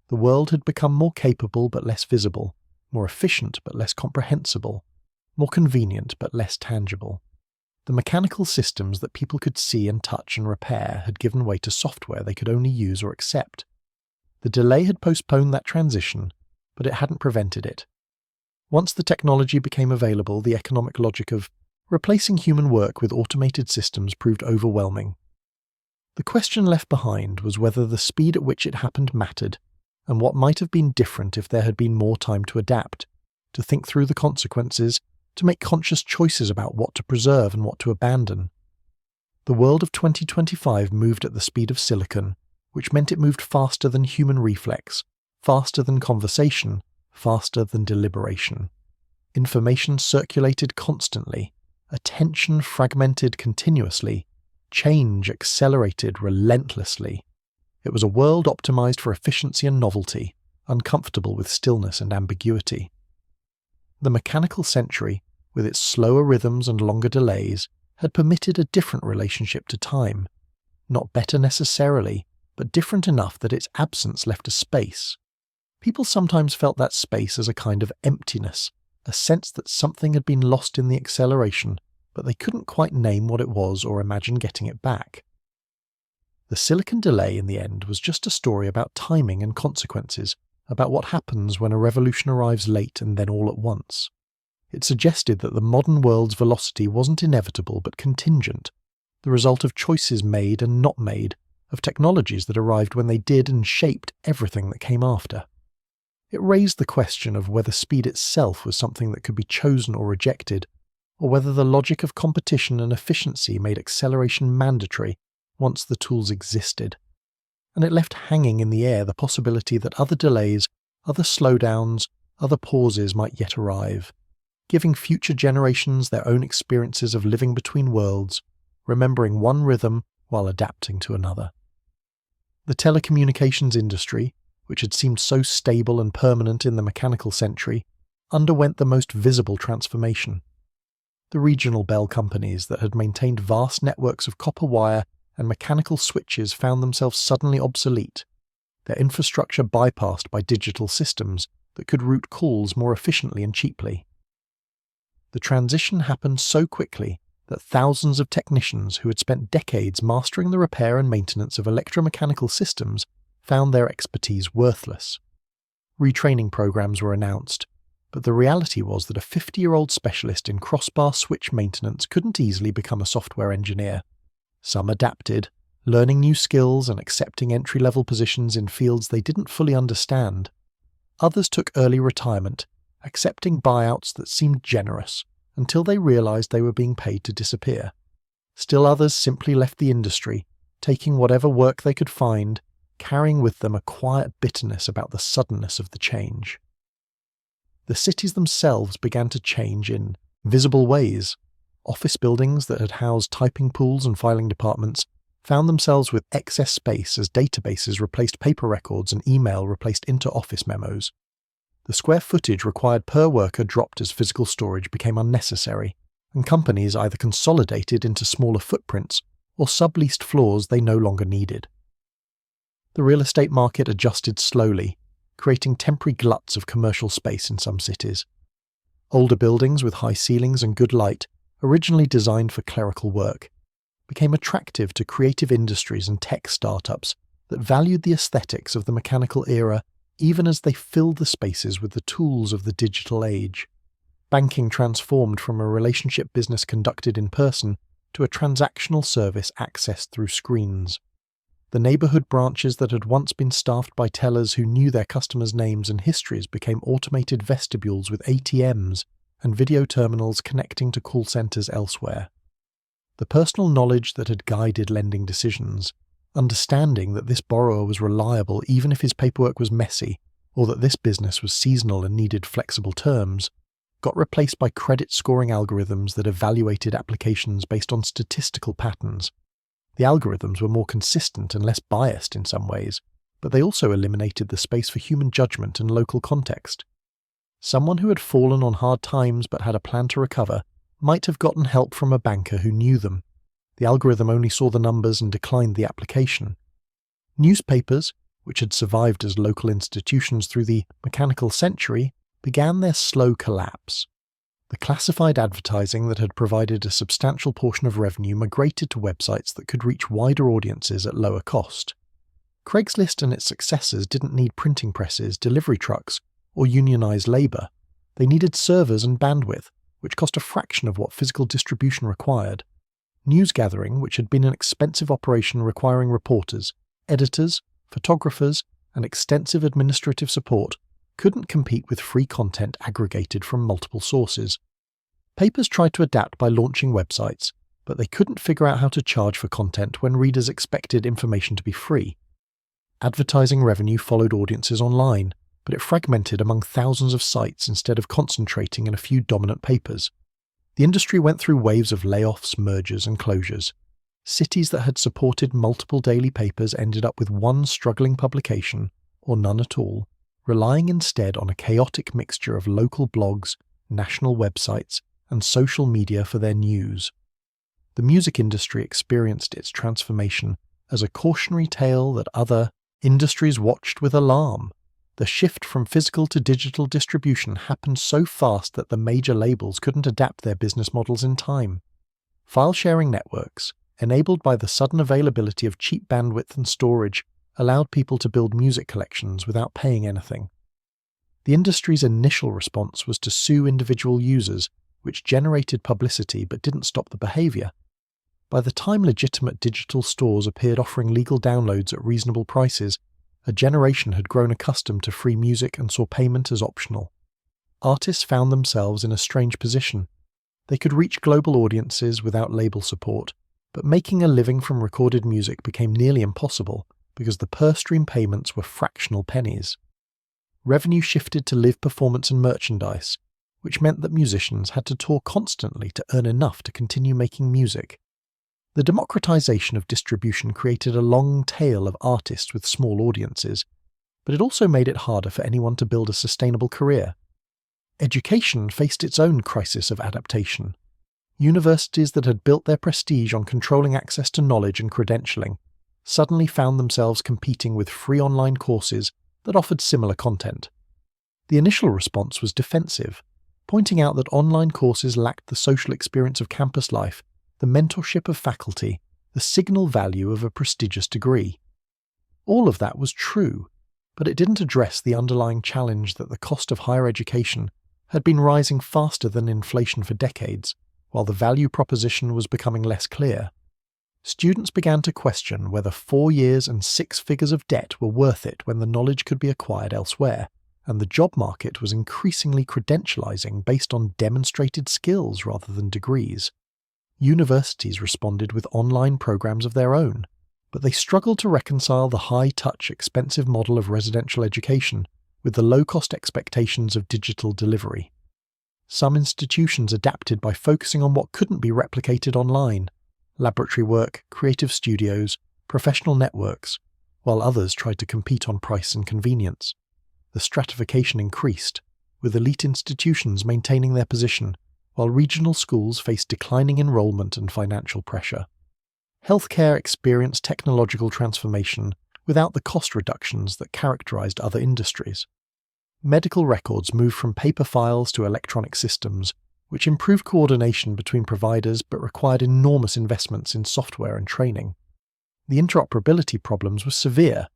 The world had become more capable but less visible, more efficient but less comprehensible, more convenient but less tangible. The mechanical systems that people could see and touch and repair had given way to software they could only use or accept. The delay had postponed that transition, but it hadn't prevented it. Once the technology became available, the economic logic of replacing human work with automated systems proved overwhelming. The question left behind was whether the speed at which it happened mattered, and what might have been different if there had been more time to adapt, to think through the consequences, to make conscious choices about what to preserve and what to abandon. The world of 2025 moved at the speed of silicon, which meant it moved faster than human reflex, faster than conversation, faster than deliberation. Information circulated constantly, attention fragmented continuously, change accelerated relentlessly. It was a world optimized for efficiency and novelty, uncomfortable with stillness and ambiguity. The mechanical century, with its slower rhythms and longer delays, had permitted a different relationship to time. Not better necessarily, but different enough that its absence left a space. People sometimes felt that space as a kind of emptiness, a sense that something had been lost in the acceleration, but they couldn't quite name what it was or imagine getting it back. The silicon delay in the end was just a story about timing and consequences, about what happens when a revolution arrives late and then all at once. It suggested that the modern world's velocity wasn't inevitable but contingent, the result of choices made and not made, of technologies that arrived when they did and shaped everything that came after. It raised the question of whether speed itself was something that could be chosen or rejected, or whether the logic of competition and efficiency made acceleration mandatory once the tools existed. And it left hanging in the air the possibility that other delays, other slowdowns, other pauses might yet arrive, giving future generations their own experiences of living between worlds, remembering one rhythm while adapting to another. The telecommunications industry, which had seemed so stable and permanent in the mechanical century, underwent the most visible transformation. The regional bell companies that had maintained vast networks of copper wire and mechanical switches found themselves suddenly obsolete, their infrastructure bypassed by digital systems that could route calls more efficiently and cheaply. The transition happened so quickly that thousands of technicians who had spent decades mastering the repair and maintenance of electromechanical systems found their expertise worthless. Retraining programs were announced, but the reality was that a 50-year-old specialist in crossbar switch maintenance couldn't easily become a software engineer. Some adapted, learning new skills and accepting entry-level positions in fields they didn't fully understand. Others took early retirement, accepting buyouts that seemed generous, until they realized they were being paid to disappear. Still others simply left the industry, taking whatever work they could find, carrying with them a quiet bitterness about the suddenness of the change. The cities themselves began to change in visible ways. Office buildings that had housed typing pools and filing departments found themselves with excess space as databases replaced paper records and email replaced inter-office memos. The square footage required per worker dropped as physical storage became unnecessary, and companies either consolidated into smaller footprints or subleased floors they no longer needed. The real estate market adjusted slowly, creating temporary gluts of commercial space in some cities. Older buildings with high ceilings and good light, originally designed for clerical work, became attractive to creative industries and tech startups that valued the aesthetics of the mechanical era even as they filled the spaces with the tools of the digital age. Banking transformed from a relationship business conducted in person to a transactional service accessed through screens. The neighborhood branches that had once been staffed by tellers who knew their customers' names and histories became automated vestibules with ATMs and video terminals connecting to call centers elsewhere. The personal knowledge that had guided lending decisions, understanding that this borrower was reliable even if his paperwork was messy, or that this business was seasonal and needed flexible terms, got replaced by credit scoring algorithms that evaluated applications based on statistical patterns. The algorithms were more consistent and less biased in some ways, but they also eliminated the space for human judgment and local context. Someone who had fallen on hard times but had a plan to recover might have gotten help from a banker who knew them. The algorithm only saw the numbers and declined the application. Newspapers, which had survived as local institutions through the mechanical century, began their slow collapse. The classified advertising that had provided a substantial portion of revenue migrated to websites that could reach wider audiences at lower cost. Craigslist and its successors didn't need printing presses, delivery trucks, or unionized labor. They needed servers and bandwidth, which cost a fraction of what physical distribution required. News gathering, which had been an expensive operation requiring reporters, editors, photographers, and extensive administrative support, couldn't compete with free content aggregated from multiple sources. Papers tried to adapt by launching websites, but they couldn't figure out how to charge for content when readers expected information to be free. Advertising revenue followed audiences online, but it fragmented among thousands of sites instead of concentrating in a few dominant papers. The industry went through waves of layoffs, mergers, and closures. Cities that had supported multiple daily papers ended up with one struggling publication, or none at all, relying instead on a chaotic mixture of local blogs, national websites, and social media for their news. The music industry experienced its transformation as a cautionary tale that other industries watched with alarm. The shift from physical to digital distribution happened so fast that the major labels couldn't adapt their business models in time. File-sharing networks, enabled by the sudden availability of cheap bandwidth and storage, allowed people to build music collections without paying anything. The industry's initial response was to sue individual users, which generated publicity but didn't stop the behavior. By the time legitimate digital stores appeared offering legal downloads at reasonable prices, A generation had grown accustomed to free music and saw payment as optional. Artists found themselves in a strange position. They could reach global audiences without label support, but making a living from recorded music became nearly impossible because the per-stream payments were fractional pennies. Revenue shifted to live performance and merchandise, which meant that musicians had to tour constantly to earn enough to continue making music. The democratization of distribution created a long tail of artists with small audiences, but it also made it harder for anyone to build a sustainable career. Education faced its own crisis of adaptation. Universities that had built their prestige on controlling access to knowledge and credentialing suddenly found themselves competing with free online courses that offered similar content. The initial response was defensive, pointing out that online courses lacked the social experience of campus life, the mentorship of faculty, the signal value of a prestigious degree. All of that was true, but it didn't address the underlying challenge that the cost of higher education had been rising faster than inflation for decades, while the value proposition was becoming less clear. Students began to question whether 4 years and 6 figures of debt were worth it when the knowledge could be acquired elsewhere, and the job market was increasingly credentializing based on demonstrated skills rather than degrees. Universities responded with online programs of their own, but they struggled to reconcile the high-touch, expensive model of residential education with the low-cost expectations of digital delivery. Some institutions adapted by focusing on what couldn't be replicated online: laboratory work, creative studios, professional networks, while others tried to compete on price and convenience. The stratification increased, with elite institutions maintaining their position, while regional schools faced declining enrollment and financial pressure. Healthcare experienced technological transformation without the cost reductions that characterized other industries. Medical records moved from paper files to electronic systems, which improved coordination between providers but required enormous investments in software and training. The interoperability problems were severe.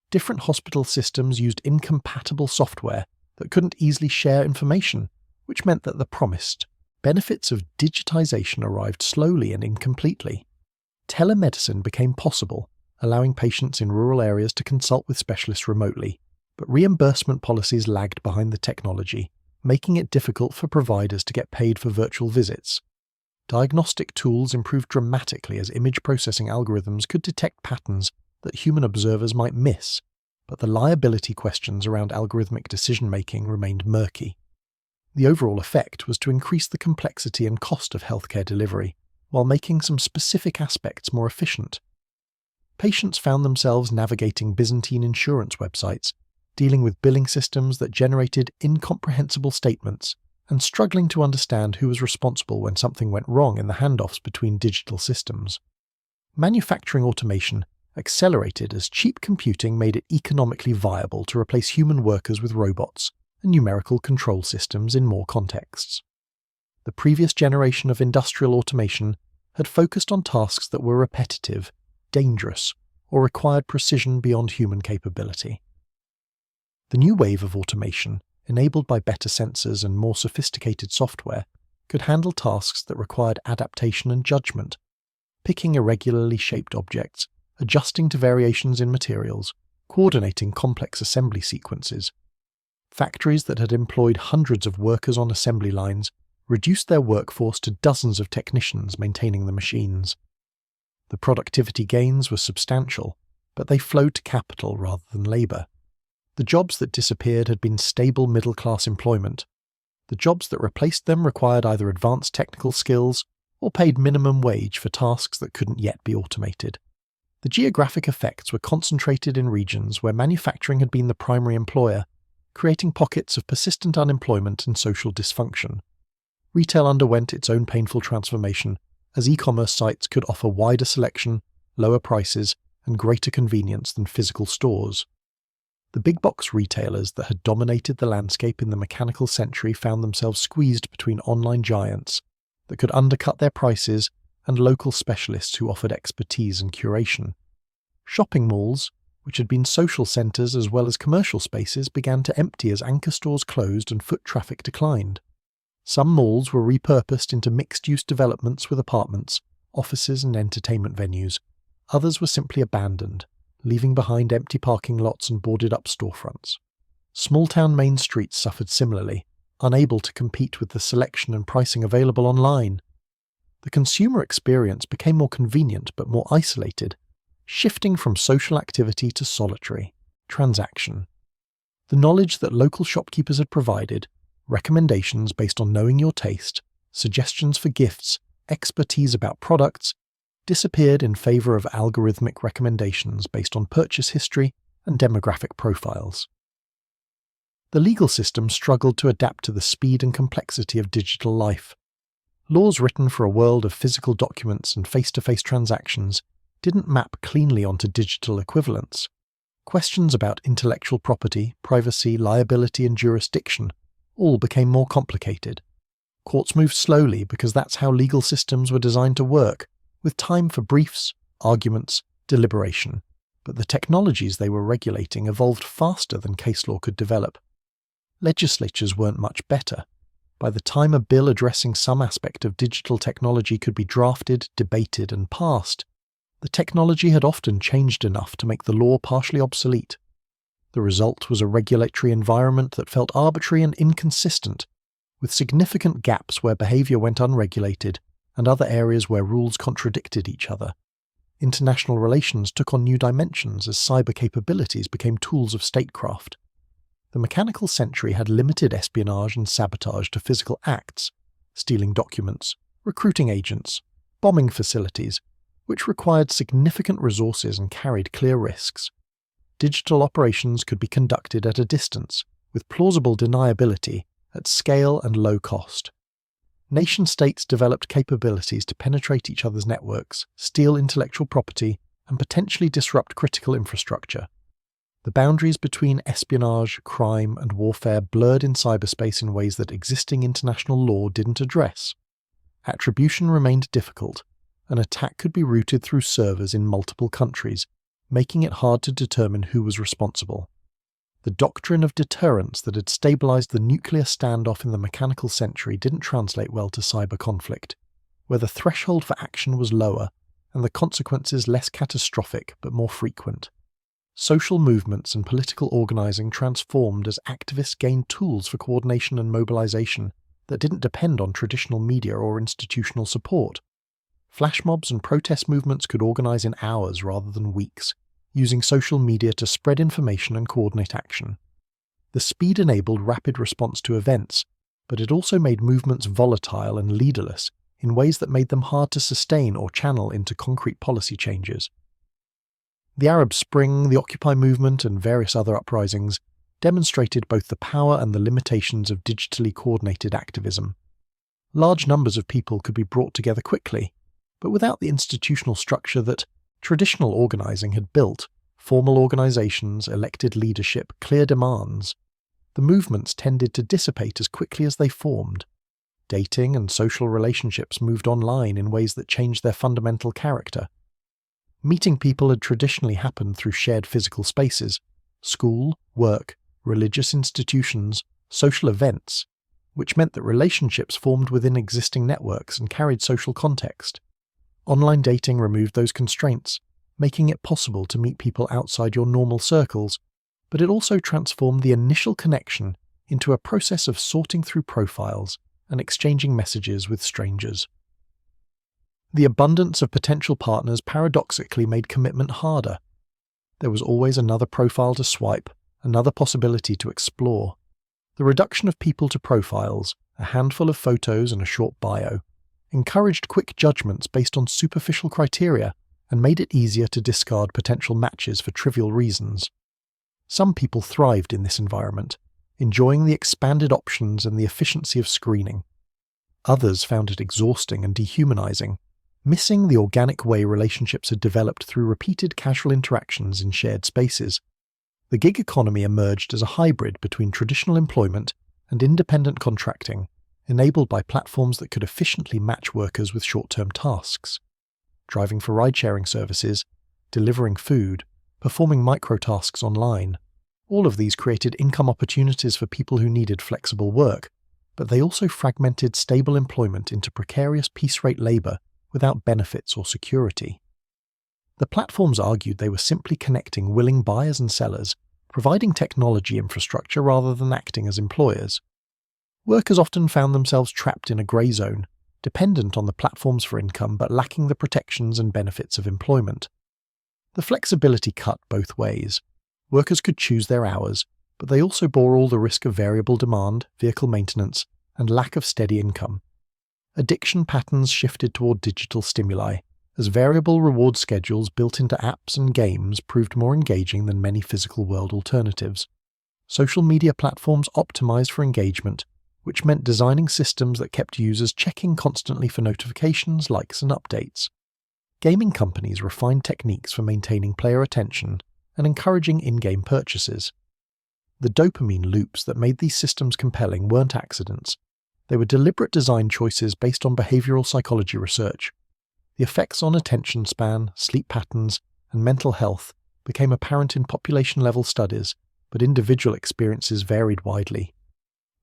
Different hospital systems used incompatible software that couldn't easily share information, which meant that the promised benefits of digitization arrived slowly and incompletely. Telemedicine became possible, allowing patients in rural areas to consult with specialists remotely, but reimbursement policies lagged behind the technology, making it difficult for providers to get paid for virtual visits. Diagnostic tools improved dramatically as image processing algorithms could detect patterns that human observers might miss, but the liability questions around algorithmic decision-making remained murky. The overall effect was to increase the complexity and cost of healthcare delivery, while making some specific aspects more efficient. Patients found themselves navigating Byzantine insurance websites, dealing with billing systems that generated incomprehensible statements, and struggling to understand who was responsible when something went wrong in the handoffs between digital systems. Manufacturing automation accelerated as cheap computing made it economically viable to replace human workers with robots and numerical control systems in more contexts. The previous generation of industrial automation had focused on tasks that were repetitive, dangerous, or required precision beyond human capability. The new wave of automation, enabled by better sensors and more sophisticated software, could handle tasks that required adaptation and judgment, picking irregularly shaped objects, adjusting to variations in materials, coordinating complex assembly sequences. Factories that had employed hundreds of workers on assembly lines reduced their workforce to dozens of technicians maintaining the machines. The productivity gains were substantial, but they flowed to capital rather than labour. The jobs that disappeared had been stable middle-class employment. The jobs that replaced them required either advanced technical skills or paid minimum wage for tasks that couldn't yet be automated. The geographic effects were concentrated in regions where manufacturing had been the primary employer, creating pockets of persistent unemployment and social dysfunction. Retail underwent its own painful transformation, as e-commerce sites could offer wider selection, lower prices, and greater convenience than physical stores. The big-box retailers that had dominated the landscape in the mechanical century found themselves squeezed between online giants that could undercut their prices and local specialists who offered expertise and curation. Shopping malls, which had been social centres as well as commercial spaces, began to empty as anchor stores closed and foot traffic declined. Some malls were repurposed into mixed-use developments with apartments, offices and entertainment venues. Others were simply abandoned, leaving behind empty parking lots and boarded-up storefronts. Small-town main streets suffered similarly, unable to compete with the selection and pricing available online. The consumer experience became more convenient but more isolated, shifting from social activity to solitary transaction. The knowledge that local shopkeepers had provided, recommendations based on knowing your taste, suggestions for gifts, expertise about products, disappeared in favor of algorithmic recommendations based on purchase history and demographic profiles. The legal system struggled to adapt to the speed and complexity of digital life. Laws written for a world of physical documents and face-to-face transactions didn't map cleanly onto digital equivalents. Questions about intellectual property, privacy, liability, and jurisdiction all became more complicated. Courts moved slowly because that's how legal systems were designed to work, with time for briefs, arguments, deliberation. But the technologies they were regulating evolved faster than case law could develop. Legislatures weren't much better. By the time a bill addressing some aspect of digital technology could be drafted, debated, and passed, the technology had often changed enough to make the law partially obsolete. The result was a regulatory environment that felt arbitrary and inconsistent, with significant gaps where behavior went unregulated and other areas where rules contradicted each other. International relations took on new dimensions as cyber capabilities became tools of statecraft. The mechanical century had limited espionage and sabotage to physical acts, stealing documents, recruiting agents, bombing facilities, which required significant resources and carried clear risks. Digital operations could be conducted at a distance, with plausible deniability, at scale and low cost. Nation-states developed capabilities to penetrate each other's networks, steal intellectual property, and potentially disrupt critical infrastructure. The boundaries between espionage, crime, and warfare blurred in cyberspace in ways that existing international law didn't address. Attribution remained difficult. An attack could be routed through servers in multiple countries, making it hard to determine who was responsible. The doctrine of deterrence that had stabilized the nuclear standoff in the mechanical century didn't translate well to cyber conflict, where the threshold for action was lower and the consequences less catastrophic but more frequent. Social movements and political organizing transformed as activists gained tools for coordination and mobilization that didn't depend on traditional media or institutional support. Flash mobs and protest movements could organize in hours rather than weeks, using social media to spread information and coordinate action. The speed enabled rapid response to events, but it also made movements volatile and leaderless in ways that made them hard to sustain or channel into concrete policy changes. The Arab Spring, the Occupy movement, and various other uprisings demonstrated both the power and the limitations of digitally coordinated activism. Large numbers of people could be brought together quickly, but without the institutional structure that traditional organizing had built, formal organizations, elected leadership, clear demands, the movements tended to dissipate as quickly as they formed. Dating and social relationships moved online in ways that changed their fundamental character. Meeting people had traditionally happened through shared physical spaces, school, work, religious institutions, social events, which meant that relationships formed within existing networks and carried social context. Online dating removed those constraints, making it possible to meet people outside your normal circles, but it also transformed the initial connection into a process of sorting through profiles and exchanging messages with strangers. The abundance of potential partners paradoxically made commitment harder. There was always another profile to swipe, another possibility to explore. The reduction of people to profiles, a handful of photos and a short bio, encouraged quick judgments based on superficial criteria and made it easier to discard potential matches for trivial reasons. Some people thrived in this environment, enjoying the expanded options and the efficiency of screening. Others found it exhausting and dehumanizing, missing the organic way relationships had developed through repeated casual interactions in shared spaces. The gig economy emerged as a hybrid between traditional employment and independent contracting, enabled by platforms that could efficiently match workers with short-term tasks. Driving for ride-sharing services, delivering food, performing microtasks online. All of these created income opportunities for people who needed flexible work, but they also fragmented stable employment into precarious piece-rate labor without benefits or security. The platforms argued they were simply connecting willing buyers and sellers, providing technology infrastructure rather than acting as employers. Workers often found themselves trapped in a grey zone, dependent on the platforms for income but lacking the protections and benefits of employment. The flexibility cut both ways. Workers could choose their hours, but they also bore all the risk of variable demand, vehicle maintenance, and lack of steady income. Addiction patterns shifted toward digital stimuli, as variable reward schedules built into apps and games proved more engaging than many physical world alternatives. Social media platforms optimized for engagement, which meant designing systems that kept users checking constantly for notifications, likes, and updates. Gaming companies refined techniques for maintaining player attention and encouraging in-game purchases. The dopamine loops that made these systems compelling weren't accidents. They were deliberate design choices based on behavioral psychology research. The effects on attention span, sleep patterns, and mental health became apparent in population-level studies, but individual experiences varied widely.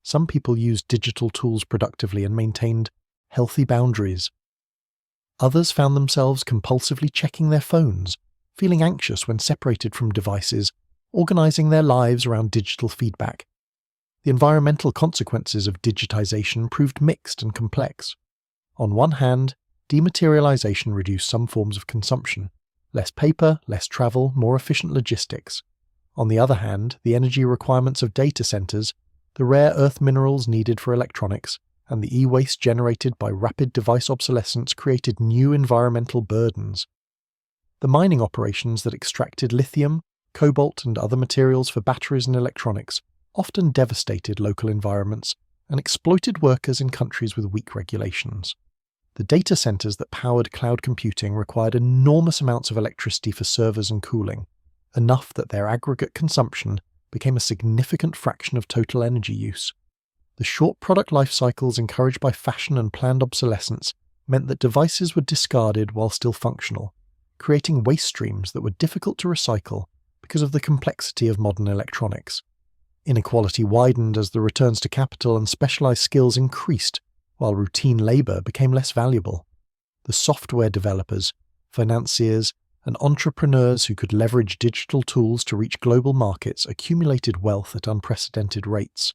Some people used digital tools productively and maintained healthy boundaries. Others found themselves compulsively checking their phones, feeling anxious when separated from devices, organizing their lives around digital feedback. The environmental consequences of digitization proved mixed and complex. On one hand, dematerialization reduced some forms of consumption. Less paper, less travel, more efficient logistics. On the other hand, the energy requirements of data centers, the rare earth minerals needed for electronics, and the e-waste generated by rapid device obsolescence created new environmental burdens. The mining operations that extracted lithium, cobalt, and other materials for batteries and electronics often devastated local environments and exploited workers in countries with weak regulations. The data centers that powered cloud computing required enormous amounts of electricity for servers and cooling, enough that their aggregate consumption became a significant fraction of total energy use. The short product life cycles encouraged by fashion and planned obsolescence meant that devices were discarded while still functional, creating waste streams that were difficult to recycle because of the complexity of modern electronics. Inequality widened as the returns to capital and specialized skills increased, while routine labor became less valuable. The software developers, financiers, and entrepreneurs who could leverage digital tools to reach global markets accumulated wealth at unprecedented rates.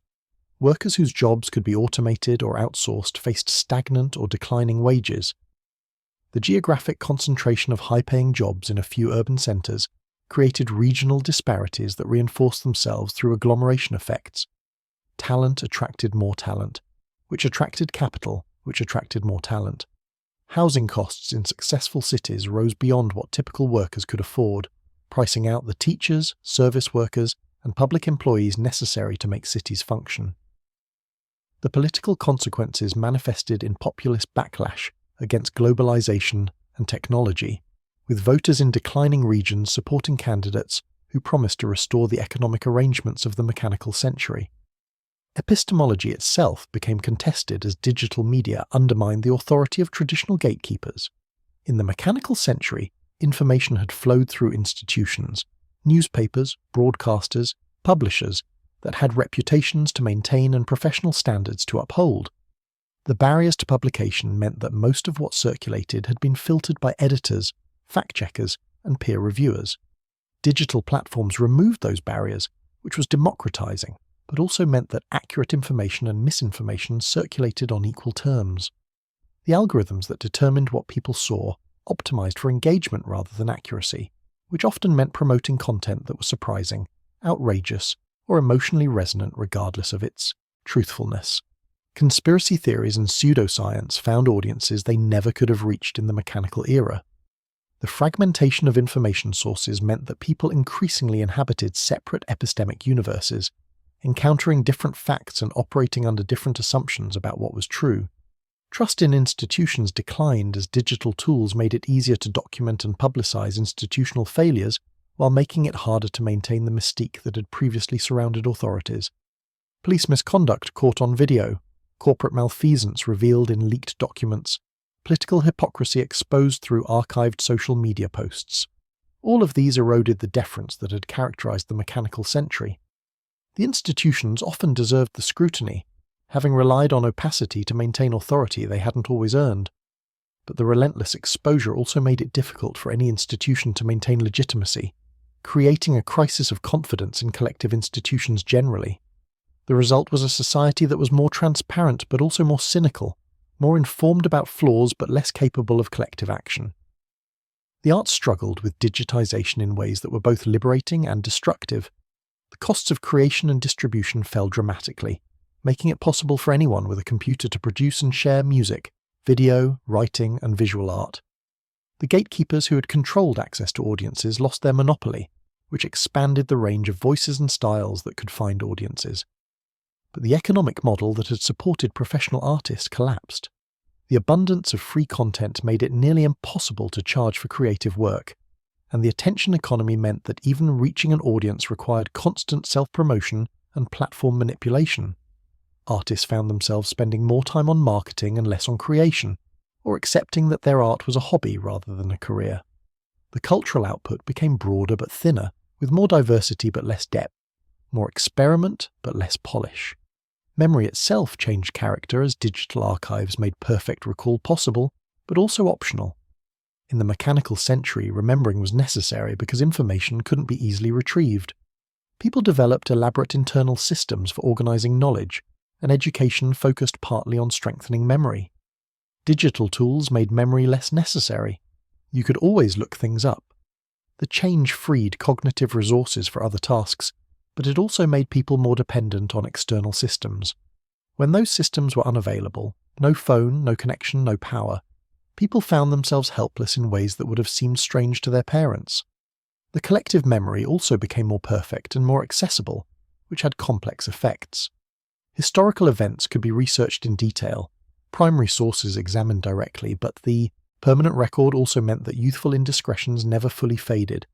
Workers whose jobs could be automated or outsourced faced stagnant or declining wages. The geographic concentration of high-paying jobs in a few urban centers created regional disparities that reinforced themselves through agglomeration effects. Talent attracted more talent, which attracted capital, which attracted more talent. Housing costs in successful cities rose beyond what typical workers could afford, pricing out the teachers, service workers, and public employees necessary to make cities function. The political consequences manifested in populist backlash against globalization and technology, with voters in declining regions supporting candidates who promised to restore the economic arrangements of the mechanical century. Epistemology itself became contested as digital media undermined the authority of traditional gatekeepers. In the mechanical century, information had flowed through institutions, newspapers, broadcasters, publishers, that had reputations to maintain and professional standards to uphold. The barriers to publication meant that most of what circulated had been filtered by editors, fact-checkers, and peer reviewers. Digital platforms removed those barriers, which was democratizing, but also meant that accurate information and misinformation circulated on equal terms. The algorithms that determined what people saw optimized for engagement rather than accuracy, which often meant promoting content that was surprising, outrageous, or emotionally resonant regardless of its truthfulness. Conspiracy theories and pseudoscience found audiences they never could have reached in the mechanical era. The fragmentation of information sources meant that people increasingly inhabited separate epistemic universes, encountering different facts and operating under different assumptions about what was true. Trust in institutions declined as digital tools made it easier to document and publicize institutional failures while making it harder to maintain the mystique that had previously surrounded authorities. Police misconduct caught on video, corporate malfeasance revealed in leaked documents, political hypocrisy exposed through archived social media posts. All of these eroded the deference that had characterized the mechanical century. The institutions often deserved the scrutiny, having relied on opacity to maintain authority they hadn't always earned. But the relentless exposure also made it difficult for any institution to maintain legitimacy, creating a crisis of confidence in collective institutions generally. The result was a society that was more transparent but also more cynical, more informed about flaws but less capable of collective action. The arts struggled with digitization in ways that were both liberating and destructive. The costs of creation and distribution fell dramatically, making it possible for anyone with a computer to produce and share music, video, writing, and visual art. The gatekeepers who had controlled access to audiences lost their monopoly, which expanded the range of voices and styles that could find audiences. But the economic model that had supported professional artists collapsed. The abundance of free content made it nearly impossible to charge for creative work, and the attention economy meant that even reaching an audience required constant self-promotion and platform manipulation. Artists found themselves spending more time on marketing and less on creation, or accepting that their art was a hobby rather than a career. The cultural output became broader but thinner, with more diversity but less depth, more experiment but less polish. Memory itself changed character as digital archives made perfect recall possible, but also optional. In the mechanical century, remembering was necessary because information couldn't be easily retrieved. People developed elaborate internal systems for organizing knowledge, and education focused partly on strengthening memory. Digital tools made memory less necessary. You could always look things up. The change freed cognitive resources for other tasks, but it also made people more dependent on external systems. When those systems were unavailable, no phone, no connection, no power, people found themselves helpless in ways that would have seemed strange to their parents. The collective memory also became more perfect and more accessible, which had complex effects. Historical events could be researched in detail, primary sources examined directly, but the permanent record also meant that youthful indiscretions never fully faded,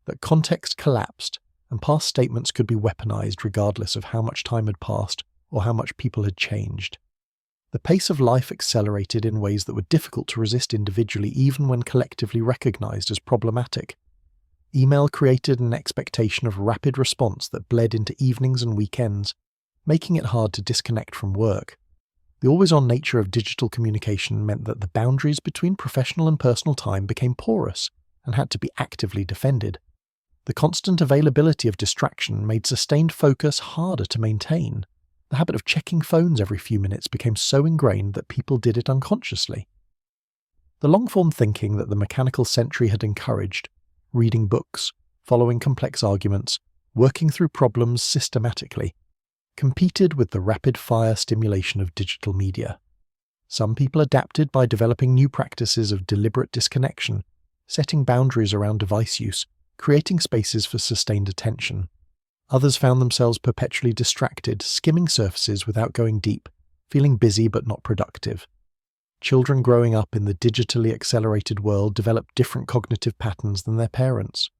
that context collapsed, and past statements could be weaponized regardless of how much time had passed or how much people had changed. The pace of life accelerated in ways that were difficult to resist individually even when collectively recognized as problematic. Email created an expectation of rapid response that bled into evenings and weekends, making it hard to disconnect from work. The always-on nature of digital communication meant that the boundaries between professional and personal time became porous and had to be actively defended. The constant availability of distraction made sustained focus harder to maintain. The habit of checking phones every few minutes became so ingrained that people did it unconsciously. The long-form thinking that the mechanical century had encouraged, reading books, following complex arguments, working through problems systematically, competed with the rapid-fire stimulation of digital media. Some people adapted by developing new practices of deliberate disconnection, setting boundaries around device use, creating spaces for sustained attention. Others found themselves perpetually distracted, skimming surfaces without going deep, feeling busy but not productive. Children growing up in the digitally accelerated world developed different cognitive patterns than their parents.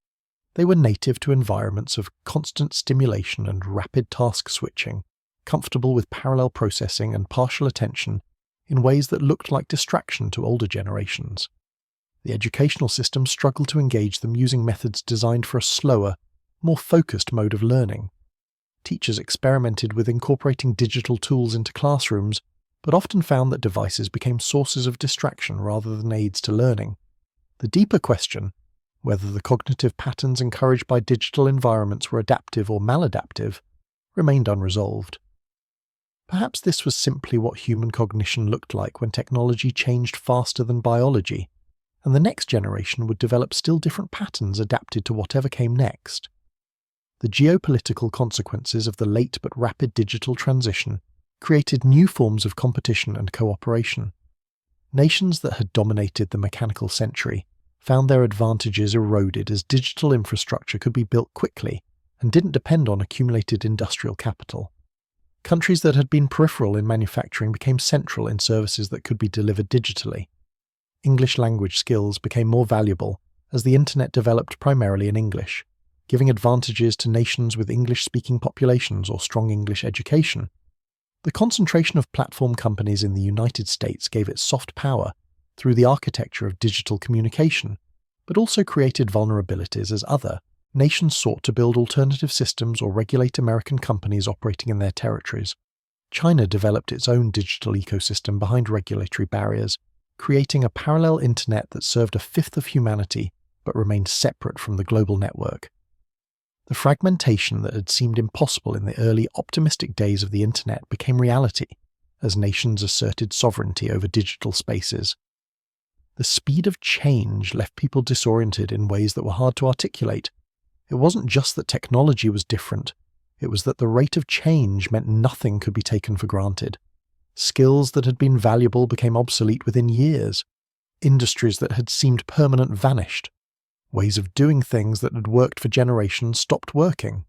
They were native to environments of constant stimulation and rapid task switching, comfortable with parallel processing and partial attention in ways that looked like distraction to older generations. The educational system struggled to engage them using methods designed for a slower, more focused mode of learning. Teachers experimented with incorporating digital tools into classrooms, but often found that devices became sources of distraction rather than aids to learning. The deeper question, whether the cognitive patterns encouraged by digital environments were adaptive or maladaptive, remained unresolved. Perhaps this was simply what human cognition looked like when technology changed faster than biology, and the next generation would develop still different patterns adapted to whatever came next. The geopolitical consequences of the late but rapid digital transition created new forms of competition and cooperation. Nations that had dominated the mechanical century found their advantages eroded as digital infrastructure could be built quickly and didn't depend on accumulated industrial capital. Countries that had been peripheral in manufacturing became central in services that could be delivered digitally. English language skills became more valuable as the internet developed primarily in English, giving advantages to nations with English-speaking populations or strong English education. The concentration of platform companies in the United States gave it soft power through the architecture of digital communication, but also created vulnerabilities as other nations sought to build alternative systems or regulate American companies operating in their territories. China developed its own digital ecosystem behind regulatory barriers, creating a parallel internet that served a fifth of humanity but remained separate from the global network. The fragmentation that had seemed impossible in the early optimistic days of the internet became reality as nations asserted sovereignty over digital spaces. The speed of change left people disoriented in ways that were hard to articulate. It wasn't just that technology was different, it was that the rate of change meant nothing could be taken for granted. Skills that had been valuable became obsolete within years. Industries that had seemed permanent vanished. Ways of doing things that had worked for generations stopped working.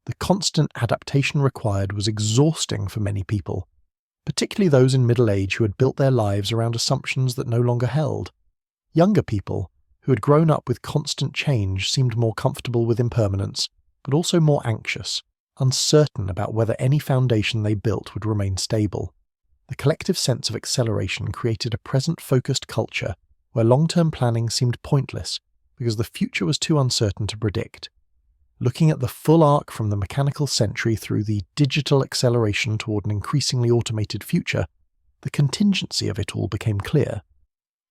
The constant adaptation required was exhausting for many people, particularly those in middle age who had built their lives around assumptions that no longer held. Younger people, who had grown up with constant change, seemed more comfortable with impermanence, but also more anxious, uncertain about whether any foundation they built would remain stable. The collective sense of acceleration created a present-focused culture where long-term planning seemed pointless because the future was too uncertain to predict. Looking at the full arc from the mechanical century through the digital acceleration toward an increasingly automated future, the contingency of it all became clear.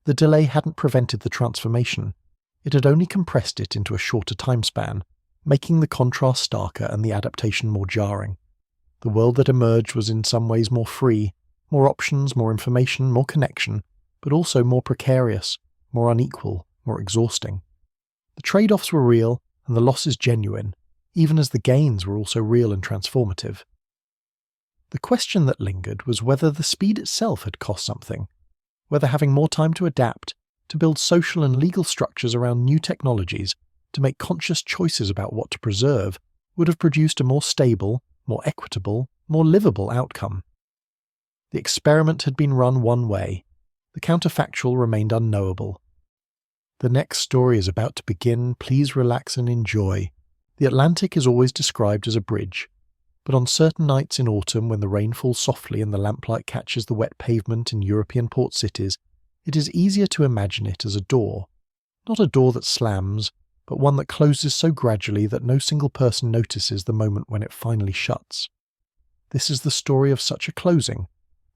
The delay hadn't prevented the transformation, it had only compressed it into a shorter time span, making the contrast starker and the adaptation more jarring. The world that emerged was in some ways more free, more options, more information, more connection, but also more precarious, more unequal, more exhausting. The trade-offs were real, and the losses genuine, even as the gains were also real and transformative. The question that lingered was whether the speed itself had cost something, whether having more time to adapt, to build social and legal structures around new technologies, to make conscious choices about what to preserve, would have produced a more stable, more equitable, more livable outcome. The experiment had been run one way. The counterfactual remained unknowable. The next story is about to begin. Please relax and enjoy. The Atlantic is always described as a bridge, but on certain nights in autumn when the rain falls softly and the lamplight catches the wet pavement in European port cities, it is easier to imagine it as a door. Not a door that slams, but one that closes so gradually that no single person notices the moment when it finally shuts. This is the story of such a closing,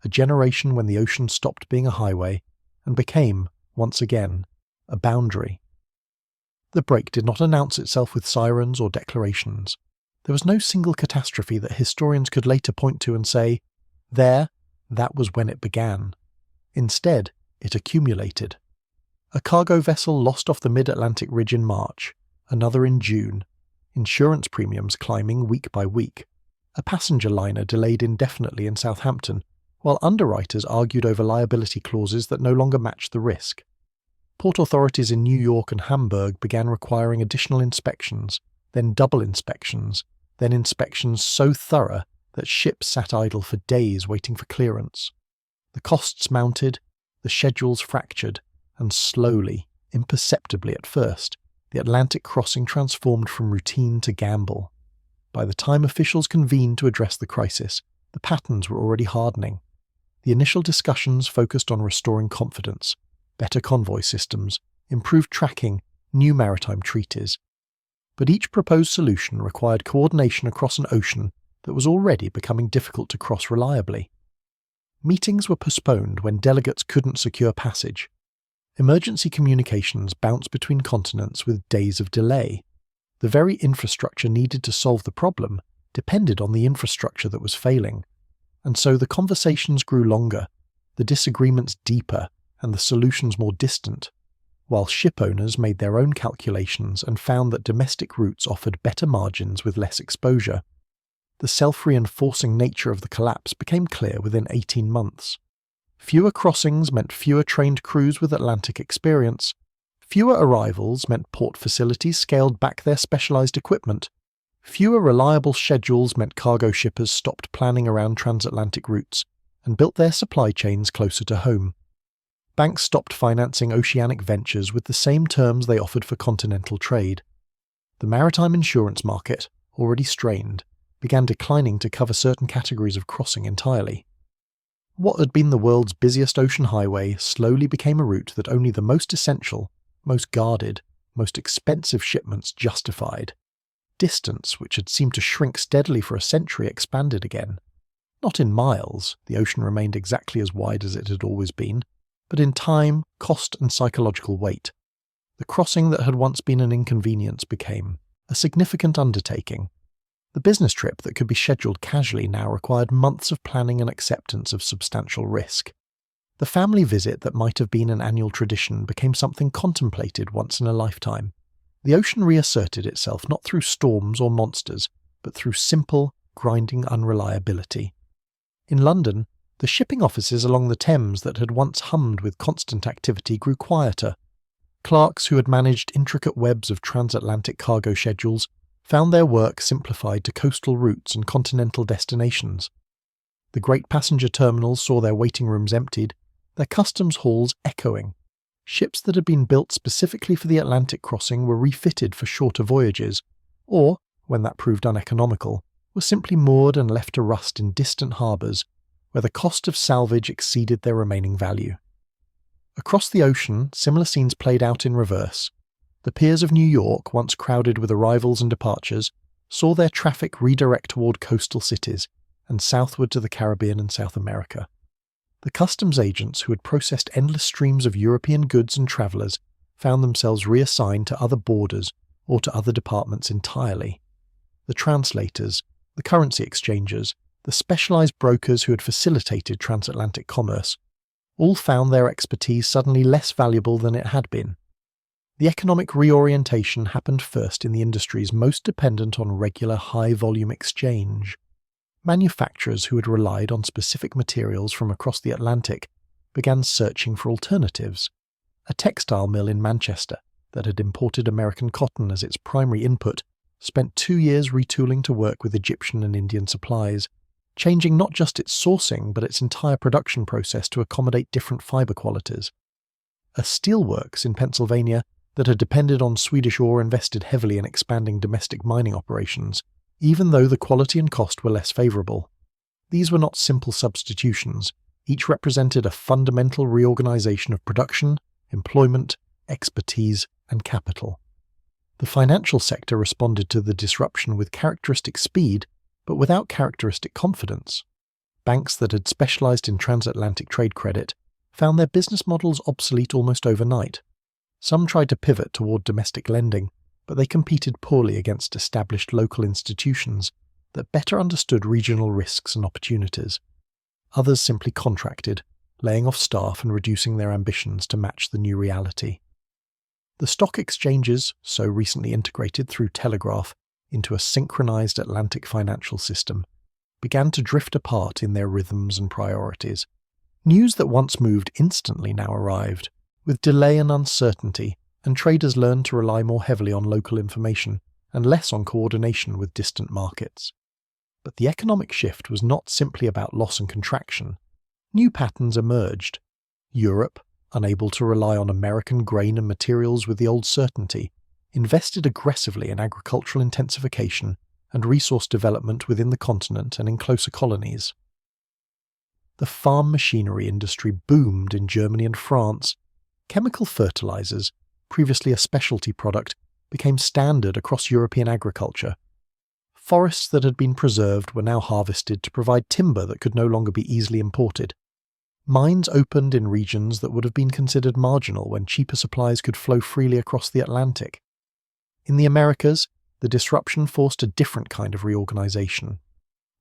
a generation when the ocean stopped being a highway and became, once again, a boundary. The break did not announce itself with sirens or declarations. There was no single catastrophe that historians could later point to and say, that was when it began. Instead, it accumulated. A cargo vessel lost off the mid-Atlantic ridge in March, another in June, insurance premiums climbing week by week, a passenger liner delayed indefinitely in Southampton, while underwriters argued over liability clauses that no longer matched the risk. Port authorities in New York and Hamburg began requiring additional inspections, then double inspections, then inspections so thorough that ships sat idle for days waiting for clearance. The costs mounted, the schedules fractured, and slowly, imperceptibly at first, the Atlantic crossing transformed from routine to gamble. By the time officials convened to address the crisis, the patterns were already hardening. The initial discussions focused on restoring confidence, better convoy systems, improved tracking, new maritime treaties. But each proposed solution required coordination across an ocean that was already becoming difficult to cross reliably. Meetings were postponed when delegates couldn't secure passage. Emergency communications bounced between continents with days of delay. The very infrastructure needed to solve the problem depended on the infrastructure that was failing. And so the conversations grew longer, the disagreements deeper, and the solutions more distant, while ship owners made their own calculations and found that domestic routes offered better margins with less exposure. The self-reinforcing nature of the collapse became clear within 18 months. Fewer crossings meant fewer trained crews with Atlantic experience. Fewer arrivals meant port facilities scaled back their specialized equipment. Fewer reliable schedules meant cargo shippers stopped planning around transatlantic routes and built their supply chains closer to home. Banks stopped financing oceanic ventures with the same terms they offered for continental trade. The maritime insurance market, already strained, began declining to cover certain categories of crossing entirely. What had been the world's busiest ocean highway slowly became a route that only the most essential, most guarded, most expensive shipments justified. Distance, which had seemed to shrink steadily for a century, expanded again. Not in miles, the ocean remained exactly as wide as it had always been, but in time, cost and psychological weight. The crossing that had once been an inconvenience became a significant undertaking. The business trip that could be scheduled casually now required months of planning and acceptance of substantial risk. The family visit that might have been an annual tradition became something contemplated once in a lifetime. The ocean reasserted itself not through storms or monsters, but through simple, grinding unreliability. In London, the shipping offices along the Thames that had once hummed with constant activity grew quieter. Clerks who had managed intricate webs of transatlantic cargo schedules found their work simplified to coastal routes and continental destinations. The great passenger terminals saw their waiting rooms emptied, their customs halls echoing. Ships that had been built specifically for the Atlantic crossing were refitted for shorter voyages, or, when that proved uneconomical, were simply moored and left to rust in distant harbours, where the cost of salvage exceeded their remaining value. Across the ocean, similar scenes played out in reverse. The piers of New York, once crowded with arrivals and departures, saw their traffic redirect toward coastal cities and southward to the Caribbean and South America. The customs agents who had processed endless streams of European goods and travellers found themselves reassigned to other borders or to other departments entirely. The translators, the currency exchangers, the specialised brokers who had facilitated transatlantic commerce, all found their expertise suddenly less valuable than it had been. The economic reorientation happened first in the industries most dependent on regular high-volume exchange. Manufacturers who had relied on specific materials from across the Atlantic began searching for alternatives. A textile mill in Manchester that had imported American cotton as its primary input spent 2 years retooling to work with Egyptian and Indian supplies, changing not just its sourcing but its entire production process to accommodate different fibre qualities. A steelworks in Pennsylvania that had depended on Swedish ore invested heavily in expanding domestic mining operations, even though the quality and cost were less favourable. These were not simple substitutions. Each represented a fundamental reorganisation of production, employment, expertise, and capital. The financial sector responded to the disruption with characteristic speed, but without characteristic confidence. Banks that had specialised in transatlantic trade credit found their business models obsolete almost overnight. Some tried to pivot toward domestic lending, but they competed poorly against established local institutions that better understood regional risks and opportunities. Others simply contracted, laying off staff and reducing their ambitions to match the new reality. The stock exchanges, so recently integrated through telegraph into a synchronized Atlantic financial system, began to drift apart in their rhythms and priorities. News that once moved instantly now arrived, with delay and uncertainty, and traders learned to rely more heavily on local information and less on coordination with distant markets. But the economic shift was not simply about loss and contraction. New patterns emerged. Europe, unable to rely on American grain and materials with the old certainty, invested aggressively in agricultural intensification and resource development within the continent and in closer colonies. The farm machinery industry boomed in Germany and France. Chemical fertilizers, previously a specialty product, became standard across European agriculture. Forests that had been preserved were now harvested to provide timber that could no longer be easily imported. Mines opened in regions that would have been considered marginal when cheaper supplies could flow freely across the Atlantic. In the Americas, the disruption forced a different kind of reorganization.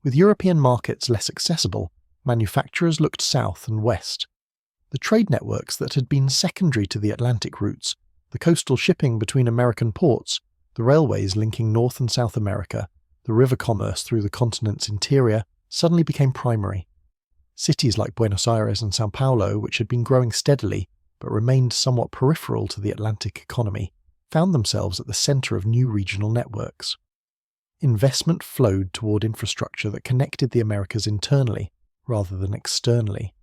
With European markets less accessible, manufacturers looked south and west. The trade networks that had been secondary to the Atlantic routes, the coastal shipping between American ports, the railways linking North and South America, the river commerce through the continent's interior, suddenly became primary. Cities like Buenos Aires and São Paulo, which had been growing steadily but remained somewhat peripheral to the Atlantic economy, found themselves at the centre of new regional networks. Investment flowed toward infrastructure that connected the Americas internally rather than externally.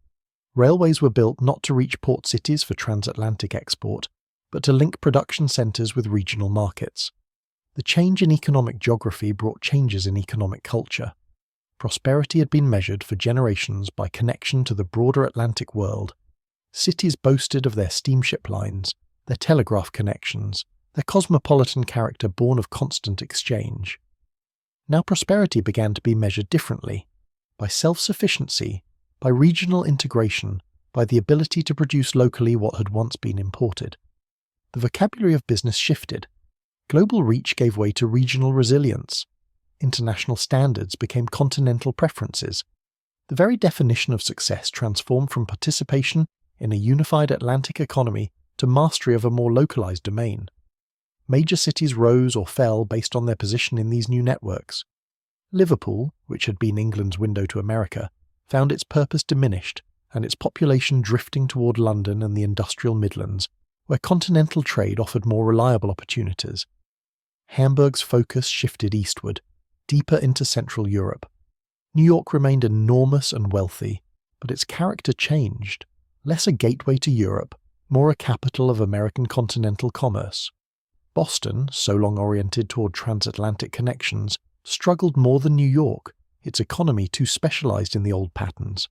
Railways were built not to reach port cities for transatlantic export, but to link production centres with regional markets. The change in economic geography brought changes in economic culture. Prosperity had been measured for generations by connection to the broader Atlantic world. Cities boasted of their steamship lines, their telegraph connections, their cosmopolitan character born of constant exchange. Now prosperity began to be measured differently, by self-sufficiency, by regional integration, by the ability to produce locally what had once been imported. The vocabulary of business shifted. Global reach gave way to regional resilience. International standards became continental preferences. The very definition of success transformed from participation in a unified Atlantic economy to mastery of a more localized domain. Major cities rose or fell based on their position in these new networks. Liverpool, which had been England's window to America, found its purpose diminished and its population drifting toward London and the industrial Midlands, where continental trade offered more reliable opportunities. Hamburg's focus shifted eastward, deeper into Central Europe. New York remained enormous and wealthy, but its character changed, less a gateway to Europe, more a capital of American continental commerce. Boston, so long oriented toward transatlantic connections, struggled more than New York, its economy too specialized in the old patterns.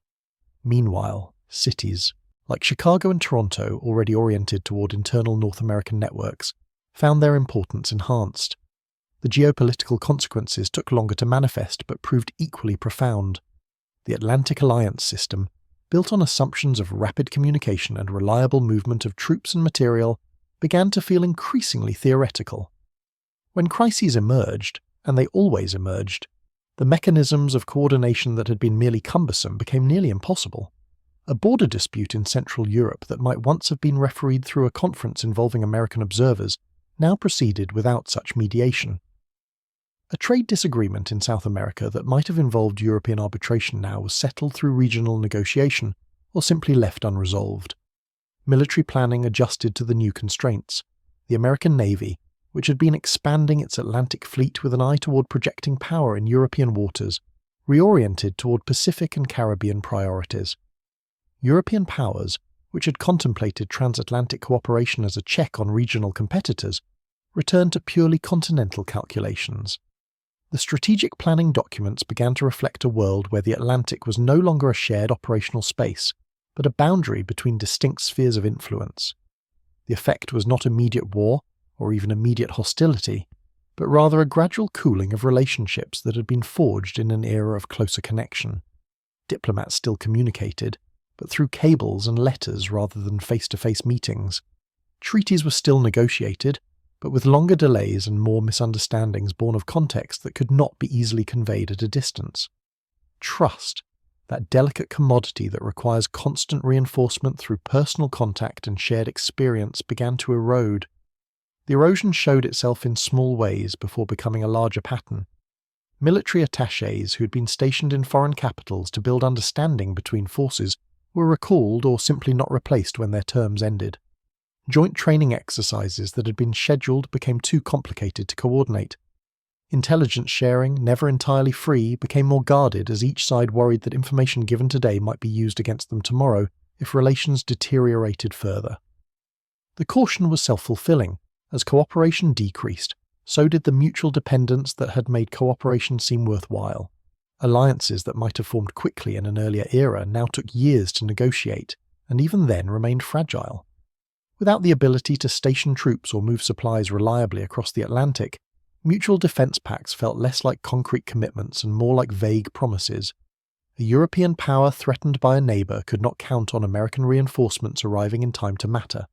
Meanwhile, cities, like Chicago and Toronto, already oriented toward internal North American networks, found their importance enhanced. The geopolitical consequences took longer to manifest but proved equally profound. The Atlantic Alliance system, built on assumptions of rapid communication and reliable movement of troops and material, began to feel increasingly theoretical. When crises emerged, and they always emerged, the mechanisms of coordination that had been merely cumbersome became nearly impossible. A border dispute in Central Europe that might once have been refereed through a conference involving American observers now proceeded without such mediation. A trade disagreement in South America that might have involved European arbitration now was settled through regional negotiation, or simply left unresolved. Military planning adjusted to the new constraints. The American Navy, which had been expanding its Atlantic fleet with an eye toward projecting power in European waters, reoriented toward Pacific and Caribbean priorities. European powers, which had contemplated transatlantic cooperation as a check on regional competitors, returned to purely continental calculations. The strategic planning documents began to reflect a world where the Atlantic was no longer a shared operational space, but a boundary between distinct spheres of influence. The effect was not immediate war, or even immediate hostility, but rather a gradual cooling of relationships that had been forged in an era of closer connection. Diplomats still communicated, but through cables and letters rather than face-to-face meetings. Treaties were still negotiated, but with longer delays and more misunderstandings born of context that could not be easily conveyed at a distance. Trust, that delicate commodity that requires constant reinforcement through personal contact and shared experience, began to erode. The erosion showed itself in small ways before becoming a larger pattern. Military attachés who had been stationed in foreign capitals to build understanding between forces were recalled or simply not replaced when their terms ended. Joint training exercises that had been scheduled became too complicated to coordinate. Intelligence sharing, never entirely free, became more guarded as each side worried that information given today might be used against them tomorrow if relations deteriorated further. The caution was self-fulfilling. As cooperation decreased, so did the mutual dependence that had made cooperation seem worthwhile. Alliances that might have formed quickly in an earlier era now took years to negotiate, and even then remained fragile. Without the ability to station troops or move supplies reliably across the Atlantic, mutual defense pacts felt less like concrete commitments and more like vague promises. A European power threatened by a neighbor could not count on American reinforcements arriving in time to matter.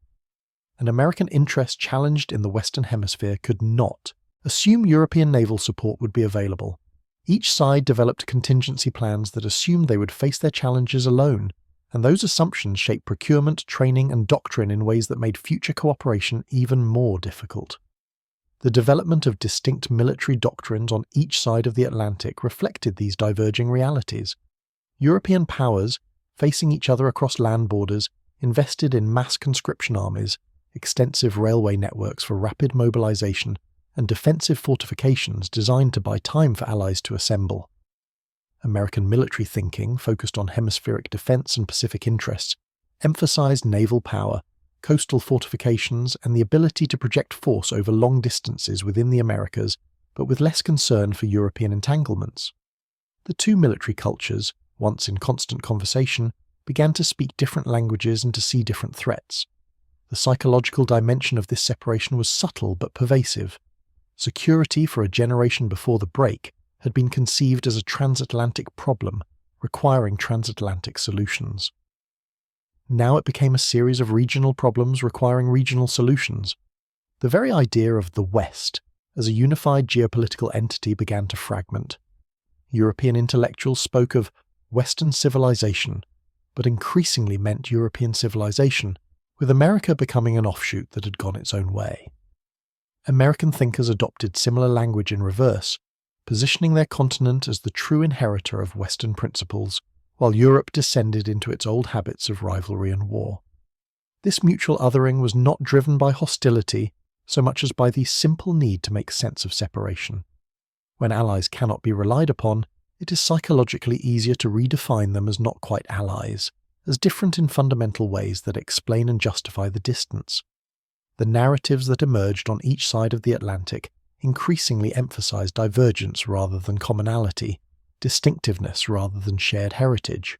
An American interest challenged in the Western Hemisphere could not assume European naval support would be available. Each side developed contingency plans that assumed they would face their challenges alone, and those assumptions shaped procurement, training, and doctrine in ways that made future cooperation even more difficult. The development of distinct military doctrines on each side of the Atlantic reflected these diverging realities. European powers, facing each other across land borders, invested in mass conscription armies, extensive railway networks for rapid mobilization, and defensive fortifications designed to buy time for allies to assemble. American military thinking, focused on hemispheric defense and Pacific interests, emphasized naval power, coastal fortifications, and the ability to project force over long distances within the Americas, but with less concern for European entanglements. The two military cultures, once in constant conversation, began to speak different languages and to see different threats. The psychological dimension of this separation was subtle but pervasive. Security for a generation before the break had been conceived as a transatlantic problem, requiring transatlantic solutions. Now it became a series of regional problems requiring regional solutions. The very idea of the West as a unified geopolitical entity began to fragment. European intellectuals spoke of Western civilization, but increasingly meant European civilization, with America becoming an offshoot that had gone its own way. American thinkers adopted similar language in reverse, positioning their continent as the true inheritor of Western principles, while Europe descended into its old habits of rivalry and war. This mutual othering was not driven by hostility so much as by the simple need to make sense of separation. When allies cannot be relied upon, it is psychologically easier to redefine them as not quite allies, as different in fundamental ways that explain and justify the distance. The narratives that emerged on each side of the Atlantic increasingly emphasized divergence rather than commonality, distinctiveness rather than shared heritage.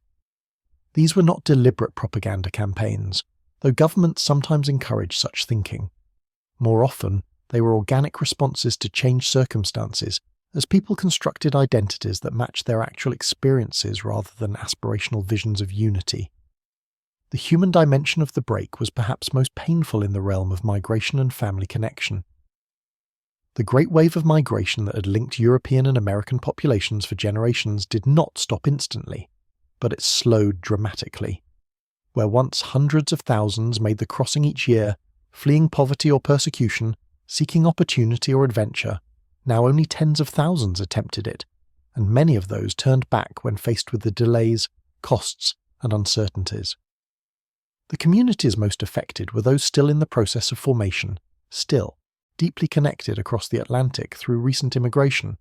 These were not deliberate propaganda campaigns, though governments sometimes encouraged such thinking. More often, they were organic responses to changed circumstances, as people constructed identities that matched their actual experiences rather than aspirational visions of unity. The human dimension of the break was perhaps most painful in the realm of migration and family connection. The great wave of migration that had linked European and American populations for generations did not stop instantly, but it slowed dramatically. Where once hundreds of thousands made the crossing each year, fleeing poverty or persecution, seeking opportunity or adventure, now only tens of thousands attempted it, and many of those turned back when faced with the delays, costs, and uncertainties. The communities most affected were those still in the process of formation, still deeply connected across the Atlantic through recent immigration.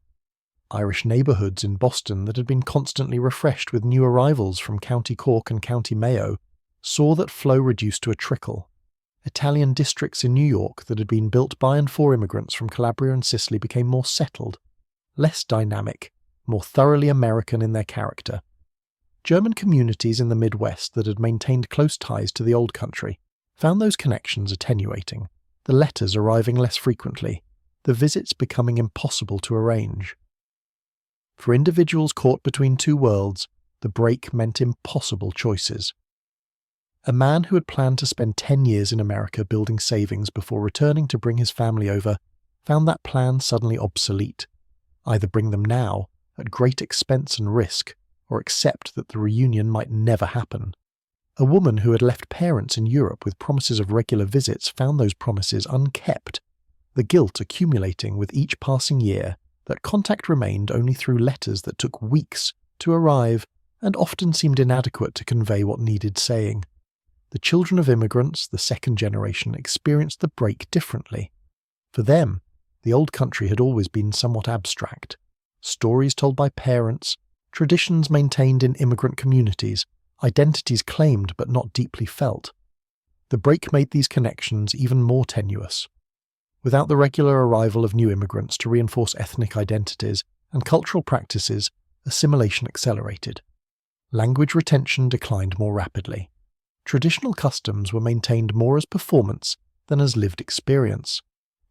Irish neighbourhoods in Boston that had been constantly refreshed with new arrivals from County Cork and County Mayo saw that flow reduced to a trickle. Italian districts in New York that had been built by and for immigrants from Calabria and Sicily became more settled, less dynamic, more thoroughly American in their character. German communities in the Midwest that had maintained close ties to the old country found those connections attenuating, the letters arriving less frequently, the visits becoming impossible to arrange. For individuals caught between two worlds, the break meant impossible choices. A man who had planned to spend 10 years in America building savings before returning to bring his family over found that plan suddenly obsolete. Either bring them now, at great expense and risk, or accept that the reunion might never happen. A woman who had left parents in Europe with promises of regular visits found those promises unkept, the guilt accumulating with each passing year that contact remained only through letters that took weeks to arrive and often seemed inadequate to convey what needed saying. The children of immigrants, the second generation, experienced the break differently. For them, the old country had always been somewhat abstract. Stories told by parents, traditions maintained in immigrant communities, identities claimed but not deeply felt. The break made these connections even more tenuous. Without the regular arrival of new immigrants to reinforce ethnic identities and cultural practices, assimilation accelerated. Language retention declined more rapidly. Traditional customs were maintained more as performance than as lived experience.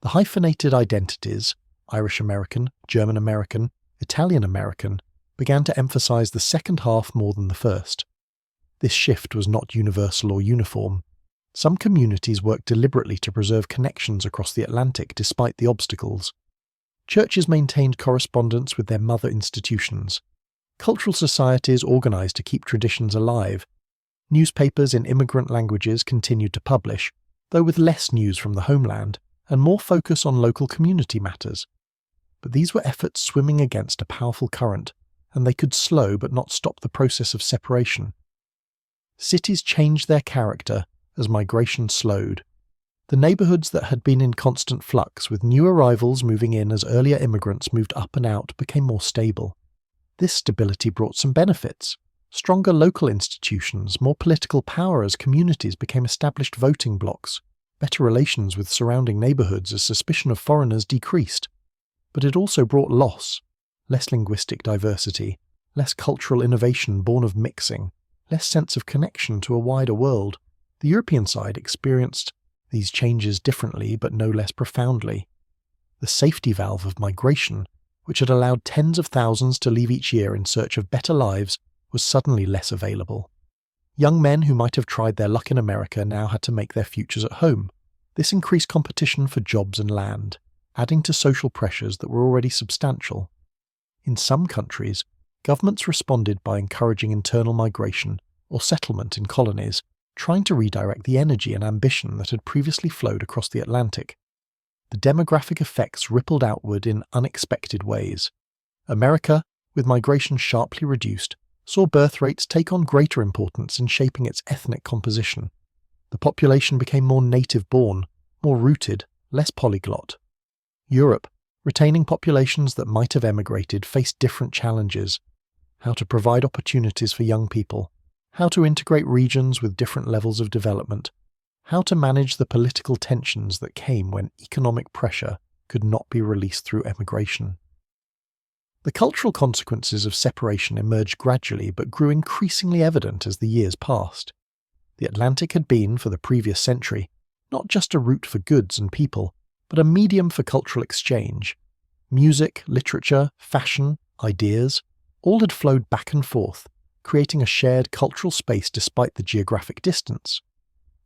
The hyphenated identities, Irish American, German American, Italian American, began to emphasize the second half more than the first. This shift was not universal or uniform. Some communities worked deliberately to preserve connections across the Atlantic despite the obstacles. Churches maintained correspondence with their mother institutions. Cultural societies organized to keep traditions alive. Newspapers in immigrant languages continued to publish, though with less news from the homeland and more focus on local community matters. But these were efforts swimming against a powerful current, and they could slow but not stop the process of separation. Cities changed their character as migration slowed. The neighborhoods that had been in constant flux, with new arrivals moving in as earlier immigrants moved up and out, became more stable. This stability brought some benefits. Stronger local institutions, more political power as communities became established voting blocs, better relations with surrounding neighborhoods as suspicion of foreigners decreased. But it also brought loss, less linguistic diversity, less cultural innovation born of mixing, less sense of connection to a wider world. The European side experienced these changes differently but no less profoundly. The safety valve of migration, which had allowed tens of thousands to leave each year in search of better lives, was suddenly less available. Young men who might have tried their luck in America now had to make their futures at home. This increased competition for jobs and land, adding to social pressures that were already substantial. In some countries, governments responded by encouraging internal migration or settlement in colonies, trying to redirect the energy and ambition that had previously flowed across the Atlantic. The demographic effects rippled outward in unexpected ways. America, with migration sharply reduced, saw birth rates take on greater importance in shaping its ethnic composition. The population became more native-born, more rooted, less polyglot. Europe, retaining populations that might have emigrated, faced different challenges: how to provide opportunities for young people, how to integrate regions with different levels of development, how to manage the political tensions that came when economic pressure could not be released through emigration. The cultural consequences of separation emerged gradually but grew increasingly evident as the years passed. The Atlantic had been, for the previous century, not just a route for goods and people, but a medium for cultural exchange. Music, literature, fashion, ideas, all had flowed back and forth, creating a shared cultural space despite the geographic distance.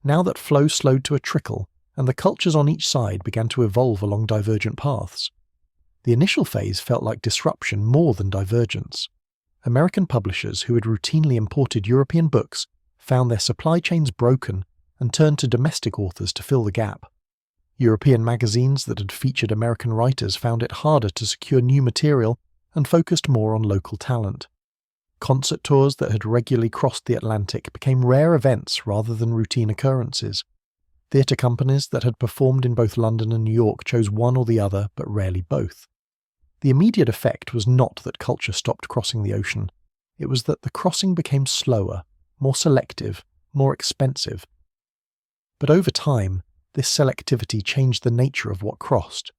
Now that flow slowed to a trickle, and the cultures on each side began to evolve along divergent paths. The initial phase felt like disruption more than divergence. American publishers who had routinely imported European books found their supply chains broken and turned to domestic authors to fill the gap. European magazines that had featured American writers found it harder to secure new material and focused more on local talent. Concert tours that had regularly crossed the Atlantic became rare events rather than routine occurrences. Theatre companies that had performed in both London and New York chose one or the other, but rarely both. The immediate effect was not that culture stopped crossing the ocean. It was that the crossing became slower, more selective, more expensive. But over time, this selectivity changed the nature of what crossed.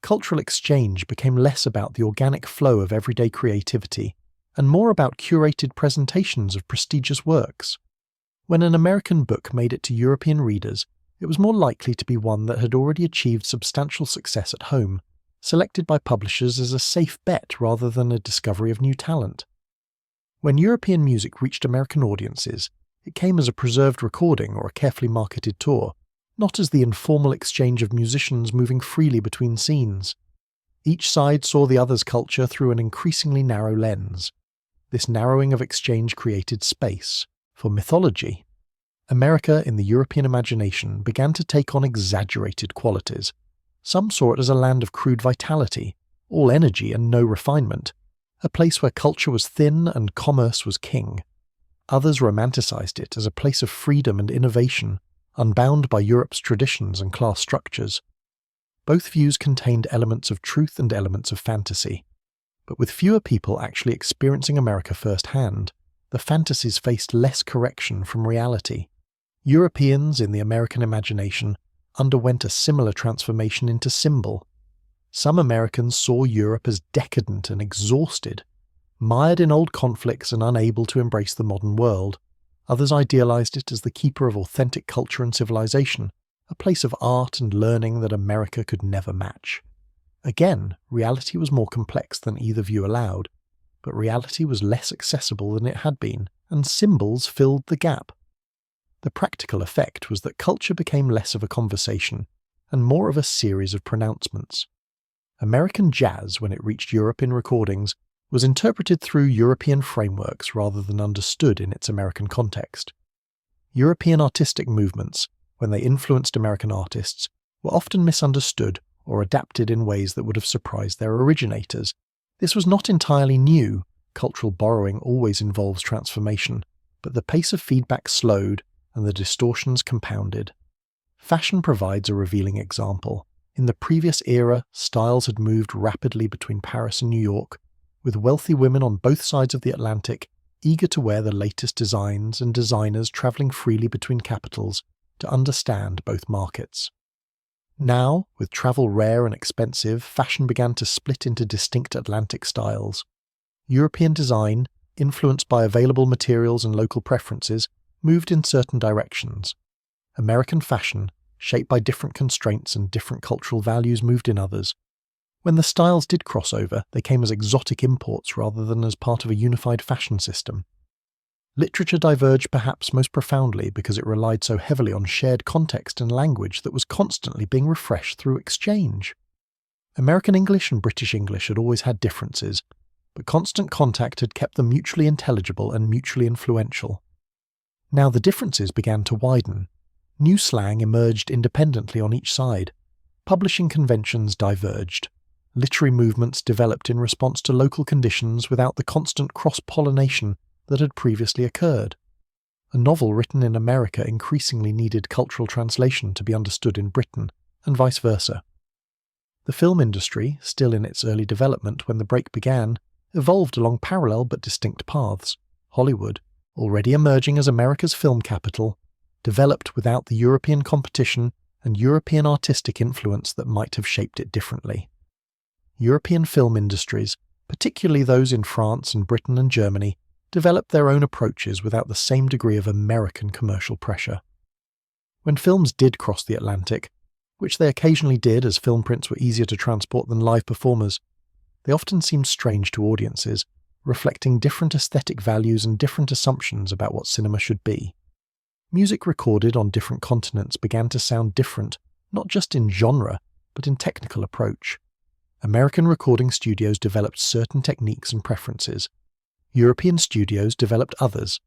Cultural exchange became less about the organic flow of everyday creativity and more about curated presentations of prestigious works. When an American book made it to European readers, it was more likely to be one that had already achieved substantial success at home, selected by publishers as a safe bet rather than a discovery of new talent. When European music reached American audiences, it came as a preserved recording or a carefully marketed tour, not as the informal exchange of musicians moving freely between scenes. Each side saw the other's culture through an increasingly narrow lens. This narrowing of exchange created space for mythology. America in the European imagination began to take on exaggerated qualities. Some saw it as a land of crude vitality, all energy and no refinement, a place where culture was thin and commerce was king. Others romanticized it as a place of freedom and innovation, unbound by Europe's traditions and class structures. Both views contained elements of truth and elements of fantasy. But with fewer people actually experiencing America firsthand, the fantasies faced less correction from reality. Europeans in the American imagination underwent a similar transformation into symbol. Some Americans saw Europe as decadent and exhausted, mired in old conflicts and unable to embrace the modern world. Others idealized it as the keeper of authentic culture and civilization, a place of art and learning that America could never match. Again, reality was more complex than either view allowed, but reality was less accessible than it had been, and symbols filled the gap. The practical effect was that culture became less of a conversation, and more of a series of pronouncements. American jazz, when it reached Europe in recordings, was interpreted through European frameworks rather than understood in its American context. European artistic movements, when they influenced American artists, were often misunderstood or adapted in ways that would have surprised their originators. This was not entirely new. Cultural borrowing always involves transformation, but the pace of feedback slowed and the distortions compounded. Fashion provides a revealing example. In the previous era, styles had moved rapidly between Paris and New York, with wealthy women on both sides of the Atlantic eager to wear the latest designs and designers travelling freely between capitals to understand both markets. Now, with travel rare and expensive, fashion began to split into distinct Atlantic styles. European design, influenced by available materials and local preferences, moved in certain directions. American fashion, shaped by different constraints and different cultural values, moved in others. When the styles did cross over, they came as exotic imports rather than as part of a unified fashion system. Literature diverged perhaps most profoundly because it relied so heavily on shared context and language that was constantly being refreshed through exchange. American English and British English had always had differences, but constant contact had kept them mutually intelligible and mutually influential. Now the differences began to widen. New slang emerged independently on each side. Publishing conventions diverged. Literary movements developed in response to local conditions without the constant cross-pollination that had previously occurred. A novel written in America increasingly needed cultural translation to be understood in Britain, and vice versa. The film industry, still in its early development when the break began, evolved along parallel but distinct paths. Hollywood, already emerging as America's film capital, developed without the European competition and European artistic influence that might have shaped it differently. European film industries, particularly those in France and Britain and Germany, developed their own approaches without the same degree of American commercial pressure. When films did cross the Atlantic, which they occasionally did as film prints were easier to transport than live performers, they often seemed strange to audiences, reflecting different aesthetic values and different assumptions about what cinema should be. Music recorded on different continents began to sound different, not just in genre, but in technical approach. American recording studios developed certain techniques and preferences. European studios developed others.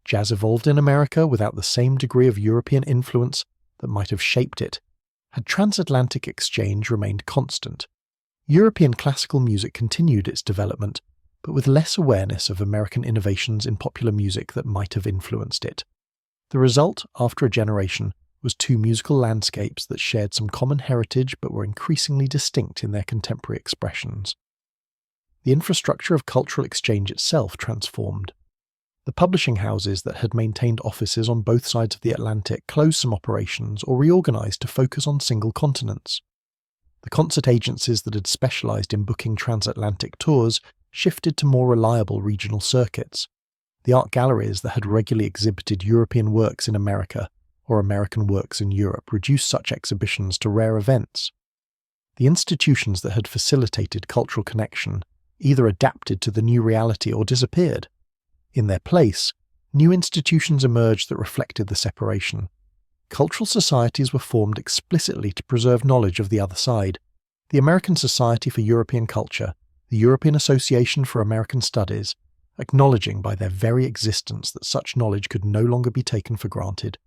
Jazz evolved in America without the same degree of European influence that might have shaped it, had transatlantic exchange remained constant. European classical music continued its development, but with less awareness of American innovations in popular music that might have influenced it. The result, after a generation, was two musical landscapes that shared some common heritage but were increasingly distinct in their contemporary expressions. The infrastructure of cultural exchange itself transformed. The publishing houses that had maintained offices on both sides of the Atlantic closed some operations or reorganized to focus on single continents. The concert agencies that had specialized in booking transatlantic tours shifted to more reliable regional circuits. The art galleries that had regularly exhibited European works in America or American works in Europe reduced such exhibitions to rare events. The institutions that had facilitated cultural connection either adapted to the new reality or disappeared. In their place, new institutions emerged that reflected the separation. Cultural societies were formed explicitly to preserve knowledge of the other side. The American Society for European Culture, the European Association for American Studies, acknowledging by their very existence that such knowledge could no longer be taken for granted.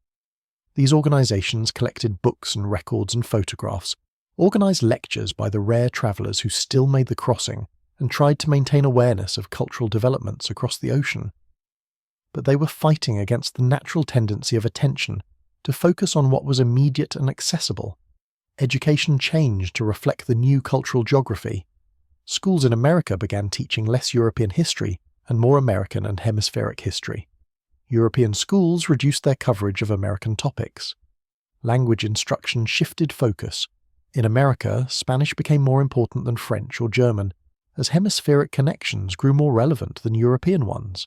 These organizations collected books and records and photographs, organized lectures by the rare travelers who still made the crossing, and tried to maintain awareness of cultural developments across the ocean. But they were fighting against the natural tendency of attention to focus on what was immediate and accessible. Education changed to reflect the new cultural geography. Schools in America began teaching less European history and more American and hemispheric history. European schools reduced their coverage of American topics. Language instruction shifted focus. In America, Spanish became more important than French or German, as hemispheric connections grew more relevant than European ones.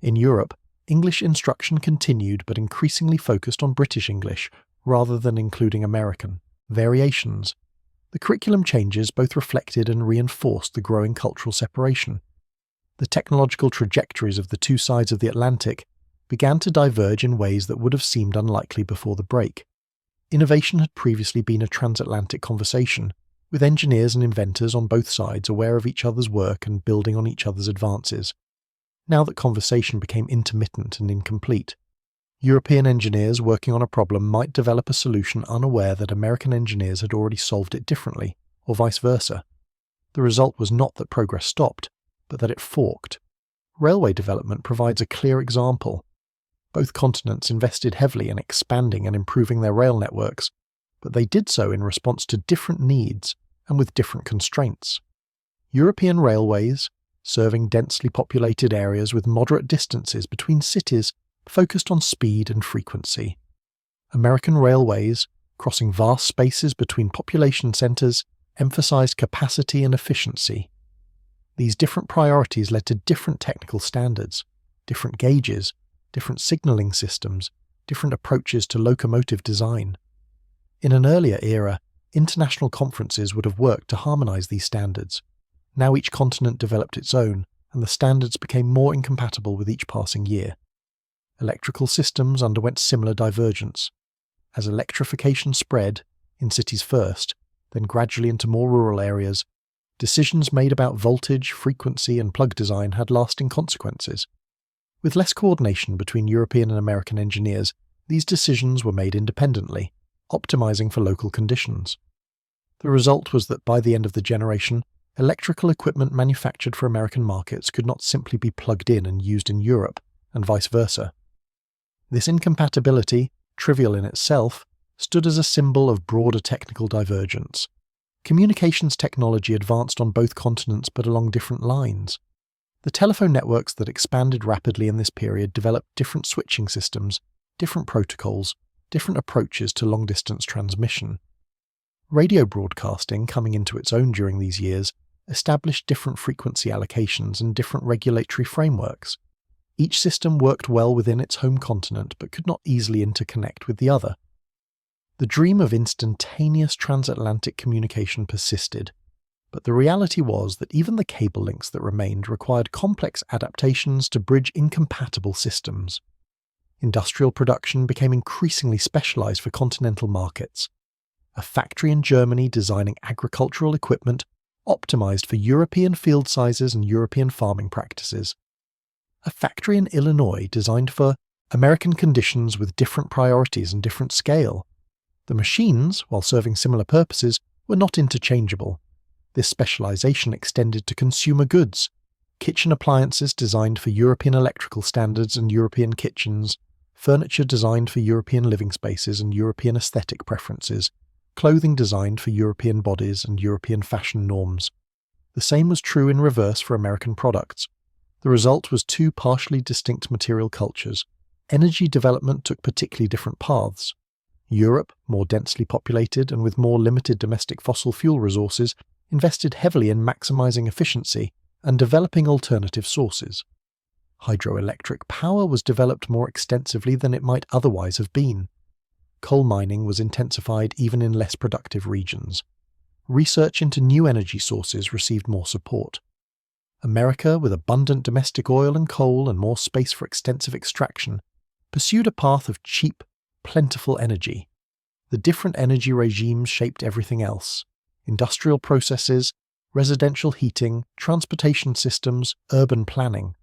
In Europe, English instruction continued but increasingly focused on British English rather than including American variations. The curriculum changes both reflected and reinforced the growing cultural separation. The technological trajectories of the two sides of the Atlantic began to diverge in ways that would have seemed unlikely before the break. Innovation had previously been a transatlantic conversation, with engineers and inventors on both sides aware of each other's work and building on each other's advances. Now that conversation became intermittent and incomplete. European engineers working on a problem might develop a solution unaware that American engineers had already solved it differently, or vice versa. The result was not that progress stopped, but that it forked. Railway development provides a clear example. Both continents invested heavily in expanding and improving their rail networks, but they did so in response to different needs and with different constraints. European railways, serving densely populated areas with moderate distances between cities, focused on speed and frequency. American railways, crossing vast spaces between population centers, emphasized capacity and efficiency. These different priorities led to different technical standards, different gauges, different signaling systems, different approaches to locomotive design. In an earlier era, international conferences would have worked to harmonize these standards. Now each continent developed its own, and the standards became more incompatible with each passing year. electrical systems underwent similar divergence. As electrification spread, in cities first, then gradually into more rural areas, decisions made about voltage, frequency, and plug design had lasting consequences. With less coordination between European and American engineers, these decisions were made independently, optimizing for local conditions. The result was that by the end of the generation, electrical equipment manufactured for American markets could not simply be plugged in and used in Europe, and vice versa. This incompatibility, trivial in itself, stood as a symbol of broader technical divergence. Communications technology advanced on both continents but along different lines. The telephone networks that expanded rapidly in this period developed different switching systems, different protocols, different approaches to long-distance transmission. Radio broadcasting, coming into its own during these years, established different frequency allocations and different regulatory frameworks. Each system worked well within its home continent but could not easily interconnect with the other. The dream of instantaneous transatlantic communication persisted, but the reality was that even the cable links that remained required complex adaptations to bridge incompatible systems. Industrial production became increasingly specialized for continental markets. A factory in Germany designing agricultural equipment optimized for European field sizes and European farming practices. A factory in Illinois designed for American conditions with different priorities and different scale. The machines, while serving similar purposes, were not interchangeable. This specialization extended to consumer goods, kitchen appliances designed for European electrical standards and European kitchens, furniture designed for European living spaces and European aesthetic preferences, clothing designed for European bodies and European fashion norms. The same was true in reverse for American products. The result was two partially distinct material cultures. Energy development took particularly different paths. Europe, more densely populated and with more limited domestic fossil fuel resources, invested heavily in maximizing efficiency and developing alternative sources. Hydroelectric power was developed more extensively than it might otherwise have been. Coal mining was intensified even in less productive regions. Research into new energy sources received more support. America, with abundant domestic oil and coal and more space for extensive extraction, pursued a path of cheap, plentiful energy. The different energy regimes shaped everything else: industrial processes, residential heating, transportation systems, urban planning.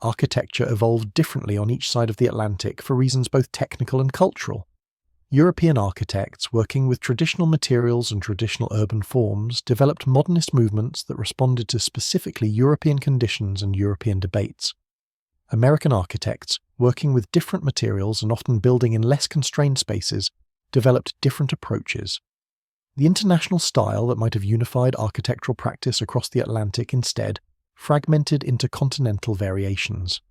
Architecture evolved differently on each side of the Atlantic for reasons both technical and cultural. European architects, working with traditional materials and traditional urban forms, developed modernist movements that responded to specifically European conditions and European debates. American architects, working with different materials and often building in less constrained spaces, developed different approaches. The international style that might have unified architectural practice across the Atlantic instead fragmented into continental variations.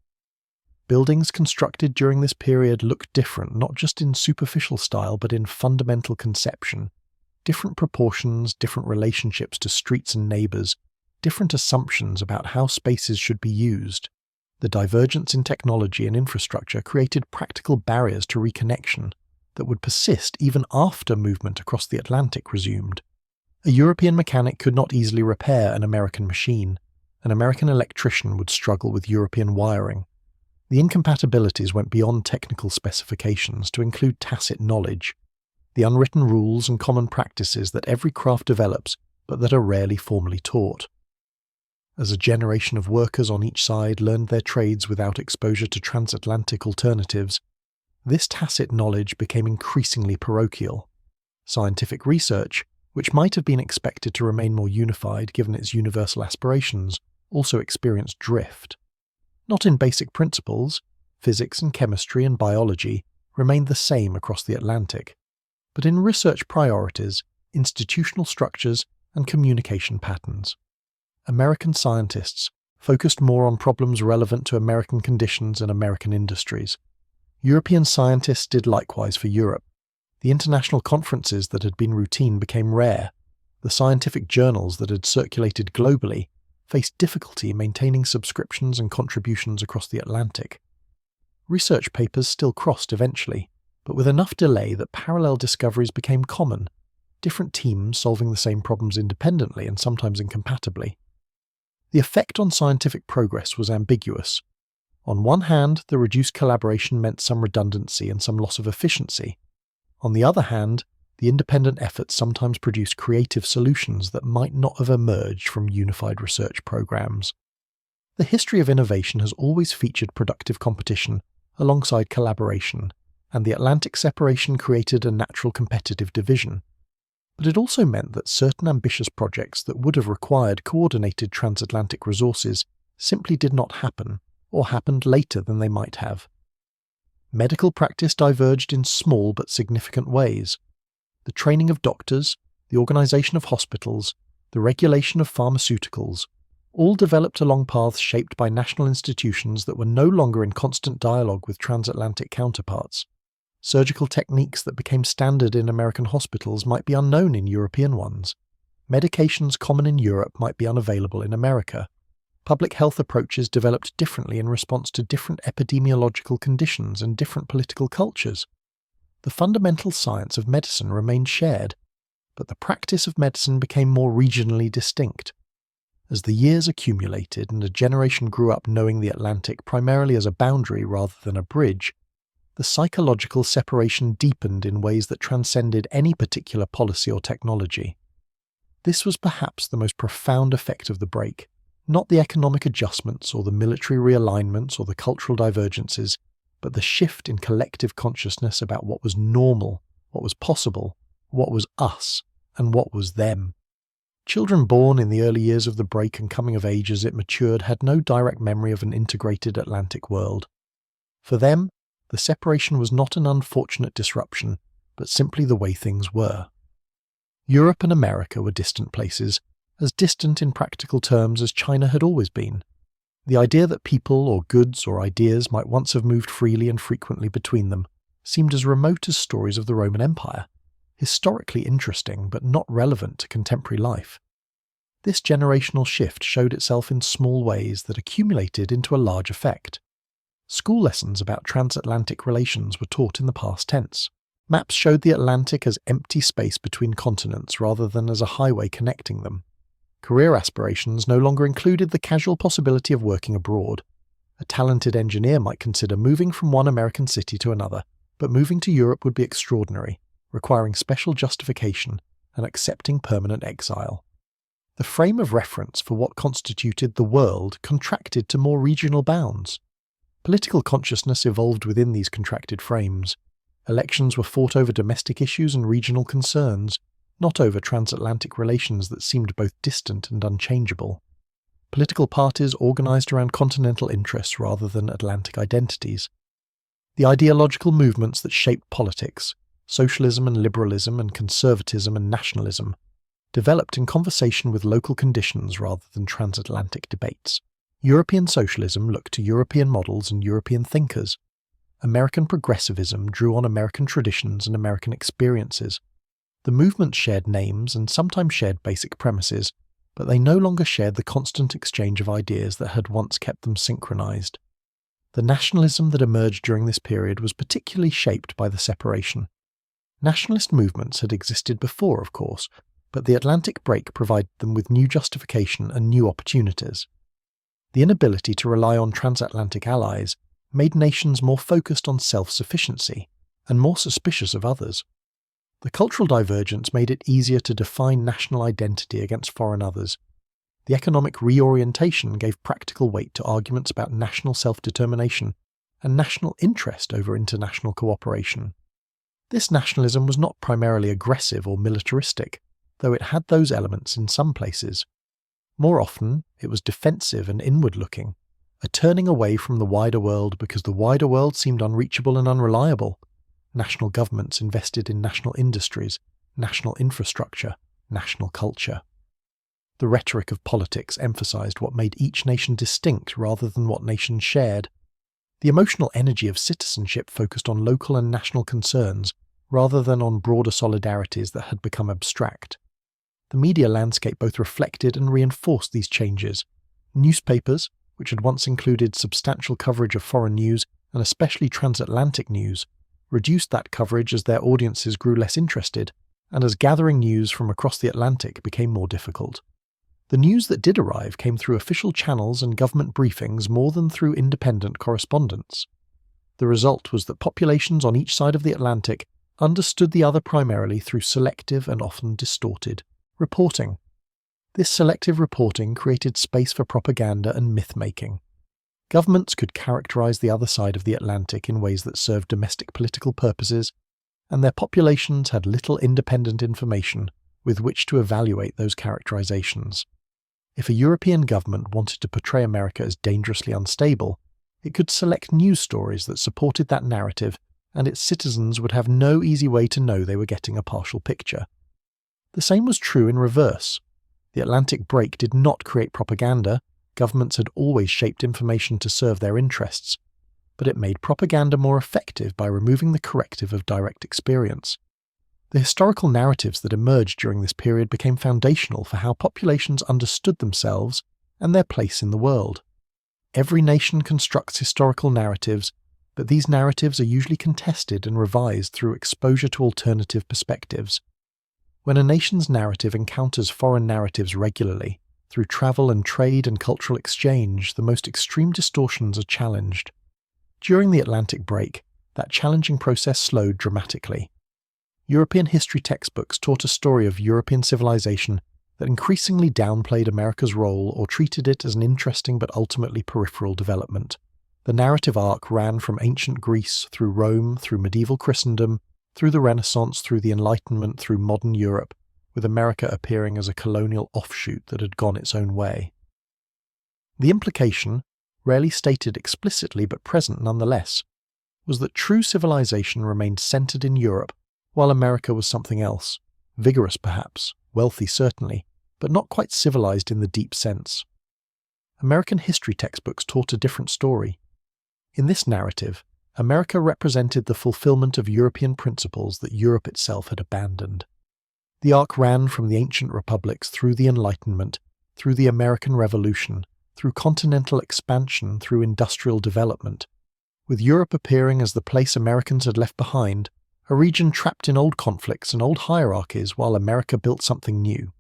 Buildings constructed during this period looked different not just in superficial style but in fundamental conception. Different proportions, different relationships to streets and neighbours, different assumptions about how spaces should be used. The divergence in technology and infrastructure created practical barriers to reconnection that would persist even after movement across the Atlantic resumed. A European mechanic could not easily repair an American machine. An American electrician would struggle with European wiring. The incompatibilities went beyond technical specifications to include tacit knowledge, the unwritten rules and common practices that every craft develops but that are rarely formally taught. As a generation of workers on each side learned their trades without exposure to transatlantic alternatives, this tacit knowledge became increasingly parochial. Scientific research, which might have been expected to remain more unified given its universal aspirations, also experienced drift. Not in basic principles, physics and chemistry and biology remained the same across the Atlantic, but in research priorities, institutional structures, and communication patterns. American scientists focused more on problems relevant to American conditions and American industries. European scientists did likewise for Europe. The international conferences that had been routine became rare. The scientific journals that had circulated globally faced difficulty maintaining subscriptions and contributions across the Atlantic. Research papers still crossed eventually, but with enough delay that parallel discoveries became common, different teams solving the same problems independently and sometimes incompatibly. The effect on scientific progress was ambiguous. On one hand, the reduced collaboration meant some redundancy and some loss of efficiency. On the other hand, the independent efforts sometimes produced creative solutions that might not have emerged from unified research programs. The history of innovation has always featured productive competition alongside collaboration, and the Atlantic separation created a natural competitive division. But it also meant that certain ambitious projects that would have required coordinated transatlantic resources simply did not happen, or happened later than they might have. Medical practice diverged in small but significant ways. The training of doctors, the organisation of hospitals, the regulation of pharmaceuticals, all developed along paths shaped by national institutions that were no longer in constant dialogue with transatlantic counterparts. Surgical techniques that became standard in American hospitals might be unknown in European ones. Medications common in Europe might be unavailable in America. Public health approaches developed differently in response to different epidemiological conditions and different political cultures. The fundamental science of medicine remained shared, but the practice of medicine became more regionally distinct. As the years accumulated and a generation grew up knowing the Atlantic primarily as a boundary rather than a bridge, the psychological separation deepened in ways that transcended any particular policy or technology. This was perhaps the most profound effect of the break, not the economic adjustments or the military realignments or the cultural divergences, but the shift in collective consciousness about what was normal, what was possible, what was us, and what was them. Children born in the early years of the break and coming of age as it matured had no direct memory of an integrated Atlantic world. For them, the separation was not an unfortunate disruption, but simply the way things were. Europe and America were distant places, as distant in practical terms as China had always been. The idea that people or goods or ideas might once have moved freely and frequently between them seemed as remote as stories of the Roman Empire, historically interesting but not relevant to contemporary life. This generational shift showed itself in small ways that accumulated into a large effect. School lessons about transatlantic relations were taught in the past tense. Maps showed the Atlantic as empty space between continents rather than as a highway connecting them. Career aspirations no longer included the casual possibility of working abroad. A talented engineer might consider moving from one American city to another, but moving to Europe would be extraordinary, requiring special justification and accepting permanent exile. The frame of reference for what constituted the world contracted to more regional bounds. Political consciousness evolved within these contracted frames. Elections were fought over domestic issues and regional concerns, not over transatlantic relations that seemed both distant and unchangeable. Political parties organised around continental interests rather than Atlantic identities. The ideological movements that shaped politics, socialism and liberalism and conservatism and nationalism, developed in conversation with local conditions rather than transatlantic debates. European socialism looked to European models and European thinkers. American progressivism drew on American traditions and American experiences. The movement shared names and sometimes shared basic premises, but they no longer shared the constant exchange of ideas that had once kept them synchronized. The nationalism that emerged during this period was particularly shaped by the separation. Nationalist movements had existed before, of course, but the Atlantic break provided them with new justification and new opportunities. The inability to rely on transatlantic allies made nations more focused on self-sufficiency and more suspicious of others. The cultural divergence made it easier to define national identity against foreign others. The economic reorientation gave practical weight to arguments about national self-determination and national interest over international cooperation. This nationalism was not primarily aggressive or militaristic, though it had those elements in some places. More often, it was defensive and inward-looking, a turning away from the wider world because the wider world seemed unreachable and unreliable. National governments invested in national industries, national infrastructure, national culture. The rhetoric of politics emphasized what made each nation distinct rather than what nations shared. The emotional energy of citizenship focused on local and national concerns rather than on broader solidarities that had become abstract. The media landscape both reflected and reinforced these changes. Newspapers, which had once included substantial coverage of foreign news and especially transatlantic news, reduced that coverage as their audiences grew less interested, and as gathering news from across the Atlantic became more difficult. The news that did arrive came through official channels and government briefings more than through independent correspondence. The result was that populations on each side of the Atlantic understood the other primarily through selective and often distorted reporting. This selective reporting created space for propaganda and myth-making. Governments could characterize the other side of the Atlantic in ways that served domestic political purposes, and their populations had little independent information with which to evaluate those characterizations. If a European government wanted to portray America as dangerously unstable, it could select news stories that supported that narrative, and its citizens would have no easy way to know they were getting a partial picture. The same was true in reverse. The Atlantic break did not create propaganda. Governments had always shaped information to serve their interests, but it made propaganda more effective by removing the corrective of direct experience. The historical narratives that emerged during this period became foundational for how populations understood themselves and their place in the world. Every nation constructs historical narratives, but these narratives are usually contested and revised through exposure to alternative perspectives. When a nation's narrative encounters foreign narratives regularly, through travel and trade and cultural exchange, the most extreme distortions are challenged. During the Atlantic break, that challenging process slowed dramatically. European history textbooks taught a story of European civilization that increasingly downplayed America's role or treated it as an interesting but ultimately peripheral development. The narrative arc ran from ancient Greece through Rome, through medieval Christendom, through the Renaissance, through the Enlightenment, through modern Europe, with America appearing as a colonial offshoot that had gone its own way. The implication, rarely stated explicitly but present nonetheless, was that true civilization remained centered in Europe, while America was something else, vigorous perhaps, wealthy certainly, but not quite civilized in the deep sense. American history textbooks taught a different story. In this narrative, America represented the fulfillment of European principles that Europe itself had abandoned. The arc ran from the ancient republics through the Enlightenment, through the American Revolution, through continental expansion, through industrial development, with Europe appearing as the place Americans had left behind, a region trapped in old conflicts and old hierarchies while America built something new.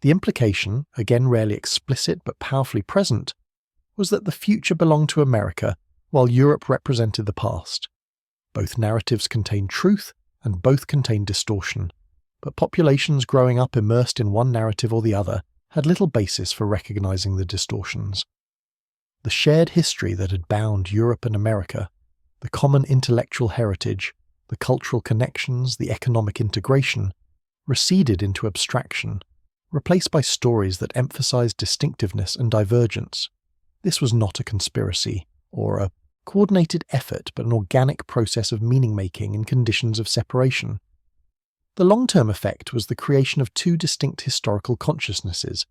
The implication, again rarely explicit but powerfully present, was that the future belonged to America while Europe represented the past. Both narratives contained truth and both contained distortion, but populations growing up immersed in one narrative or the other had little basis for recognizing the distortions. The shared history that had bound Europe and America, the common intellectual heritage, the cultural connections, the economic integration, receded into abstraction, replaced by stories that emphasized distinctiveness and divergence. This was not a conspiracy, or a coordinated effort, but an organic process of meaning-making in conditions of separation. The long-term effect was the creation of two distinct historical consciousnesses.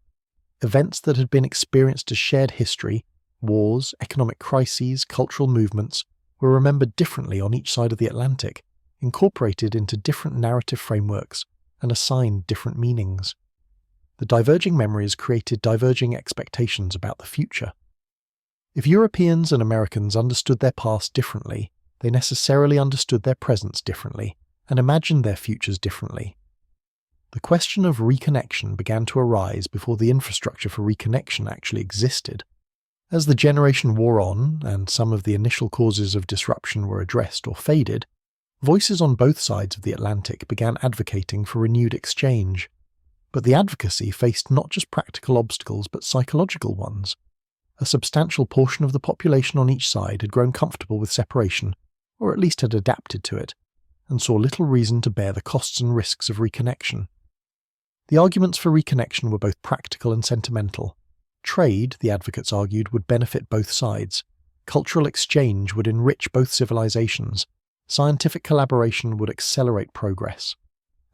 Events that had been experienced as shared history, wars, economic crises, cultural movements, were remembered differently on each side of the Atlantic, incorporated into different narrative frameworks and assigned different meanings. The diverging memories created diverging expectations about the future. If Europeans and Americans understood their past differently, they necessarily understood their presents differently and imagined their futures differently. The question of reconnection began to arise before the infrastructure for reconnection actually existed. As the generation wore on, and some of the initial causes of disruption were addressed or faded, voices on both sides of the Atlantic began advocating for renewed exchange. But the advocacy faced not just practical obstacles but psychological ones. A substantial portion of the population on each side had grown comfortable with separation, or at least had adapted to it, and saw little reason to bear the costs and risks of reconnection. The arguments for reconnection were both practical and sentimental. Trade, the advocates argued, would benefit both sides. Cultural exchange would enrich both civilizations. Scientific collaboration would accelerate progress.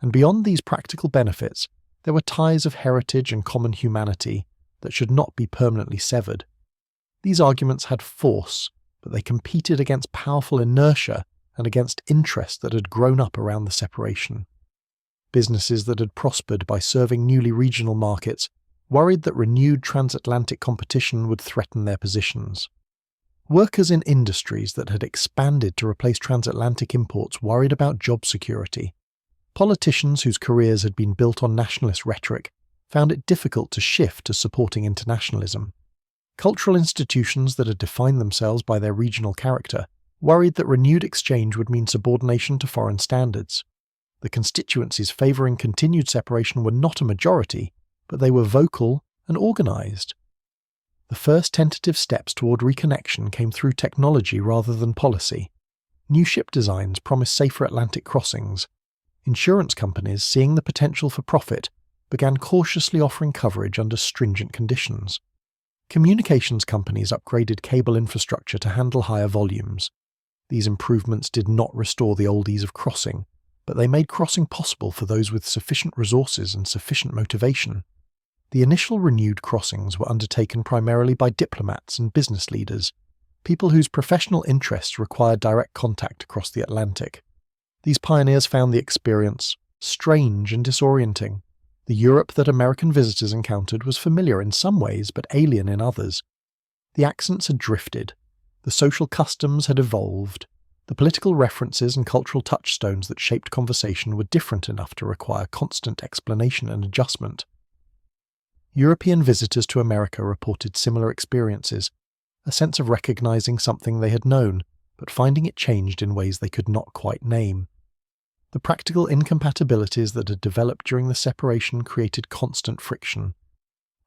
And beyond these practical benefits, there were ties of heritage and common humanity that should not be permanently severed. These arguments had force, but they competed against powerful inertia and against interest that had grown up around the separation. Businesses that had prospered by serving newly regional markets worried that renewed transatlantic competition would threaten their positions. Workers in industries that had expanded to replace transatlantic imports worried about job security. Politicians whose careers had been built on nationalist rhetoric found it difficult to shift to supporting internationalism. Cultural institutions that had defined themselves by their regional character worried that renewed exchange would mean subordination to foreign standards. The constituencies favouring continued separation were not a majority, but they were vocal and organised. The first tentative steps toward reconnection came through technology rather than policy. New ship designs promised safer Atlantic crossings. Insurance companies, seeing the potential for profit, began cautiously offering coverage under stringent conditions. Communications companies upgraded cable infrastructure to handle higher volumes. These improvements did not restore the old ease of crossing, but they made crossing possible for those with sufficient resources and sufficient motivation. The initial renewed crossings were undertaken primarily by diplomats and business leaders, people whose professional interests required direct contact across the Atlantic. These pioneers found the experience strange and disorienting. The Europe that American visitors encountered was familiar in some ways but alien in others. The accents had drifted. The social customs had evolved. The political references and cultural touchstones that shaped conversation were different enough to require constant explanation and adjustment. European visitors to America reported similar experiences, a sense of recognizing something they had known, but finding it changed in ways they could not quite name. The practical incompatibilities that had developed during the separation created constant friction.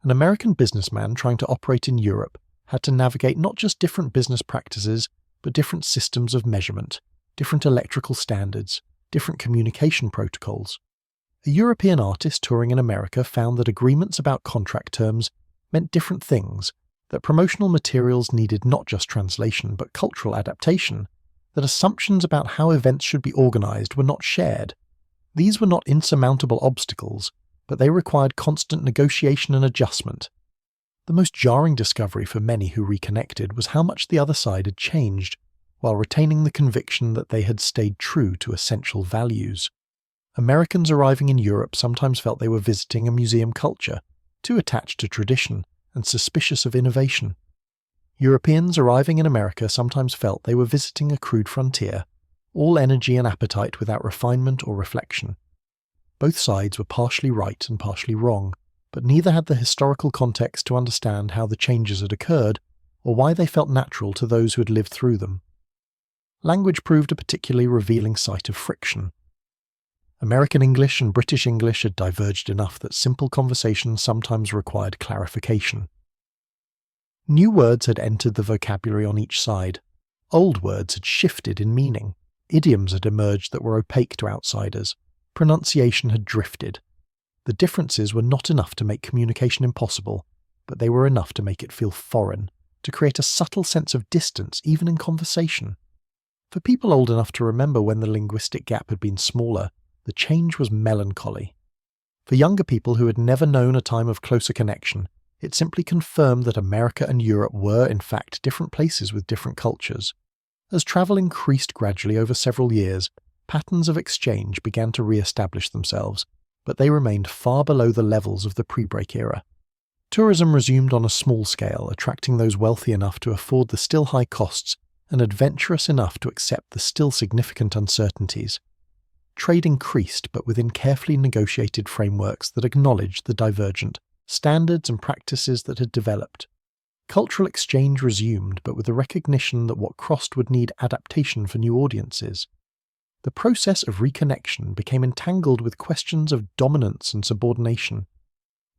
An American businessman trying to operate in Europe had to navigate not just different business practices, but different systems of measurement, different electrical standards, different communication protocols. A European artist touring in America found that agreements about contract terms meant different things, that promotional materials needed not just translation but cultural adaptation, that assumptions about how events should be organized were not shared. These were not insurmountable obstacles, but they required constant negotiation and adjustment. The most jarring discovery for many who reconnected was how much the other side had changed, while retaining the conviction that they had stayed true to essential values. Americans arriving in Europe sometimes felt they were visiting a museum culture, too attached to tradition and suspicious of innovation. Europeans arriving in America sometimes felt they were visiting a crude frontier, all energy and appetite without refinement or reflection. Both sides were partially right and partially wrong, but neither had the historical context to understand how the changes had occurred or why they felt natural to those who had lived through them. Language proved a particularly revealing site of friction. American English and British English had diverged enough that simple conversation sometimes required clarification. New words had entered the vocabulary on each side. Old words had shifted in meaning. Idioms had emerged that were opaque to outsiders. Pronunciation had drifted. The differences were not enough to make communication impossible, but they were enough to make it feel foreign, to create a subtle sense of distance even in conversation. For people old enough to remember when the linguistic gap had been smaller, the change was melancholy. For younger people who had never known a time of closer connection, it simply confirmed that America and Europe were, in fact, different places with different cultures. As travel increased gradually over several years, patterns of exchange began to re-establish themselves, but they remained far below the levels of the pre-break era. Tourism resumed on a small scale, attracting those wealthy enough to afford the still high costs and adventurous enough to accept the still significant uncertainties. Trade increased, but within carefully negotiated frameworks that acknowledged the divergent standards and practices that had developed. Cultural exchange resumed, but with the recognition that what crossed would need adaptation for new audiences. The process of reconnection became entangled with questions of dominance and subordination.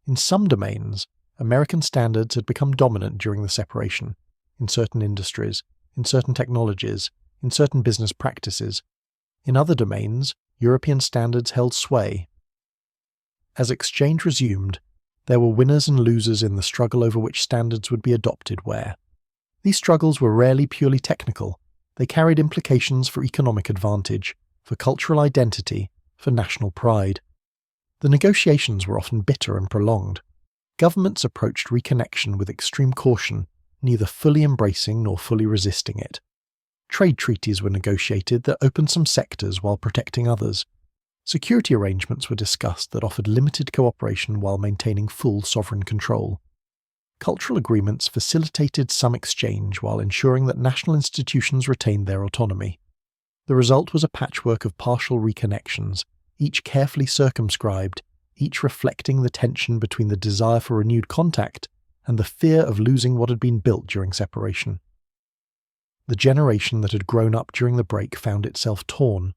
In some domains, American standards had become dominant during the separation, in certain industries, in certain technologies, in certain business practices. In other domains, European standards held sway. As exchange resumed, there were winners and losers in the struggle over which standards would be adopted where. These struggles were rarely purely technical. They carried implications for economic advantage, for cultural identity, for national pride. The negotiations were often bitter and prolonged. Governments approached reconnection with extreme caution, neither fully embracing nor fully resisting it. Trade treaties were negotiated that opened some sectors while protecting others. Security arrangements were discussed that offered limited cooperation while maintaining full sovereign control. Cultural agreements facilitated some exchange while ensuring that national institutions retained their autonomy. The result was a patchwork of partial reconnections, each carefully circumscribed, each reflecting the tension between the desire for renewed contact and the fear of losing what had been built during separation. The generation that had grown up during the break found itself torn.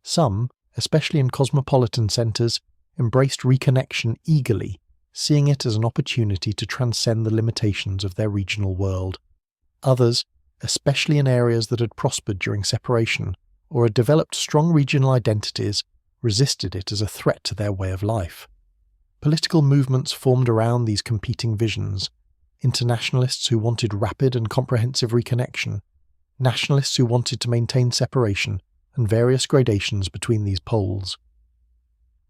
Some, especially in cosmopolitan centres, embraced reconnection eagerly, seeing it as an opportunity to transcend the limitations of their regional world. Others, especially in areas that had prospered during separation or had developed strong regional identities, resisted it as a threat to their way of life. Political movements formed around these competing visions: internationalists who wanted rapid and comprehensive reconnection, nationalists who wanted to maintain separation, and various gradations between these poles.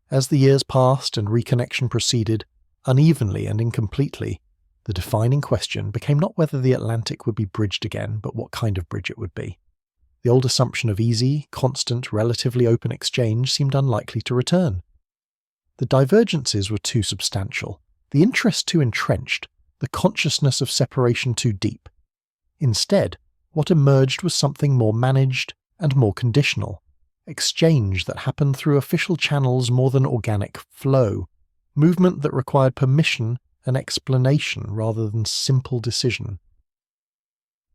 As the years passed and reconnection proceeded, unevenly and incompletely, the defining question became not whether the Atlantic would be bridged again, but what kind of bridge it would be. The old assumption of easy, constant, relatively open exchange seemed unlikely to return. The divergences were too substantial, the interest too entrenched, the consciousness of separation too deep. Instead, what emerged was something more managed and more conditional, exchange that happened through official channels more than organic flow, movement that required permission and explanation rather than simple decision.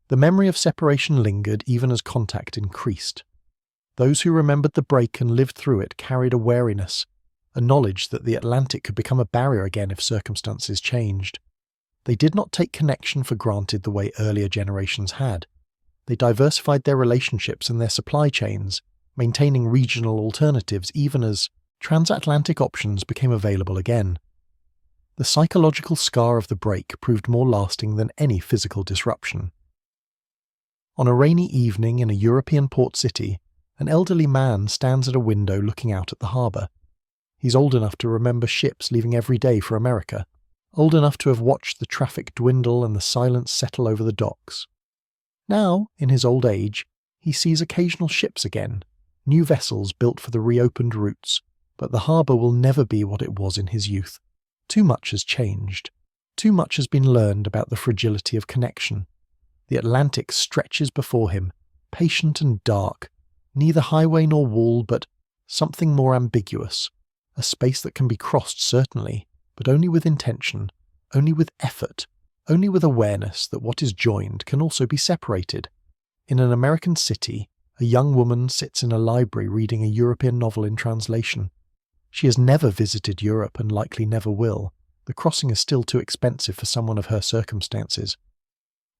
The memory of separation lingered even as contact increased. Those who remembered the break and lived through it carried a wariness, a knowledge that the Atlantic could become a barrier again if circumstances changed. They did not take connection for granted the way earlier generations had. They diversified their relationships and their supply chains, maintaining regional alternatives even as transatlantic options became available again. The psychological scar of the break proved more lasting than any physical disruption. On a rainy evening in a European port city, an elderly man stands at a window looking out at the harbour. He's old enough to remember ships leaving every day for America, old enough to have watched the traffic dwindle and the silence settle over the docks. Now, in his old age, he sees occasional ships again, new vessels built for the reopened routes, but the harbour will never be what it was in his youth. Too much has changed. Too much has been learned about the fragility of connection. The Atlantic stretches before him, patient and dark, neither highway nor wall, but something more ambiguous, a space that can be crossed certainly, but only with intention, only with effort, only with awareness that what is joined can also be separated. In an American city, a young woman sits in a library reading a European novel in translation. She has never visited Europe and likely never will. The crossing is still too expensive for someone of her circumstances.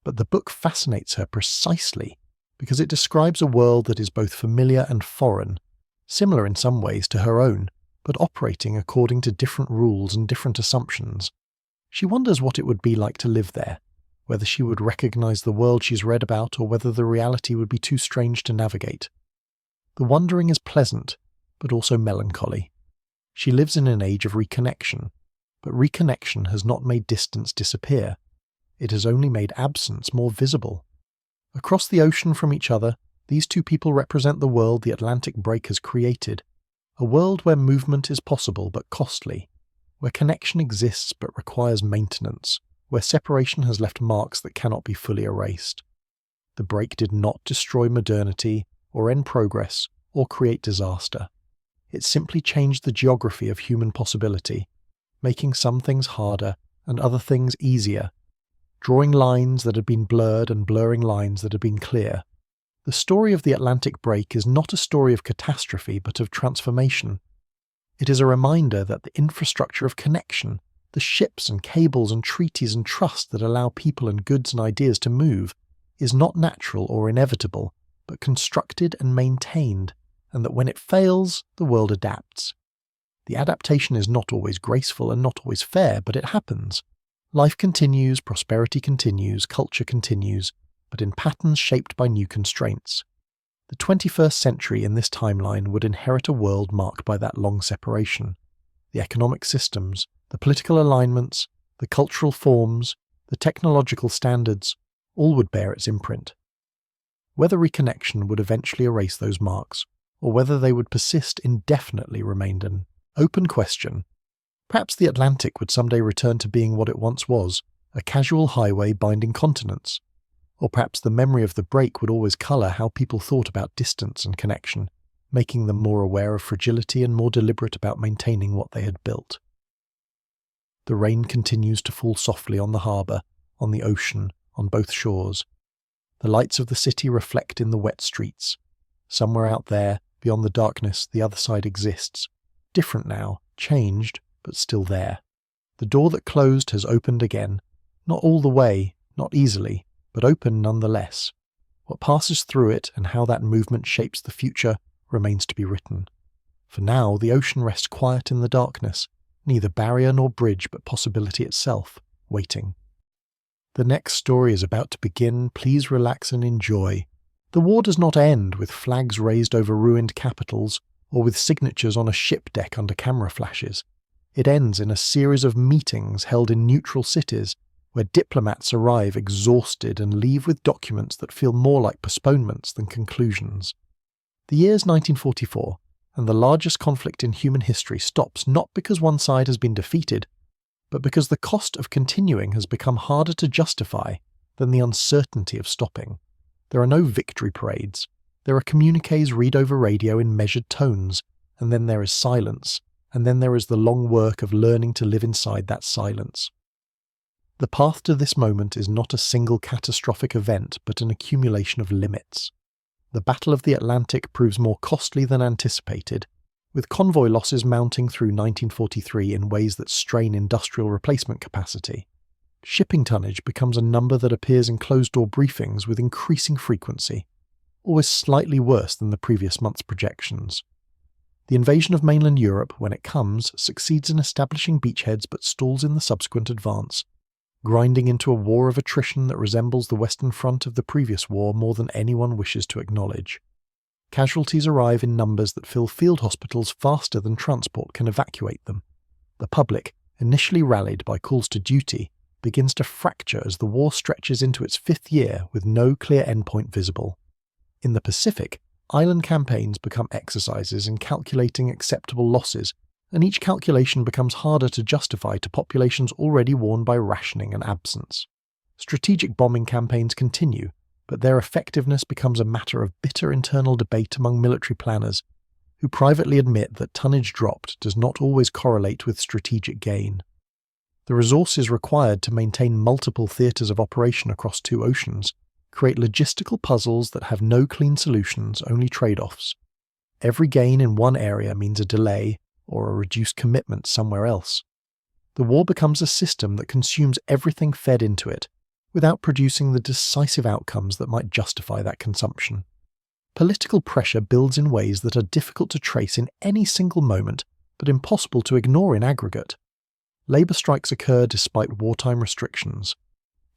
But the book fascinates her precisely because it describes a world that is both familiar and foreign, similar in some ways to her own, but operating according to different rules and different assumptions. She wonders what it would be like to live there, whether she would recognize the world she's read about or whether the reality would be too strange to navigate. The wondering is pleasant, but also melancholy. She lives in an age of reconnection, but reconnection has not made distance disappear. It has only made absence more visible. Across the ocean from each other, these two people represent the world the Atlantic break has created, a world where movement is possible but costly, where connection exists but requires maintenance, where separation has left marks that cannot be fully erased. The break did not destroy modernity, or end progress, or create disaster. It simply changed the geography of human possibility, making some things harder and other things easier, drawing lines that had been blurred and blurring lines that had been clear. The story of the Atlantic break is not a story of catastrophe but of transformation. It is a reminder that the infrastructure of connection, the ships and cables and treaties and trust that allow people and goods and ideas to move, is not natural or inevitable, but constructed and maintained, and that when it fails, the world adapts. The adaptation is not always graceful and not always fair, but it happens. Life continues, prosperity continues, culture continues, but in patterns shaped by new constraints. The 21st century in this timeline would inherit a world marked by that long separation. The economic systems, the political alignments, the cultural forms, the technological standards, all would bear its imprint. Whether reconnection would eventually erase those marks, or whether they would persist indefinitely remained an open question. Perhaps the Atlantic would someday return to being what it once was, a casual highway binding continents. Or perhaps the memory of the break would always colour how people thought about distance and connection, making them more aware of fragility and more deliberate about maintaining what they had built. The rain continues to fall softly on the harbour, on the ocean, on both shores. The lights of the city reflect in the wet streets. Somewhere out there, beyond the darkness, the other side exists. Different now, changed, but still there. The door that closed has opened again. Not all the way, not easily, but open nonetheless. What passes through it and how that movement shapes the future remains to be written. For now, the ocean rests quiet in the darkness, neither barrier nor bridge but possibility itself, waiting. The next story is about to begin. Please relax and enjoy. The war does not end with flags raised over ruined capitals or with signatures on a ship deck under camera flashes. It ends in a series of meetings held in neutral cities where diplomats arrive exhausted and leave with documents that feel more like postponements than conclusions. The year is 1944, and the largest conflict in human history stops not because one side has been defeated, but because the cost of continuing has become harder to justify than the uncertainty of stopping. There are no victory parades. There are communiques read over radio in measured tones, and then there is silence, and then there is the long work of learning to live inside that silence. The path to this moment is not a single catastrophic event, but an accumulation of limits. The Battle of the Atlantic proves more costly than anticipated, with convoy losses mounting through 1943 in ways that strain industrial replacement capacity. Shipping tonnage becomes a number that appears in closed-door briefings with increasing frequency, always slightly worse than the previous month's projections. The invasion of mainland Europe, when it comes, succeeds in establishing beachheads but stalls in the subsequent advance, grinding into a war of attrition that resembles the Western Front of the previous war more than anyone wishes to acknowledge. Casualties arrive in numbers that fill field hospitals faster than transport can evacuate them. The public, initially rallied by calls to duty, begins to fracture as the war stretches into its fifth year with no clear endpoint visible. In the Pacific, island campaigns become exercises in calculating acceptable losses, and each calculation becomes harder to justify to populations already worn by rationing and absence. Strategic bombing campaigns continue, but their effectiveness becomes a matter of bitter internal debate among military planners, who privately admit that tonnage dropped does not always correlate with strategic gain. The resources required to maintain multiple theatres of operation across two oceans create logistical puzzles that have no clean solutions, only trade-offs. Every gain in one area means a delay or a reduced commitment somewhere else. The war becomes a system that consumes everything fed into it, without producing the decisive outcomes that might justify that consumption. Political pressure builds in ways that are difficult to trace in any single moment, but impossible to ignore in aggregate. Labour strikes occur despite wartime restrictions.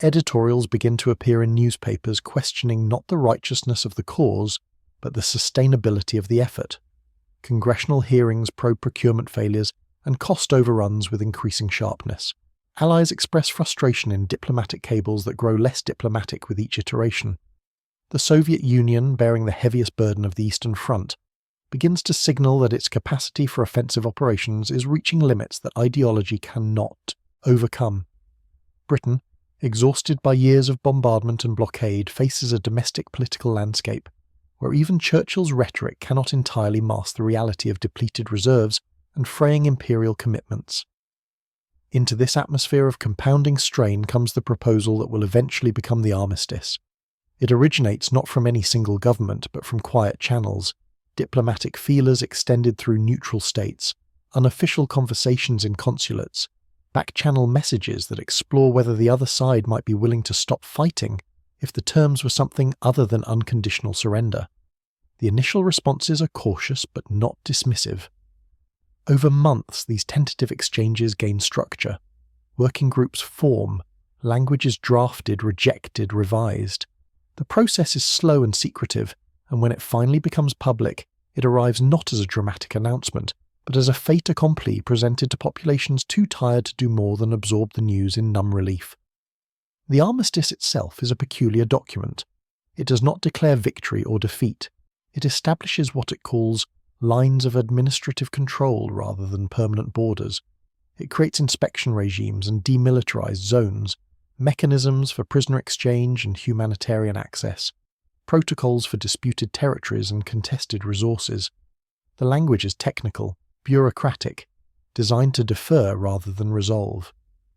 Editorials begin to appear in newspapers questioning not the righteousness of the cause, but the sustainability of the effort. Congressional hearings probe procurement failures and cost overruns with increasing sharpness. Allies express frustration in diplomatic cables that grow less diplomatic with each iteration. The Soviet Union, bearing the heaviest burden of the Eastern Front, begins to signal that its capacity for offensive operations is reaching limits that ideology cannot overcome. Britain, exhausted by years of bombardment and blockade, faces a domestic political landscape where even Churchill's rhetoric cannot entirely mask the reality of depleted reserves and fraying imperial commitments. Into this atmosphere of compounding strain comes the proposal that will eventually become the armistice. It originates not from any single government, but from quiet channels, diplomatic feelers extended through neutral states, unofficial conversations in consulates, back-channel messages that explore whether the other side might be willing to stop fighting if the terms were something other than unconditional surrender. The initial responses are cautious but not dismissive. Over months, these tentative exchanges gain structure. Working groups form, language is drafted, rejected, revised. The process is slow and secretive, and when it finally becomes public, it arrives not as a dramatic announcement, but as a fait accompli presented to populations too tired to do more than absorb the news in numb relief. The armistice itself is a peculiar document. It does not declare victory or defeat. It establishes what it calls lines of administrative control rather than permanent borders. It creates inspection regimes and demilitarized zones, mechanisms for prisoner exchange and humanitarian access, protocols for disputed territories and contested resources. The language is technical, bureaucratic, designed to defer rather than resolve.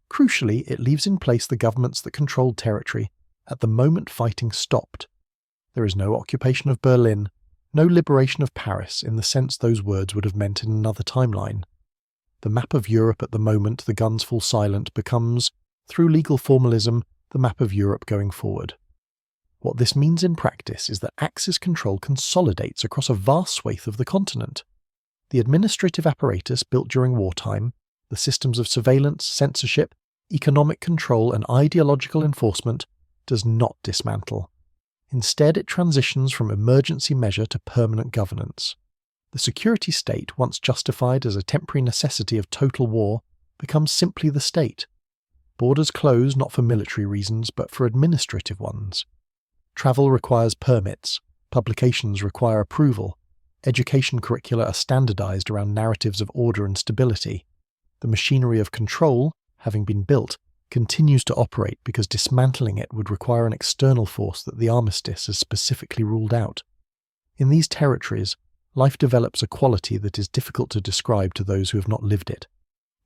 Crucially, it leaves in place the governments that controlled territory at the moment fighting stopped. There is no occupation of Berlin, no liberation of Paris in the sense those words would have meant in another timeline. The map of Europe at the moment the guns fall silent becomes, through legal formalism, the map of Europe going forward. What this means in practice is that Axis control consolidates across a vast swathe of the continent. The administrative apparatus built during wartime, the systems of surveillance, censorship, economic control and ideological enforcement does not dismantle. Instead, it transitions from emergency measure to permanent governance. The security state, once justified as a temporary necessity of total war, becomes simply the state. Borders close not for military reasons but for administrative ones. Travel requires permits, publications require approval, education curricula are standardized around narratives of order and stability. The machinery of control, having been built, continues to operate because dismantling it would require an external force that the armistice has specifically ruled out. In these territories, life develops a quality that is difficult to describe to those who have not lived it.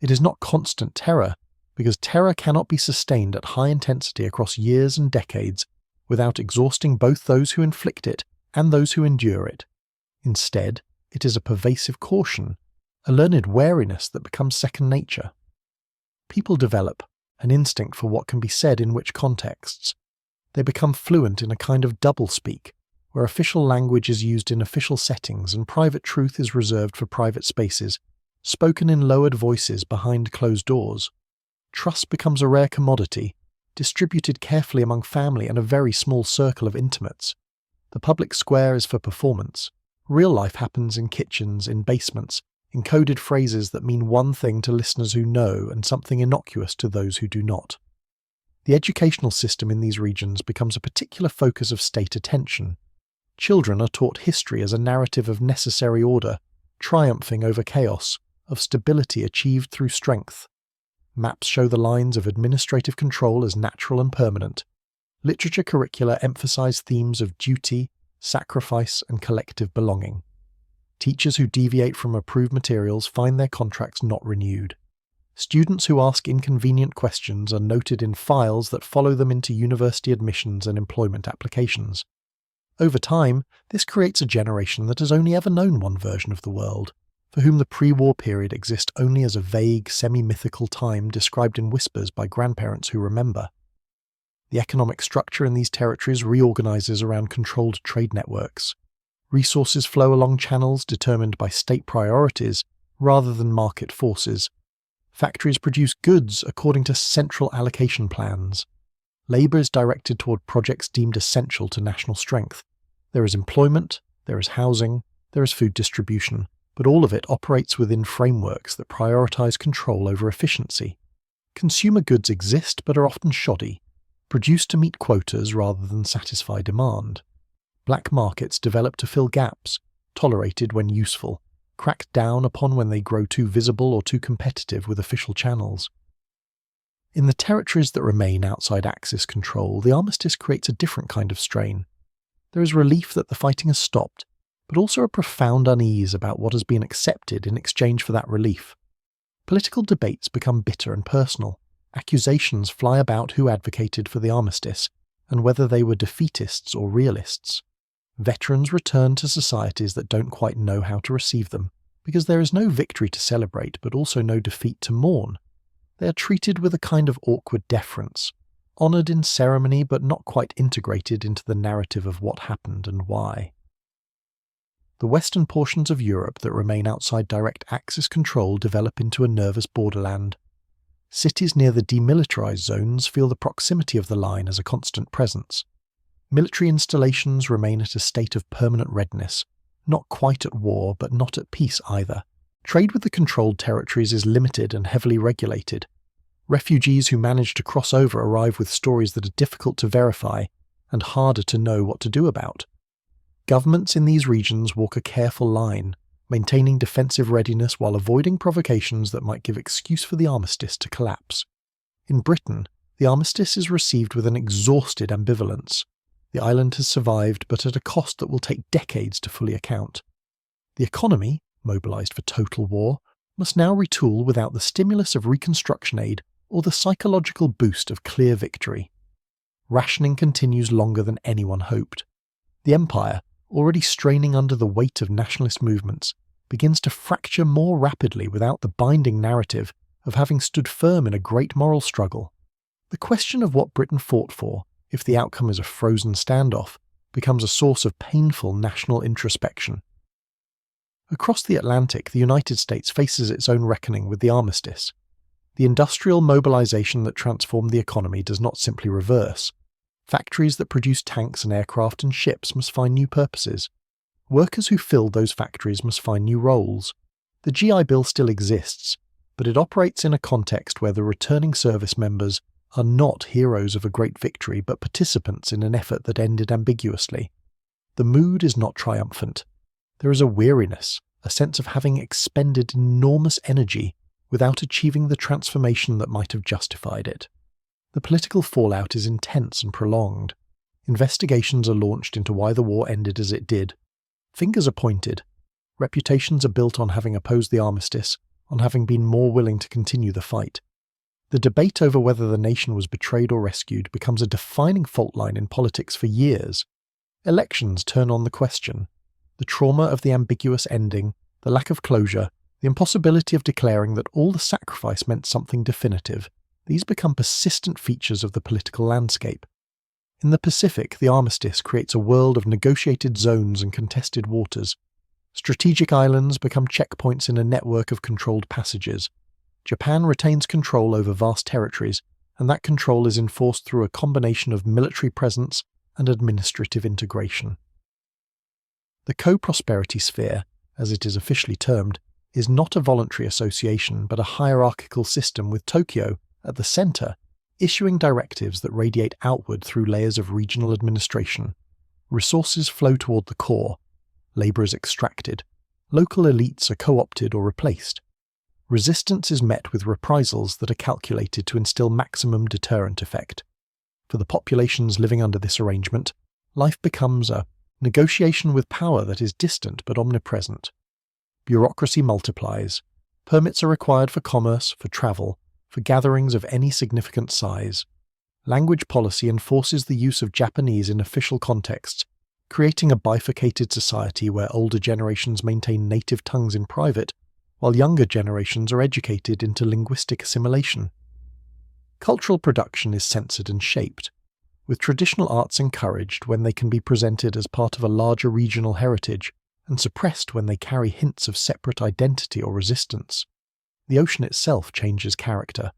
It is not constant terror, because terror cannot be sustained at high intensity across years and decades without exhausting both those who inflict it and those who endure it. Instead, it is a pervasive caution, a learned wariness that becomes second nature. People develop an instinct for what can be said in which contexts. They become fluent in a kind of doublespeak, where official language is used in official settings and private truth is reserved for private spaces, spoken in lowered voices behind closed doors. Trust becomes a rare commodity, distributed carefully among family and a very small circle of intimates. The public square is for performance. Real life happens in kitchens, in basements, in coded phrases that mean one thing to listeners who know and something innocuous to those who do not. The educational system in these regions becomes a particular focus of state attention. Children are taught history as a narrative of necessary order, triumphing over chaos, of stability achieved through strength. Maps show the lines of administrative control as natural and permanent. Literature curricula emphasize themes of duty, sacrifice, and collective belonging. Teachers who deviate from approved materials find their contracts not renewed. Students who ask inconvenient questions are noted in files that follow them into university admissions and employment applications. Over time, this creates a generation that has only ever known one version of the world, for whom the pre-war period exists only as a vague, semi-mythical time described in whispers by grandparents who remember. The economic structure in these territories reorganizes around controlled trade networks. Resources flow along channels determined by state priorities rather than market forces. Factories produce goods according to central allocation plans. Labour is directed toward projects deemed essential to national strength. There is employment, there is housing, there is food distribution, but all of it operates within frameworks that prioritize control over efficiency. Consumer goods exist but are often shoddy, produced to meet quotas rather than satisfy demand. Black markets develop to fill gaps, tolerated when useful, cracked down upon when they grow too visible or too competitive with official channels. In the territories that remain outside Axis control, the armistice creates a different kind of strain. There is relief that the fighting has stopped, but also a profound unease about what has been accepted in exchange for that relief. Political debates become bitter and personal. Accusations fly about who advocated for the armistice, and whether they were defeatists or realists. Veterans return to societies that don't quite know how to receive them, because there is no victory to celebrate but also no defeat to mourn. They are treated with a kind of awkward deference, honoured in ceremony but not quite integrated into the narrative of what happened and why. The western portions of Europe that remain outside direct Axis control develop into a nervous borderland. Cities near the demilitarized zones feel the proximity of the line as a constant presence. Military installations remain at a state of permanent readiness, not quite at war but not at peace either. Trade with the controlled territories is limited and heavily regulated. Refugees who manage to cross over arrive with stories that are difficult to verify and harder to know what to do about. Governments in these regions walk a careful line, maintaining defensive readiness while avoiding provocations that might give excuse for the armistice to collapse. In Britain, the armistice is received with an exhausted ambivalence. The island has survived, but at a cost that will take decades to fully account. The economy, mobilized for total war, must now retool without the stimulus of reconstruction aid or the psychological boost of clear victory. Rationing continues longer than anyone hoped. The empire, already straining under the weight of nationalist movements, begins to fracture more rapidly without the binding narrative of having stood firm in a great moral struggle. The question of what Britain fought for, if the outcome is a frozen standoff, becomes a source of painful national introspection. Across the Atlantic, the United States faces its own reckoning with the armistice. The industrial mobilization that transformed the economy does not simply reverse. Factories that produce tanks and aircraft and ships must find new purposes. Workers who filled those factories must find new roles. The GI Bill still exists, but it operates in a context where the returning service members are not heroes of a great victory but participants in an effort that ended ambiguously. The mood is not triumphant. There is a weariness, a sense of having expended enormous energy without achieving the transformation that might have justified it. The political fallout is intense and prolonged. Investigations are launched into why the war ended as it did. Fingers are pointed. Reputations are built on having opposed the armistice, on having been more willing to continue the fight. The debate over whether the nation was betrayed or rescued becomes a defining fault line in politics for years. Elections turn on the question. The trauma of the ambiguous ending, the lack of closure, the impossibility of declaring that all the sacrifice meant something definitive, these become persistent features of the political landscape. In the Pacific, the armistice creates a world of negotiated zones and contested waters. Strategic islands become checkpoints in a network of controlled passages. Japan retains control over vast territories, and that control is enforced through a combination of military presence and administrative integration. The co-prosperity sphere, as it is officially termed, is not a voluntary association but a hierarchical system with Tokyo, at the centre, issuing directives that radiate outward through layers of regional administration. Resources flow toward the core. Labour is extracted. Local elites are co-opted or replaced. Resistance is met with reprisals that are calculated to instill maximum deterrent effect. For the populations living under this arrangement, life becomes a negotiation with power that is distant but omnipresent. Bureaucracy multiplies. Permits are required for commerce, for travel, for gatherings of any significant size. Language policy enforces the use of Japanese in official contexts, creating a bifurcated society where older generations maintain native tongues in private, while younger generations are educated into linguistic assimilation. Cultural production is censored and shaped, with traditional arts encouraged when they can be presented as part of a larger regional heritage, and suppressed when they carry hints of separate identity or resistance. The ocean itself changes character.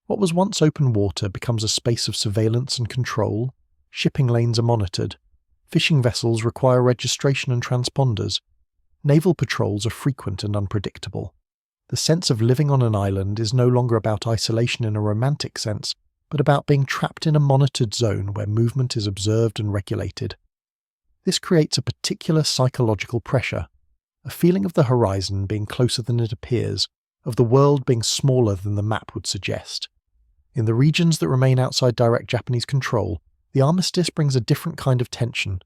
What was once open water becomes a space of surveillance and control. Shipping lanes are monitored. Fishing vessels require registration and transponders. Naval patrols are frequent and unpredictable. The sense of living on an island is no longer about isolation in a romantic sense, but about being trapped in a monitored zone where movement is observed and regulated. This creates a particular psychological pressure, a feeling of the horizon being closer than it appears, of the world being smaller than the map would suggest. In the regions that remain outside direct Japanese control, the armistice brings a different kind of tension.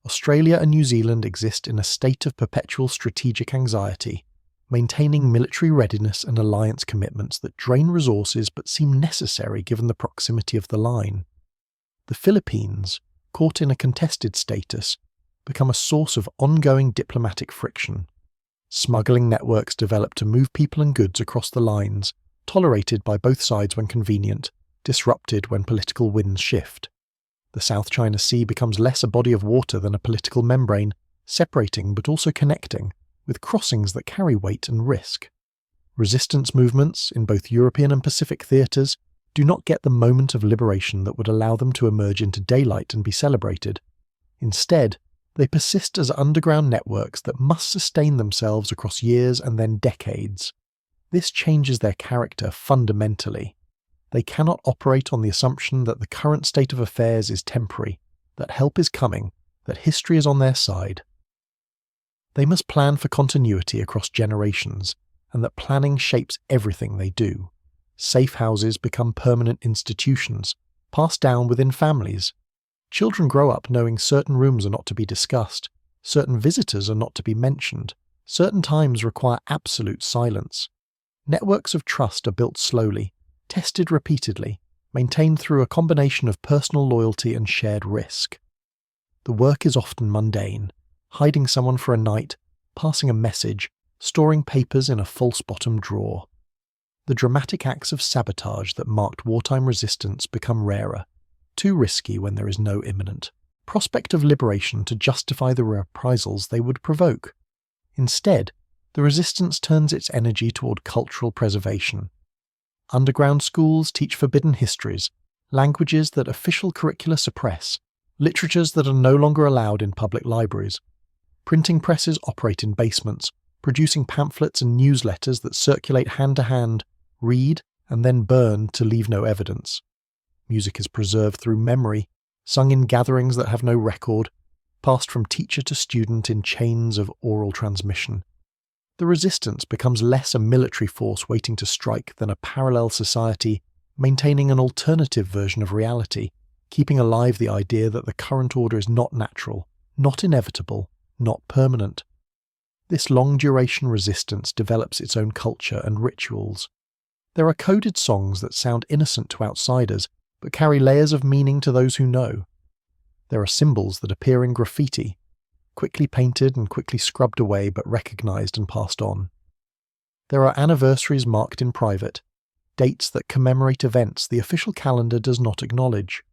Australia and New Zealand exist in a state of perpetual strategic anxiety, maintaining military readiness and alliance commitments that drain resources but seem necessary given the proximity of the line. The Philippines, caught in a contested status, become a source of ongoing diplomatic friction. Smuggling networks develop to move people and goods across the lines, tolerated by both sides when convenient, disrupted when political winds shift. The South China Sea becomes less a body of water than a political membrane, separating but also connecting, with crossings that carry weight and risk. Resistance movements, in both European and Pacific theatres, do not get the moment of liberation that would allow them to emerge into daylight and be celebrated. Instead, they persist as underground networks that must sustain themselves across years and then decades. This changes their character fundamentally. They cannot operate on the assumption that the current state of affairs is temporary, that help is coming, that history is on their side. They must plan for continuity across generations, and that planning shapes everything they do. Safe houses become permanent institutions, passed down within families. Children grow up knowing certain rooms are not to be discussed, certain visitors are not to be mentioned, Certain times require absolute silence. Networks of trust are built slowly, tested repeatedly, maintained through a combination of personal loyalty and shared risk. The work is often mundane, hiding someone for a night, passing a message, storing papers in a false bottom drawer. The dramatic acts of sabotage that marked wartime resistance become rarer, too risky when there is no imminent prospect of liberation to justify the reprisals they would provoke. Instead, the resistance turns its energy toward cultural preservation. Underground schools teach forbidden histories, languages that official curricula suppress, literatures that are no longer allowed in public libraries. Printing presses operate in basements, producing pamphlets and newsletters that circulate hand to hand, read, and then burn to leave no evidence. Music is preserved through memory, sung in gatherings that have no record, passed from teacher to student in chains of oral transmission. The resistance becomes less a military force waiting to strike than a parallel society maintaining an alternative version of reality, keeping alive the idea that the current order is not natural, not inevitable, not permanent. This long-duration resistance develops its own culture and rituals. There are coded songs that sound innocent to outsiders, but carry layers of meaning to those who know. There are symbols that appear in graffiti, quickly painted and quickly scrubbed away but recognized and passed on. There are anniversaries marked in private, dates that commemorate events the official calendar does not acknowledge.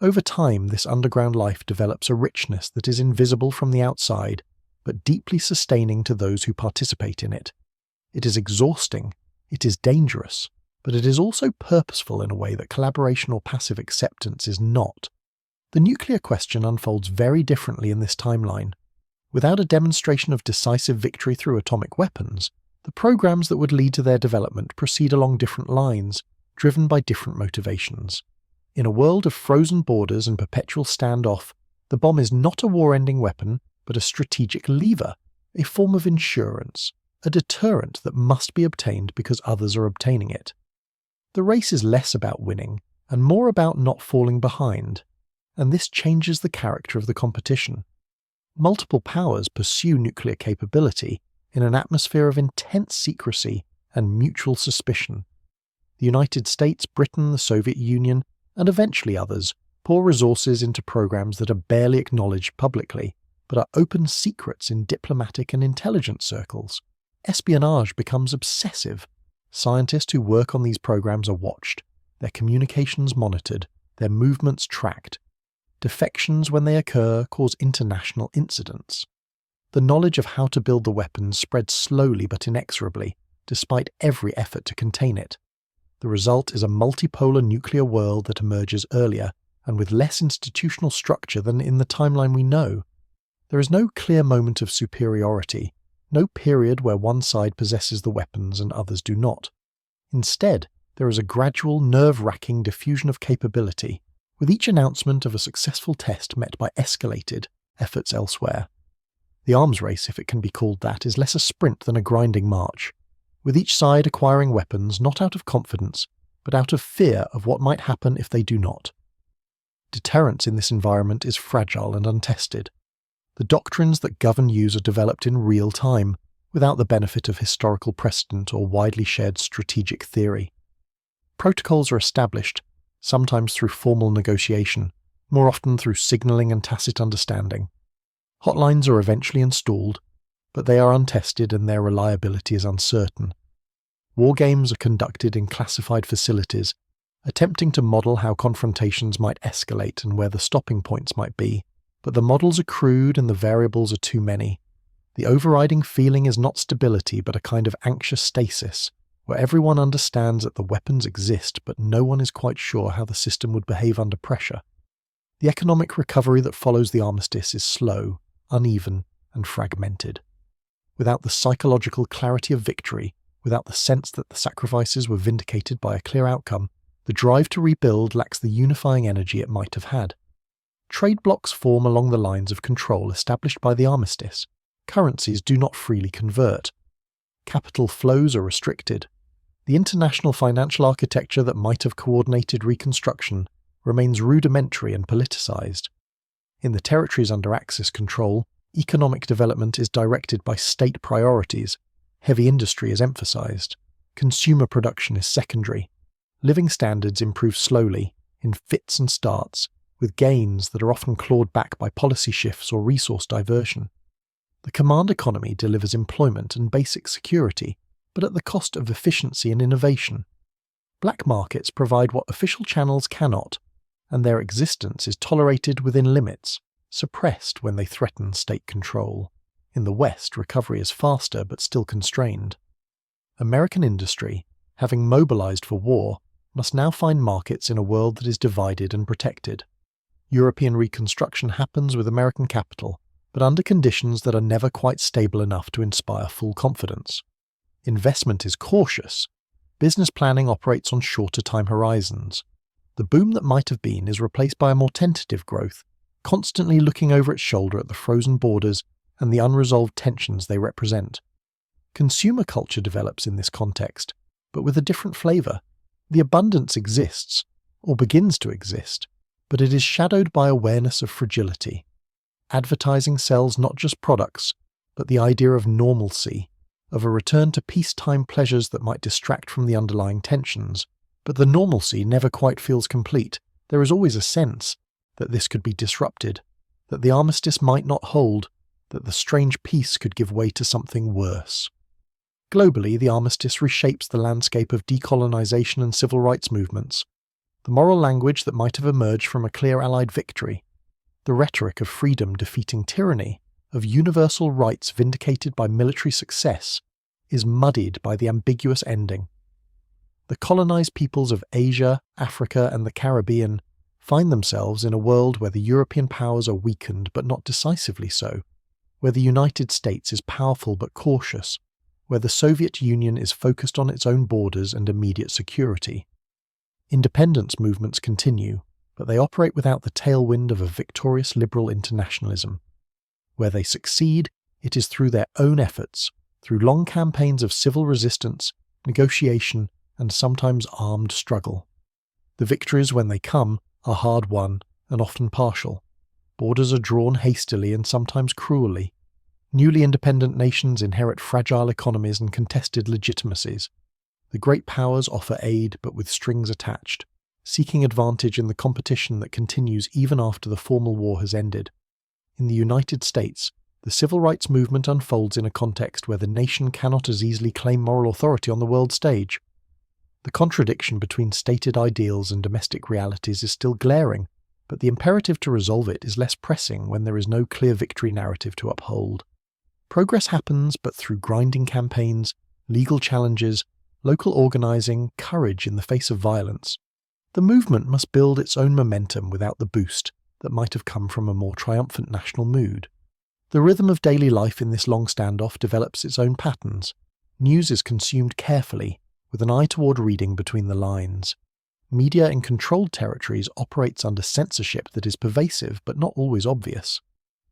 Over time, this underground life develops a richness that is invisible from the outside, but deeply sustaining to those who participate in it. It is exhausting, it is dangerous, but it is also purposeful in a way that collaboration or passive acceptance is not. The nuclear question unfolds very differently in this timeline. Without a demonstration of decisive victory through atomic weapons, the programs that would lead to their development proceed along different lines, driven by different motivations. In a world of frozen borders and perpetual standoff, the bomb is not a war-ending weapon, but a strategic lever, a form of insurance, a deterrent that must be obtained because others are obtaining it. The race is less about winning, and more about not falling behind, and this changes the character of the competition. Multiple powers pursue nuclear capability in an atmosphere of intense secrecy and mutual suspicion. The United States, Britain, the Soviet Union, and eventually others pour resources into programs that are barely acknowledged publicly, but are open secrets in diplomatic and intelligence circles. Espionage becomes obsessive. Scientists who work on these programs are watched, their communications monitored, their movements tracked. Defections, when they occur, cause international incidents. The knowledge of how to build the weapons spreads slowly but inexorably, despite every effort to contain it. The result is a multipolar nuclear world that emerges earlier and with less institutional structure than in the timeline we know. There is no clear moment of superiority, no period where one side possesses the weapons and others do not. Instead, there is a gradual, nerve-wracking diffusion of capability, with each announcement of a successful test met by escalated efforts elsewhere. The arms race, if it can be called that, is less a sprint than a grinding march, with each side acquiring weapons not out of confidence, but out of fear of what might happen if they do not. Deterrence in this environment is fragile and untested. The doctrines that govern use are developed in real time, without the benefit of historical precedent or widely shared strategic theory. Protocols are established, sometimes through formal negotiation, more often through signalling and tacit understanding. Hotlines are eventually installed, but they are untested and their reliability is uncertain. War games are conducted in classified facilities, attempting to model how confrontations might escalate and where the stopping points might be, but the models are crude and the variables are too many. The overriding feeling is not stability but a kind of anxious stasis, where everyone understands that the weapons exist but no one is quite sure how the system would behave under pressure. The economic recovery that follows the armistice is slow, uneven, and fragmented. Without the psychological clarity of victory, without the sense that the sacrifices were vindicated by a clear outcome, the drive to rebuild lacks the unifying energy it might have had. Trade blocs form along the lines of control established by the armistice. Currencies do not freely convert. Capital flows are restricted. The international financial architecture that might have coordinated reconstruction remains rudimentary and politicized. In the territories under Axis control, Economic development is directed by state priorities. Heavy industry is emphasized. Consumer production is secondary. Living standards improve slowly, in fits and starts, with gains that are often clawed back by policy shifts or resource diversion. The command economy delivers employment and basic security, but at the cost of efficiency and innovation. Black markets provide what official channels cannot, and their existence is tolerated within limits, suppressed when they threaten state control. In the West, recovery is faster but still constrained. American industry, having mobilized for war, must now find markets in a world that is divided and protected. European reconstruction happens with American capital, but under conditions that are never quite stable enough to inspire full confidence. Investment is cautious. Business planning operates on shorter time horizons. The boom that might have been is replaced by a more tentative growth, constantly looking over its shoulder at the frozen borders and the unresolved tensions they represent. Consumer culture develops in this context, but with a different flavour. The abundance exists, or begins to exist, but it is shadowed by awareness of fragility. Advertising sells not just products, but the idea of normalcy, of a return to peacetime pleasures that might distract from the underlying tensions. But the normalcy never quite feels complete. There is always a sense that this could be disrupted, that the armistice might not hold, that the strange peace could give way to something worse. Globally, the armistice reshapes the landscape of decolonization and civil rights movements. The moral language that might have emerged from a clear Allied victory, the rhetoric of freedom defeating tyranny, of universal rights vindicated by military success, is muddied by the ambiguous ending. The colonized peoples of Asia, Africa, and the Caribbean find themselves in a world where the European powers are weakened but not decisively so, where the United States is powerful but cautious, where the Soviet Union is focused on its own borders and immediate security. Independence movements continue, but they operate without the tailwind of a victorious liberal internationalism. Where they succeed, it is through their own efforts, through long campaigns of civil resistance, negotiation, and sometimes armed struggle. The victories, when they come, are hard-won and often partial. Borders are drawn hastily and sometimes cruelly. Newly independent nations inherit fragile economies and contested legitimacies. The great powers offer aid but with strings attached, seeking advantage in the competition that continues even after the formal war has ended. In the United States, the civil rights movement unfolds in a context where the nation cannot as easily claim moral authority on the world stage. The contradiction between stated ideals and domestic realities is still glaring, but the imperative to resolve it is less pressing when there is no clear victory narrative to uphold. Progress happens but through grinding campaigns, legal challenges, local organizing, courage in the face of violence. The movement must build its own momentum without the boost that might have come from a more triumphant national mood. The rhythm of daily life in this long standoff develops its own patterns. News is consumed carefully, with an eye toward reading between the lines. Media in controlled territories operates under censorship that is pervasive but not always obvious.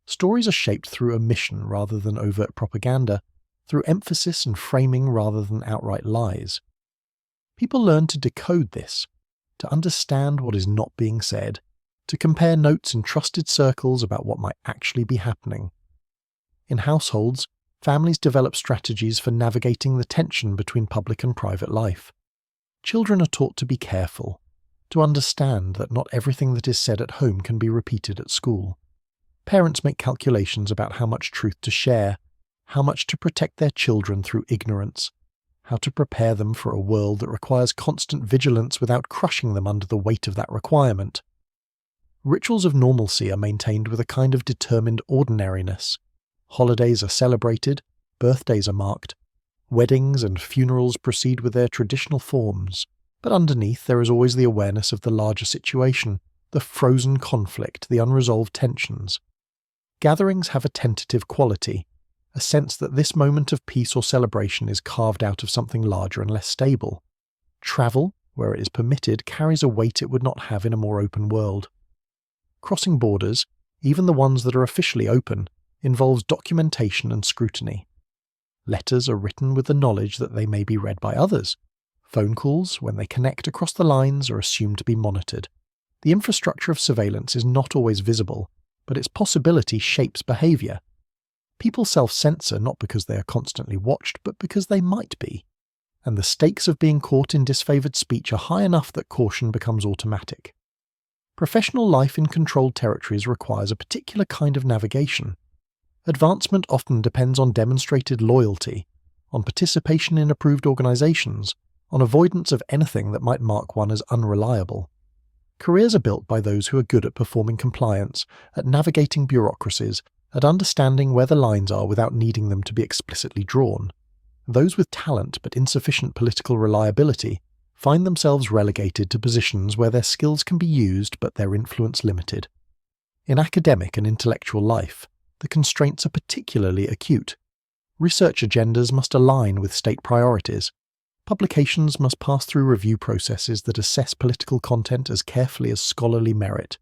Stories are shaped through omission rather than overt propaganda, through emphasis and framing rather than outright lies. People learn to decode this, to understand what is not being said, to compare notes in trusted circles about what might actually be happening. In households, families develop strategies for navigating the tension between public and private life. Children are taught to be careful, to understand that not everything that is said at home can be repeated at school. Parents make calculations about how much truth to share, how much to protect their children through ignorance, how to prepare them for a world that requires constant vigilance without crushing them under the weight of that requirement. Rituals of normalcy are maintained with a kind of determined ordinariness. Holidays are celebrated, birthdays are marked, weddings and funerals proceed with their traditional forms, but underneath there is always the awareness of the larger situation, the frozen conflict, the unresolved tensions. Gatherings have a tentative quality, a sense that this moment of peace or celebration is carved out of something larger and less stable. Travel, where it is permitted, carries a weight it would not have in a more open world. Crossing borders, even the ones that are officially open, involves documentation and scrutiny. Letters are written with the knowledge that they may be read by others. Phone calls, when they connect across the lines, are assumed to be monitored. The infrastructure of surveillance is not always visible, but its possibility shapes behaviour. People self-censor not because they are constantly watched, but because they might be. And the stakes of being caught in disfavored speech are high enough that caution becomes automatic. Professional life in controlled territories requires a particular kind of navigation. Advancement often depends on demonstrated loyalty, on participation in approved organizations, on avoidance of anything that might mark one as unreliable. Careers are built by those who are good at performing compliance, at navigating bureaucracies, at understanding where the lines are without needing them to be explicitly drawn. Those with talent but insufficient political reliability find themselves relegated to positions where their skills can be used but their influence limited. In academic and intellectual life, the constraints are particularly acute. Research agendas must align with state priorities. Publications must pass through review processes that assess political content as carefully as scholarly merit.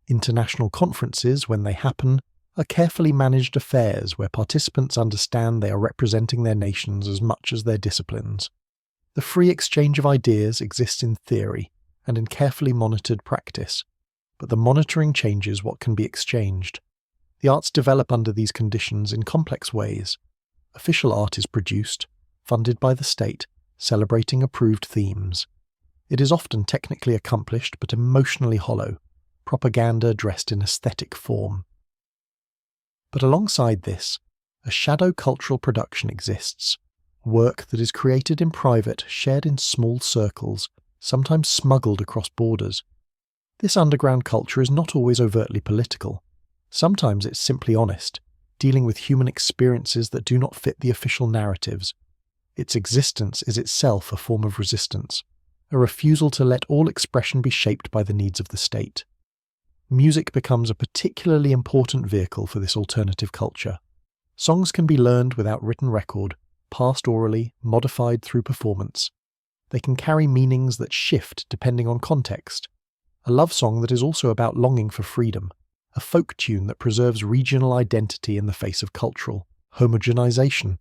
International conferences, when they happen, are carefully managed affairs where participants understand they are representing their nations as much as their disciplines. The free exchange of ideas exists in theory and in carefully monitored practice, but the monitoring changes what can be exchanged. The arts develop under these conditions in complex ways. Official art is produced, funded by the state, celebrating approved themes. It is often technically accomplished but emotionally hollow, propaganda dressed in aesthetic form. But alongside this, a shadow cultural production exists, work that is created in private, shared in small circles, sometimes smuggled across borders. This underground culture is not always overtly political. Sometimes it's simply honest, dealing with human experiences that do not fit the official narratives. Its existence is itself a form of resistance, a refusal to let all expression be shaped by the needs of the state. Music becomes a particularly important vehicle for this alternative culture. Songs can be learned without written record, passed orally, modified through performance. They can carry meanings that shift depending on context. A love song that is also about longing for freedom. A folk tune that preserves regional identity in the face of cultural homogenization.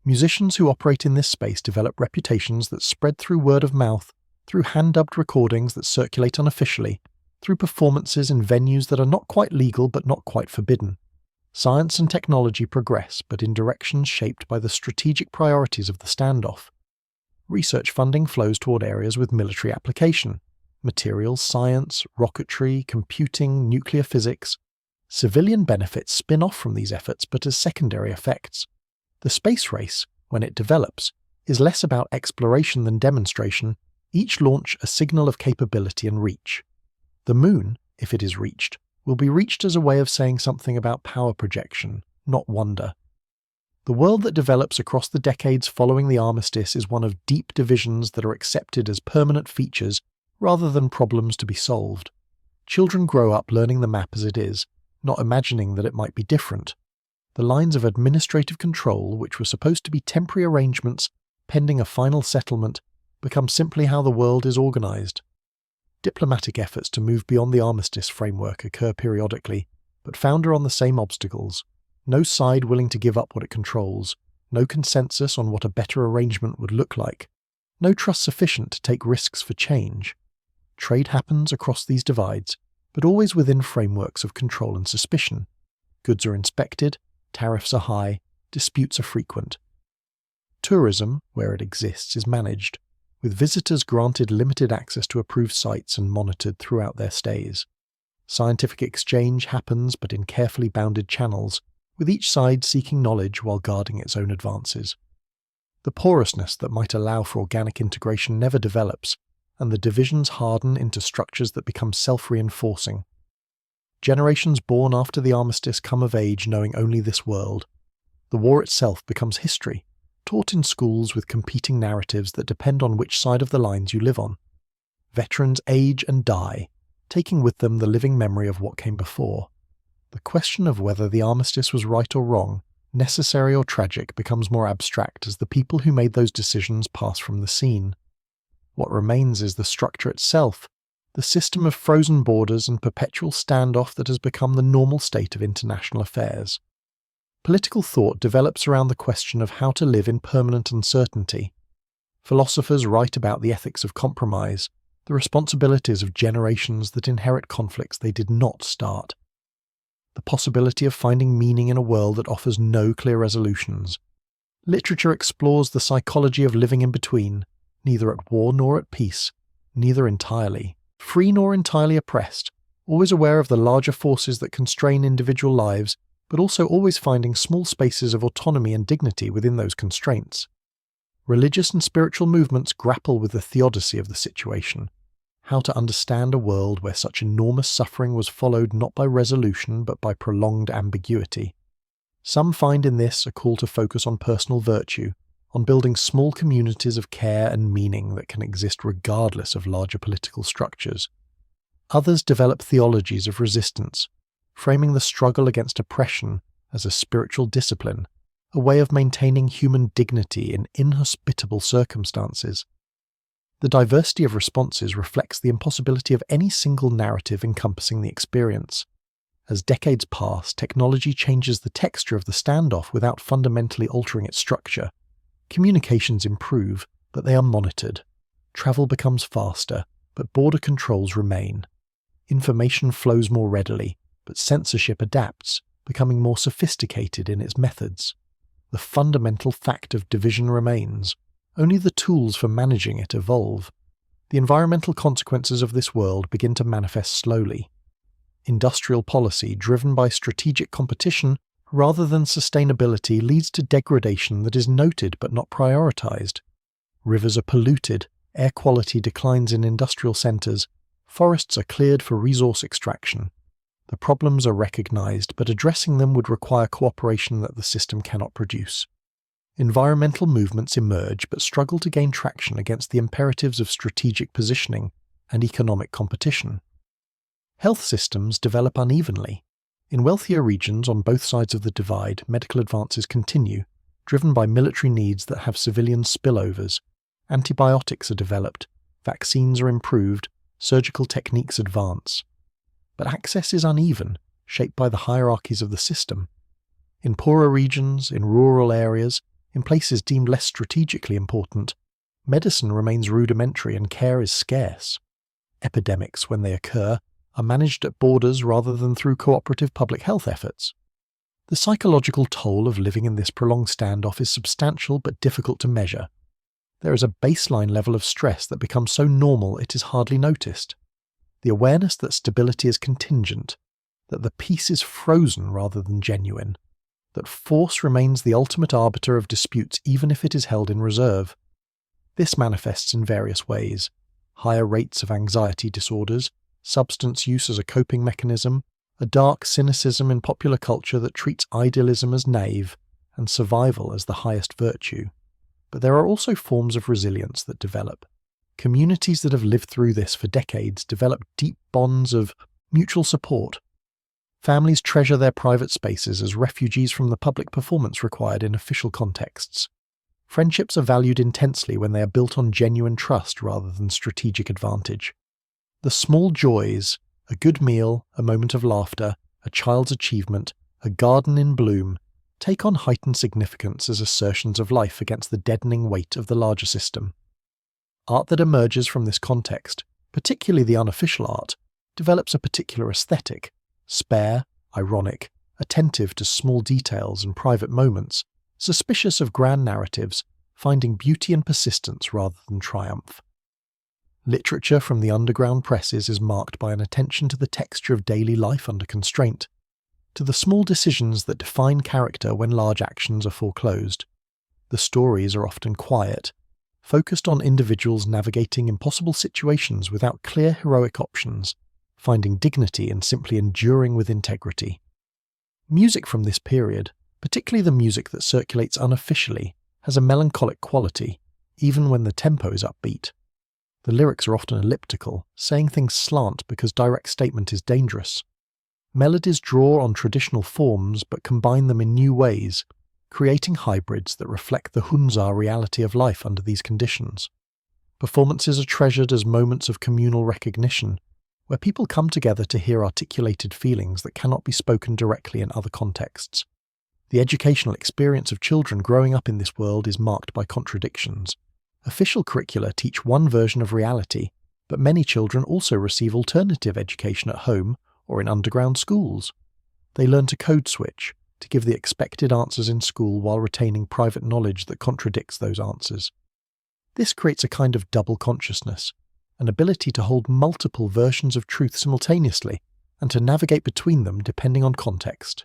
Musicians who operate in this space develop reputations that spread through word of mouth, through hand-dubbed recordings that circulate unofficially, through performances in venues that are not quite legal but not quite forbidden. Science and technology progress, but in directions shaped by the strategic priorities of the standoff. Research funding flows toward areas with military application. Materials science, rocketry, computing, nuclear physics. Civilian benefits spin off from these efforts but as secondary effects. The space race, when it develops, is less about exploration than demonstration, each launch a signal of capability and reach. The moon, if it is reached, will be reached as a way of saying something about power projection, not wonder. The world that develops across the decades following the armistice is one of deep divisions that are accepted as permanent features rather than problems to be solved. Children grow up learning the map as it is, not imagining that it might be different. The lines of administrative control, which were supposed to be temporary arrangements pending a final settlement, become simply how the world is organized. Diplomatic efforts to move beyond the armistice framework occur periodically, but founder on the same obstacles. No side willing to give up what it controls, no consensus on what a better arrangement would look like, no trust sufficient to take risks for change. Trade happens across these divides, but always within frameworks of control and suspicion. Goods are inspected, tariffs are high, disputes are frequent. Tourism, where it exists, is managed, with visitors granted limited access to approved sites and monitored throughout their stays. Scientific exchange happens but in carefully bounded channels, with each side seeking knowledge while guarding its own advances. The porousness that might allow for organic integration never develops, and the divisions harden into structures that become self-reinforcing. Generations born after the armistice come of age knowing only this world. The war itself becomes history, taught in schools with competing narratives that depend on which side of the lines you live on. Veterans age and die, taking with them the living memory of what came before. The question of whether the armistice was right or wrong, necessary or tragic, becomes more abstract as the people who made those decisions pass from the scene. What remains is the structure itself, the system of frozen borders and perpetual standoff that has become the normal state of international affairs. Political thought develops around the question of how to live in permanent uncertainty. Philosophers write about the ethics of compromise, the responsibilities of generations that inherit conflicts they did not start. the possibility of finding meaning in a world that offers no clear resolutions. Literature explores the psychology of living in between, neither at war nor at peace, neither entirely free nor entirely oppressed, always aware of the larger forces that constrain individual lives, but also always finding small spaces of autonomy and dignity within those constraints. Religious and spiritual movements grapple with the theodicy of the situation, how to understand a world where such enormous suffering was followed not by resolution but by prolonged ambiguity. Some find in this a call to focus on personal virtue, on building small communities of care and meaning that can exist regardless of larger political structures. Others develop theologies of resistance, framing the struggle against oppression as a spiritual discipline, a way of maintaining human dignity in inhospitable circumstances. The diversity of responses reflects the impossibility of any single narrative encompassing the experience. As decades pass, technology changes the texture of the standoff without fundamentally altering its structure. Communications improve, but they are monitored. Travel becomes faster, but border controls remain. Information flows more readily, but censorship adapts, becoming more sophisticated in its methods. The fundamental fact of division remains. Only the tools for managing it evolve. The environmental consequences of this world begin to manifest slowly. Industrial policy driven by strategic competition rather than sustainability leads to degradation that is noted but not prioritized. Rivers are polluted, air quality declines in industrial centers, forests are cleared for resource extraction. The problems are recognized, but addressing them would require cooperation that the system cannot produce. Environmental movements emerge but struggle to gain traction against the imperatives of strategic positioning and economic competition. Health systems develop unevenly. In wealthier regions on both sides of the divide, medical advances continue, driven by military needs that have civilian spillovers. Antibiotics are developed, vaccines are improved, surgical techniques advance. But access is uneven, shaped by the hierarchies of the system. In poorer regions, in rural areas, in places deemed less strategically important, medicine remains rudimentary and care is scarce. Epidemics, when they occur, are managed at borders rather than through cooperative public health efforts. The psychological toll of living in this prolonged standoff is substantial but difficult to measure. There is a baseline level of stress that becomes so normal it is hardly noticed. The awareness that stability is contingent, that the peace is frozen rather than genuine, that force remains the ultimate arbiter of disputes even if it is held in reserve. This manifests in various ways: higher rates of anxiety disorders, substance use as a coping mechanism, a dark cynicism in popular culture that treats idealism as naive, and survival as the highest virtue. But there are also forms of resilience that develop. Communities that have lived through this for decades develop deep bonds of mutual support. Families treasure their private spaces as refuges from the public performance required in official contexts. Friendships are valued intensely when they are built on genuine trust rather than strategic advantage. The small joys, a good meal, a moment of laughter, a child's achievement, a garden in bloom, take on heightened significance as assertions of life against the deadening weight of the larger system. Art that emerges from this context, particularly the unofficial art, develops a particular aesthetic, spare, ironic, attentive to small details and private moments, suspicious of grand narratives, finding beauty and persistence rather than triumph. Literature from the underground presses is marked by an attention to the texture of daily life under constraint, to the small decisions that define character when large actions are foreclosed. The stories are often quiet, focused on individuals navigating impossible situations without clear heroic options, finding dignity in simply enduring with integrity. Music from this period, particularly the music that circulates unofficially, has a melancholic quality, even when the tempo is upbeat. The lyrics are often elliptical, saying things slant because direct statement is dangerous. Melodies draw on traditional forms but combine them in new ways, creating hybrids that reflect the Hunza reality of life under these conditions. Performances are treasured as moments of communal recognition, where people come together to hear articulated feelings that cannot be spoken directly in other contexts. The educational experience of children growing up in this world is marked by contradictions. Official curricula teach one version of reality, but many children also receive alternative education at home or in underground schools. They learn to code switch, to give the expected answers in school while retaining private knowledge that contradicts those answers. This creates a kind of double consciousness, an ability to hold multiple versions of truth simultaneously and to navigate between them depending on context.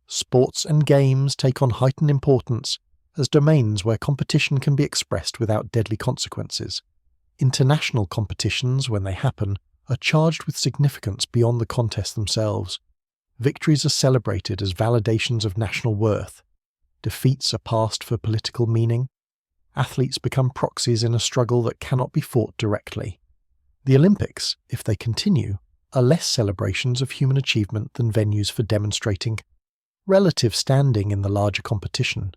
Sports and games take on heightened importance as domains where competition can be expressed without deadly consequences. International competitions, when they happen, are charged with significance beyond the contests themselves. Victories are celebrated as validations of national worth. Defeats are passed for political meaning. Athletes become proxies in a struggle that cannot be fought directly. The Olympics, if they continue, are less celebrations of human achievement than venues for demonstrating relative standing in the larger competition.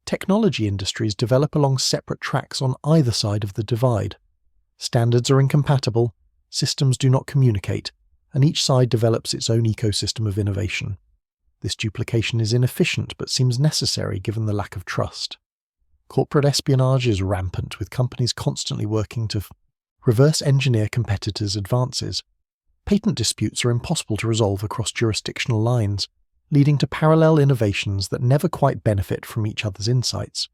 Technology industries develop along separate tracks on either side of the divide. Standards are incompatible, systems do not communicate, and each side develops its own ecosystem of innovation. This duplication is inefficient but seems necessary given the lack of trust. Corporate espionage is rampant, with companies constantly working to reverse engineer competitors' advances. Patent disputes are impossible to resolve across jurisdictional lines, leading to parallel innovations that never quite benefit from each other's insights.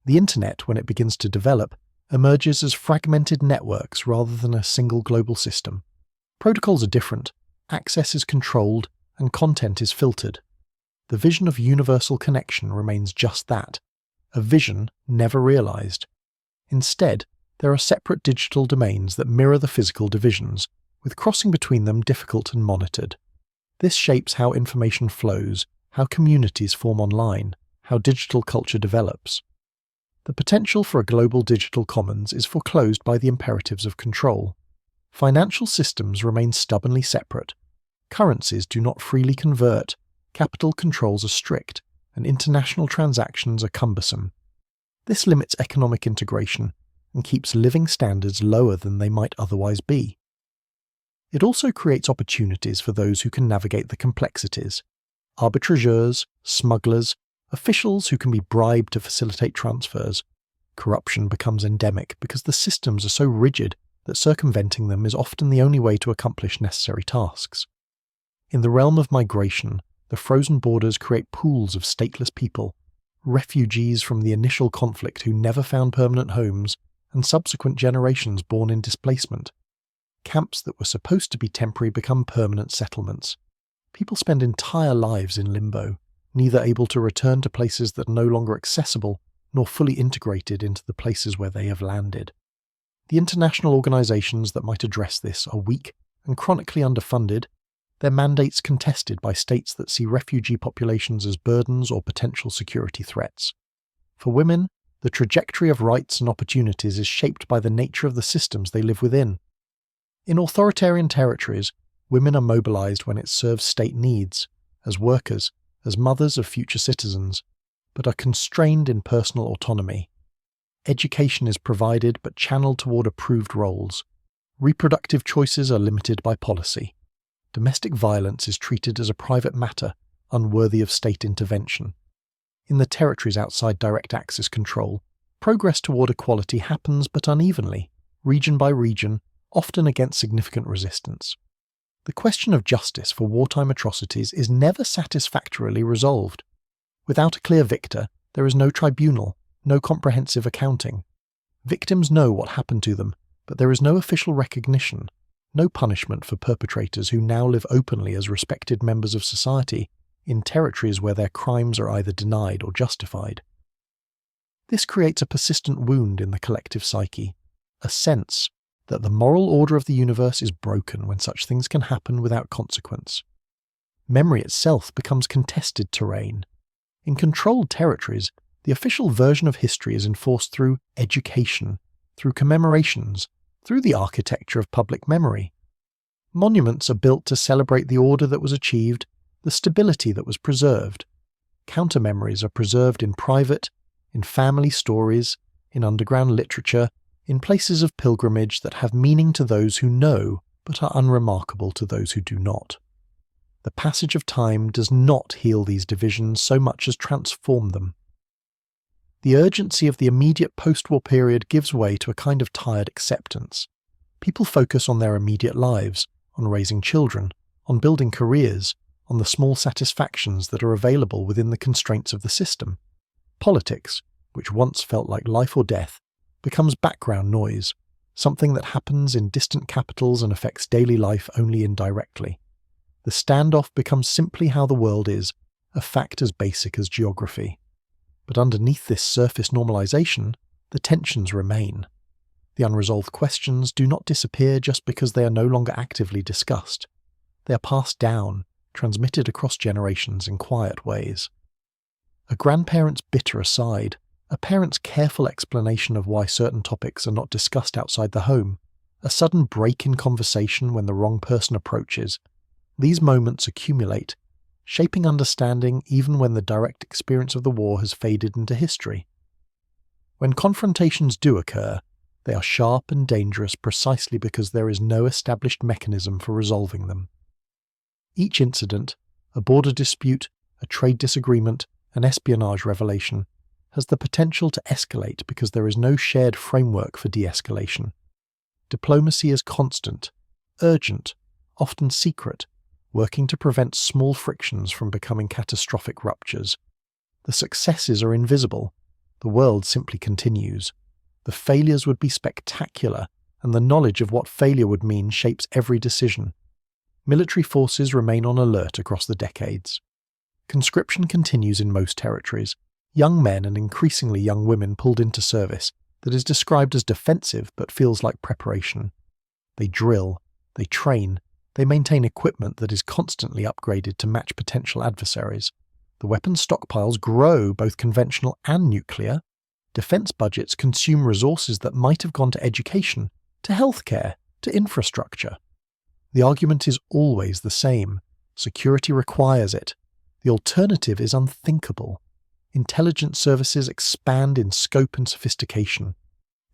The Internet, when it begins to develop, emerges as fragmented networks rather than a single global system. Protocols are different, access is controlled, and content is filtered. The vision of universal connection remains just that, a vision never realized. Instead, there are separate digital domains that mirror the physical divisions, with crossing between them difficult and monitored. This shapes how information flows, how communities form online, how digital culture develops. The potential for a global digital commons is foreclosed by the imperatives of control. Financial systems remain stubbornly separate. Currencies do not freely convert, capital controls are strict, and international transactions are cumbersome. This limits economic integration and keeps living standards lower than they might otherwise be. It also creates opportunities for those who can navigate the complexities. Arbitrageurs, smugglers, officials who can be bribed to facilitate transfers. Corruption becomes endemic because the systems are so rigid that circumventing them is often the only way to accomplish necessary tasks. In the realm of migration, the frozen borders create pools of stateless people, refugees from the initial conflict who never found permanent homes, and subsequent generations born in displacement. Camps that were supposed to be temporary become permanent settlements. People spend entire lives in limbo, neither able to return to places that are no longer accessible, nor fully integrated into the places where they have landed. The international organizations that might address this are weak and chronically underfunded, their mandates contested by states that see refugee populations as burdens or potential security threats. For women, the trajectory of rights and opportunities is shaped by the nature of the systems they live within. In authoritarian territories, women are mobilized when it serves state needs, as workers, as mothers of future citizens, but are constrained in personal autonomy. Education is provided but channeled toward approved roles. Reproductive choices are limited by policy. Domestic violence is treated as a private matter, unworthy of state intervention. In the territories outside direct Axis control, progress toward equality happens but unevenly, region by region, often against significant resistance. The question of justice for wartime atrocities is never satisfactorily resolved. Without a clear victor, there is no tribunal, no comprehensive accounting. Victims know what happened to them, but there is no official recognition, no punishment for perpetrators who now live openly as respected members of society in territories where their crimes are either denied or justified. This creates a persistent wound in the collective psyche, a sense that the moral order of the universe is broken when such things can happen without consequence. Memory itself becomes contested terrain. In controlled territories, the official version of history is enforced through education, through commemorations, through the architecture of public memory. Monuments are built to celebrate the order that was achieved, the stability that was preserved. Counter-memories are preserved in private, in family stories, in underground literature, in places of pilgrimage that have meaning to those who know but are unremarkable to those who do not. The passage of time does not heal these divisions so much as transform them. The urgency of the immediate post-war period gives way to a kind of tired acceptance. People focus on their immediate lives, on raising children, on building careers, on the small satisfactions that are available within the constraints of the system. Politics, which once felt like life or death, becomes background noise, something that happens in distant capitals and affects daily life only indirectly. The standoff becomes simply how the world is, a fact as basic as geography. But underneath this surface normalization, the tensions remain. The unresolved questions do not disappear just because they are no longer actively discussed. They are passed down, transmitted across generations in quiet ways. A grandparent's bitter aside, a parent's careful explanation of why certain topics are not discussed outside the home, a sudden break in conversation when the wrong person approaches. These moments accumulate, shaping understanding even when the direct experience of the war has faded into history. When confrontations do occur, they are sharp and dangerous precisely because there is no established mechanism for resolving them. Each incident, a border dispute, a trade disagreement, an espionage revelation, has the potential to escalate because there is no shared framework for de-escalation. Diplomacy is constant, urgent, often secret, working to prevent small frictions from becoming catastrophic ruptures. The successes are invisible. The world simply continues. The failures would be spectacular, and the knowledge of what failure would mean shapes every decision. Military forces remain on alert across the decades. Conscription continues in most territories. Young men and increasingly young women pulled into service that is described as defensive but feels like preparation. They drill, they train, they maintain equipment that is constantly upgraded to match potential adversaries. The weapons stockpiles grow, both conventional and nuclear. Defense budgets consume resources that might have gone to education, to healthcare, to infrastructure. The argument is always the same. Security requires it. The alternative is unthinkable. Intelligence services expand in scope and sophistication.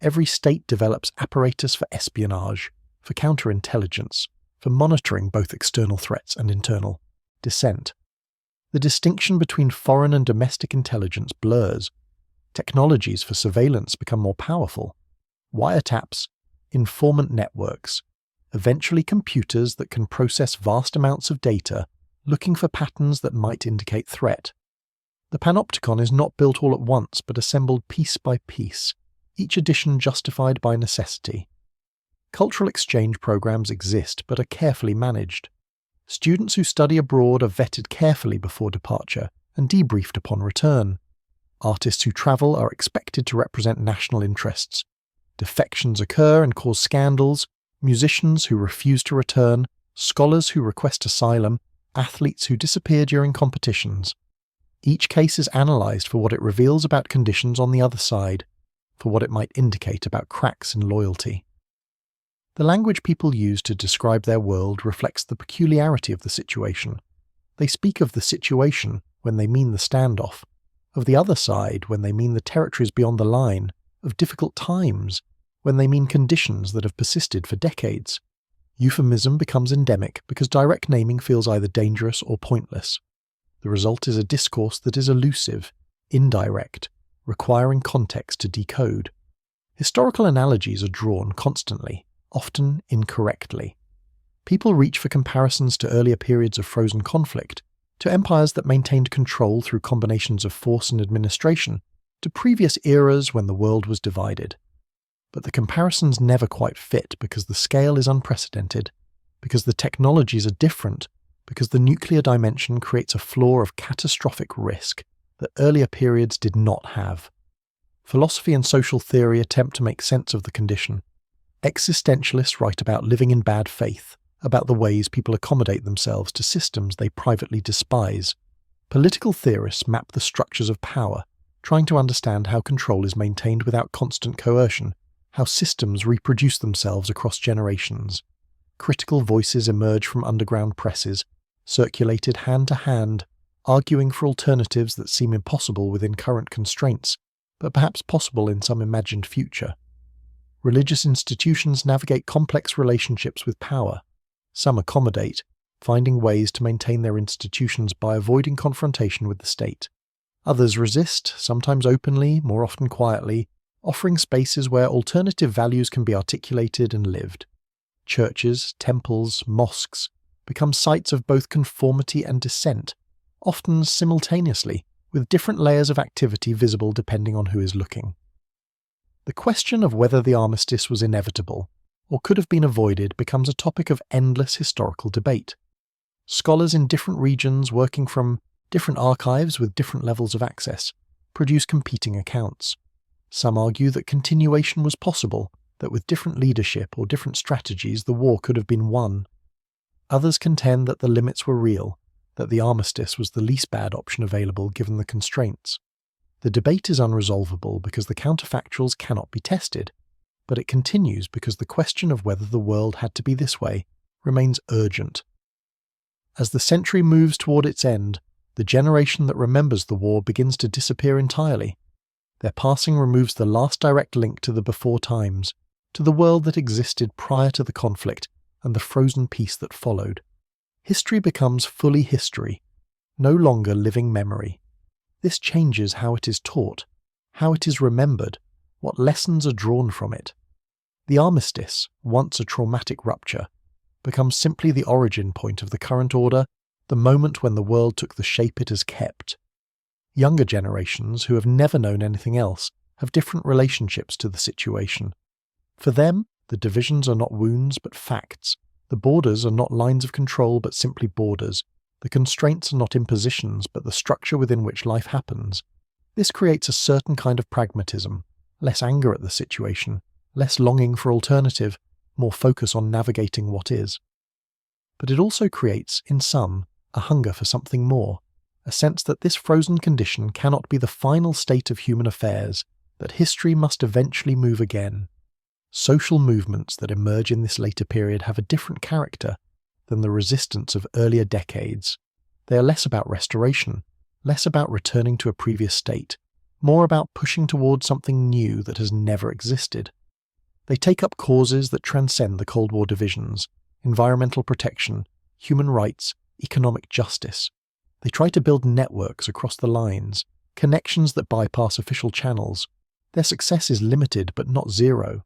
Every state develops apparatus for espionage, for counterintelligence, for monitoring both external threats and internal dissent. The distinction between foreign and domestic intelligence blurs. Technologies for surveillance become more powerful. Wiretaps, informant networks, eventually computers that can process vast amounts of data, looking for patterns that might indicate threat. The panopticon is not built all at once, but assembled piece by piece, each edition justified by necessity. Cultural exchange programs exist, but are carefully managed. Students who study abroad are vetted carefully before departure and debriefed upon return. Artists who travel are expected to represent national interests. Defections occur and cause scandals. Musicians who refuse to return, scholars who request asylum, athletes who disappear during competitions. Each case is analysed for what it reveals about conditions on the other side, for what it might indicate about cracks in loyalty. The language people use to describe their world reflects the peculiarity of the situation. They speak of the situation when they mean the standoff, of the other side when they mean the territories beyond the line, of difficult times when they mean conditions that have persisted for decades. Euphemism becomes endemic because direct naming feels either dangerous or pointless. The result is a discourse that is elusive, indirect, requiring context to decode. Historical analogies are drawn constantly, often incorrectly. People reach for comparisons to earlier periods of frozen conflict, to empires that maintained control through combinations of force and administration, to previous eras when the world was divided. But the comparisons never quite fit because the scale is unprecedented, because the technologies are different, because the nuclear dimension creates a floor of catastrophic risk that earlier periods did not have. Philosophy and social theory attempt to make sense of the condition. Existentialists write about living in bad faith, about the ways people accommodate themselves to systems they privately despise. Political theorists map the structures of power, trying to understand how control is maintained without constant coercion, how systems reproduce themselves across generations. Critical voices emerge from underground presses, circulated hand to hand, arguing for alternatives that seem impossible within current constraints, but perhaps possible in some imagined future. Religious institutions navigate complex relationships with power. Some accommodate, finding ways to maintain their institutions by avoiding confrontation with the state. Others resist, sometimes openly, more often quietly, offering spaces where alternative values can be articulated and lived. Churches, temples, mosques become sites of both conformity and dissent, often simultaneously, with different layers of activity visible depending on who is looking. The question of whether the armistice was inevitable or could have been avoided becomes a topic of endless historical debate. Scholars in different regions working from different archives with different levels of access produce competing accounts. Some argue that continuation was possible, that with different leadership or different strategies the war could have been won. Others contend that the limits were real, that the armistice was the least bad option available given the constraints. The debate is unresolvable because the counterfactuals cannot be tested, but it continues because the question of whether the world had to be this way remains urgent. As the century moves toward its end, the generation that remembers the war begins to disappear entirely. Their passing removes the last direct link to the before times, to the world that existed prior to the conflict and the frozen peace that followed. History becomes fully history, no longer living memory. This changes how it is taught, how it is remembered, what lessons are drawn from it. The armistice, once a traumatic rupture, becomes simply the origin point of the current order, the moment when the world took the shape it has kept. Younger generations, who have never known anything else, have different relationships to the situation. For them, the divisions are not wounds but facts. The borders are not lines of control but simply borders. The constraints are not impositions but the structure within which life happens. This creates a certain kind of pragmatism, less anger at the situation, less longing for alternative, more focus on navigating what is. But it also creates, in some, a hunger for something more, a sense that this frozen condition cannot be the final state of human affairs, that history must eventually move again. Social movements that emerge in this later period have a different character than the resistance of earlier decades. They are less about restoration, less about returning to a previous state, more about pushing towards something new that has never existed. They take up causes that transcend the Cold War divisions: environmental protection, human rights, economic justice. They try to build networks across the lines, connections that bypass official channels. Their success is limited but not zero.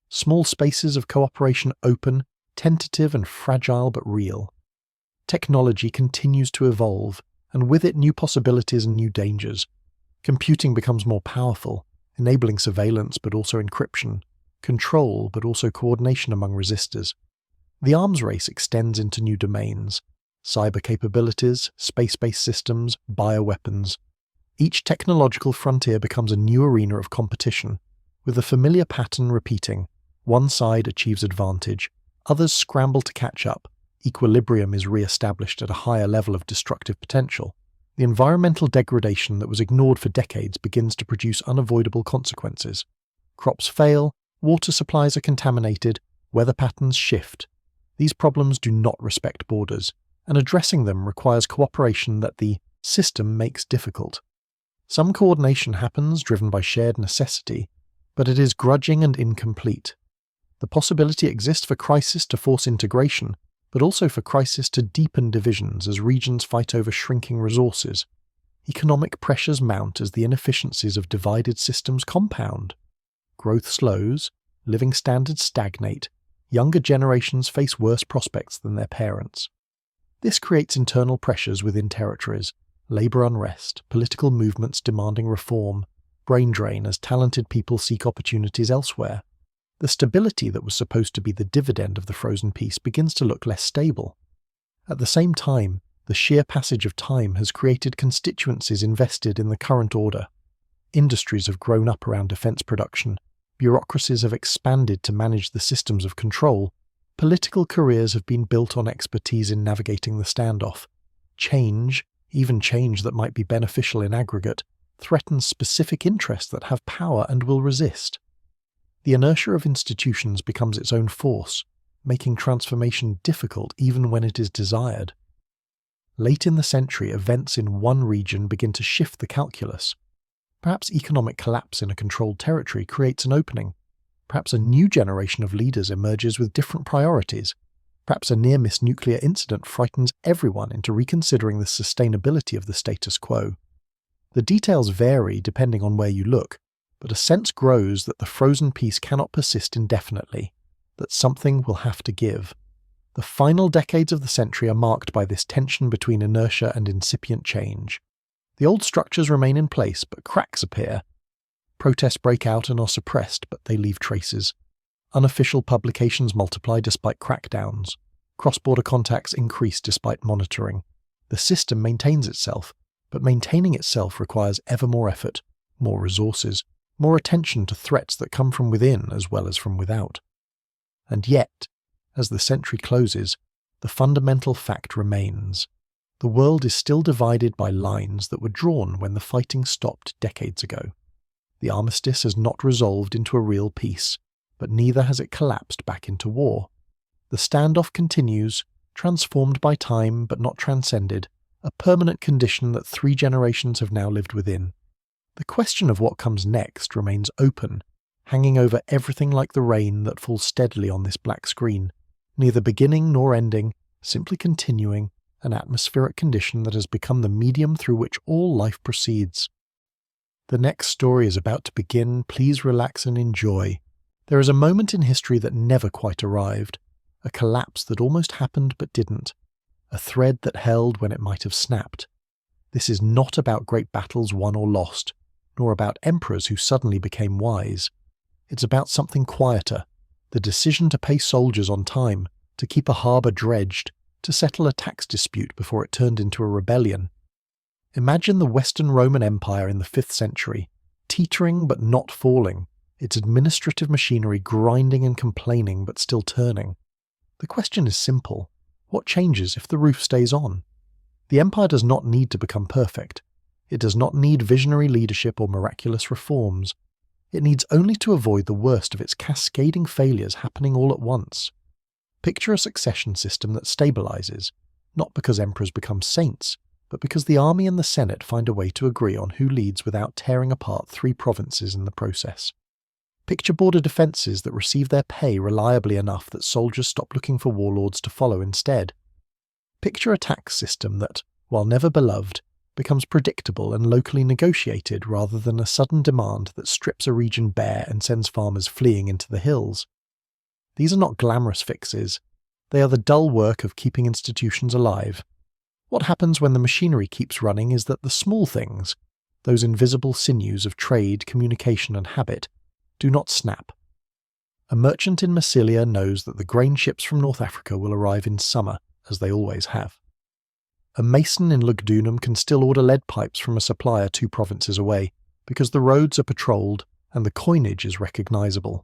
Small spaces of cooperation open, tentative and fragile but real. Technology continues to evolve, and with it new possibilities and new dangers. Computing becomes more powerful, enabling surveillance but also encryption, control but also coordination among resistors. The arms race extends into new domains: cyber capabilities, space-based systems, bioweapons. Each technological frontier becomes a new arena of competition, with the familiar pattern repeating. One side achieves advantage, others scramble to catch up, equilibrium is re-established at a higher level of destructive potential. The environmental degradation that was ignored for decades begins to produce unavoidable consequences. Crops fail, water supplies are contaminated, weather patterns shift. These problems do not respect borders, and addressing them requires cooperation that the system makes difficult. Some coordination happens driven by shared necessity, but it is grudging and incomplete. The possibility exists for crisis to force integration, but also for crisis to deepen divisions as regions fight over shrinking resources. Economic pressures mount as the inefficiencies of divided systems compound. Growth slows, living standards stagnate, younger generations face worse prospects than their parents. This creates internal pressures within territories, labour unrest, political movements demanding reform, brain drain as talented people seek opportunities elsewhere. The stability that was supposed to be the dividend of the frozen peace begins to look less stable. At the same time, the sheer passage of time has created constituencies invested in the current order. Industries have grown up around defence production, bureaucracies have expanded to manage the systems of control, political careers have been built on expertise in navigating the standoff. Change, even change that might be beneficial in aggregate, threatens specific interests that have power and will resist. The inertia of institutions becomes its own force, making transformation difficult even when it is desired. Late in the century, events in one region begin to shift the calculus. Perhaps economic collapse in a controlled territory creates an opening. Perhaps a new generation of leaders emerges with different priorities. Perhaps a near-miss nuclear incident frightens everyone into reconsidering the sustainability of the status quo. The details vary depending on where you look, but a sense grows that the frozen peace cannot persist indefinitely, that something will have to give. The final decades of the century are marked by this tension between inertia and incipient change. The old structures remain in place, but cracks appear. Protests break out and are suppressed, but they leave traces. Unofficial publications multiply despite crackdowns. Cross-border contacts increase despite monitoring. The system maintains itself, but maintaining itself requires ever more effort, more resources, more attention to threats that come from within as well as from without. And yet, as the century closes, the fundamental fact remains. The world is still divided by lines that were drawn when the fighting stopped decades ago. The armistice has not resolved into a real peace, but neither has it collapsed back into war. The standoff continues, transformed by time but not transcended, a permanent condition that 3 generations have now lived within. The question of what comes next remains open, hanging over everything like the rain that falls steadily on this black screen, neither beginning nor ending, simply continuing, an atmospheric condition that has become the medium through which all life proceeds. The next story is about to begin. Please relax and enjoy. There is a moment in history that never quite arrived, a collapse that almost happened but didn't, a thread that held when it might have snapped. This is not about great battles won or lost, nor about emperors who suddenly became wise. It's about something quieter, the decision to pay soldiers on time, to keep a harbour dredged, to settle a tax dispute before it turned into a rebellion. Imagine the Western Roman Empire in the 5th century, teetering but not falling, its administrative machinery grinding and complaining but still turning. The question is simple. What changes if the roof stays on? The empire does not need to become perfect. It does not need visionary leadership or miraculous reforms. It needs only to avoid the worst of its cascading failures happening all at once. Picture a succession system that stabilizes, not because emperors become saints, but because the army and the Senate find a way to agree on who leads without tearing apart 3 provinces in the process. Picture border defences that receive their pay reliably enough that soldiers stop looking for warlords to follow instead. Picture a tax system that, while never beloved, becomes predictable and locally negotiated rather than a sudden demand that strips a region bare and sends farmers fleeing into the hills. These are not glamorous fixes. They are the dull work of keeping institutions alive. What happens when the machinery keeps running is that the small things, those invisible sinews of trade, communication and habit, do not snap. A merchant in Massilia knows that the grain ships from North Africa will arrive in summer, as they always have. A mason in Lugdunum can still order lead pipes from a supplier 2 provinces away, because the roads are patrolled and the coinage is recognisable.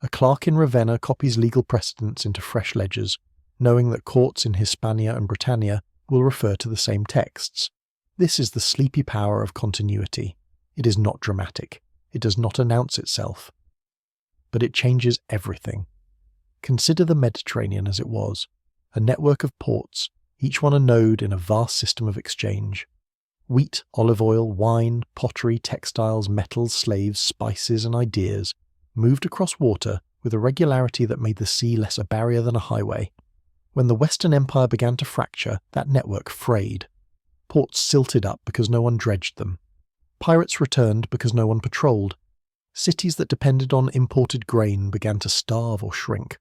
A clerk in Ravenna copies legal precedents into fresh ledgers, knowing that courts in Hispania and Britannia will refer to the same texts. This is the sleepy power of continuity. It is not dramatic. It does not announce itself. But it changes everything. Consider the Mediterranean as it was, a network of ports, each one a node in a vast system of exchange. Wheat, olive oil, wine, pottery, textiles, metals, slaves, spices and ideas moved across water with a regularity that made the sea less a barrier than a highway. When the Western Empire began to fracture, that network frayed. Ports silted up because no one dredged them. Pirates returned because no one patrolled. Cities that depended on imported grain began to starve or shrink.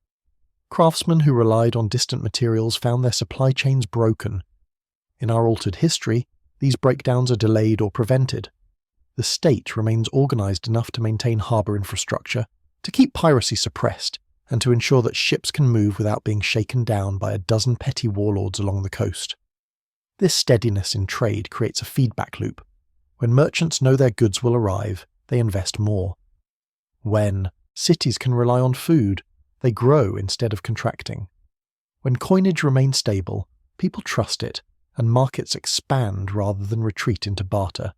Craftsmen who relied on distant materials found their supply chains broken. In our altered history, these breakdowns are delayed or prevented. The state remains organised enough to maintain harbour infrastructure, to keep piracy suppressed, and to ensure that ships can move without being shaken down by a dozen petty warlords along the coast. This steadiness in trade creates a feedback loop. When merchants know their goods will arrive, they invest more. When cities can rely on food, they grow instead of contracting. When coinage remains stable, people trust it, and markets expand rather than retreat into barter.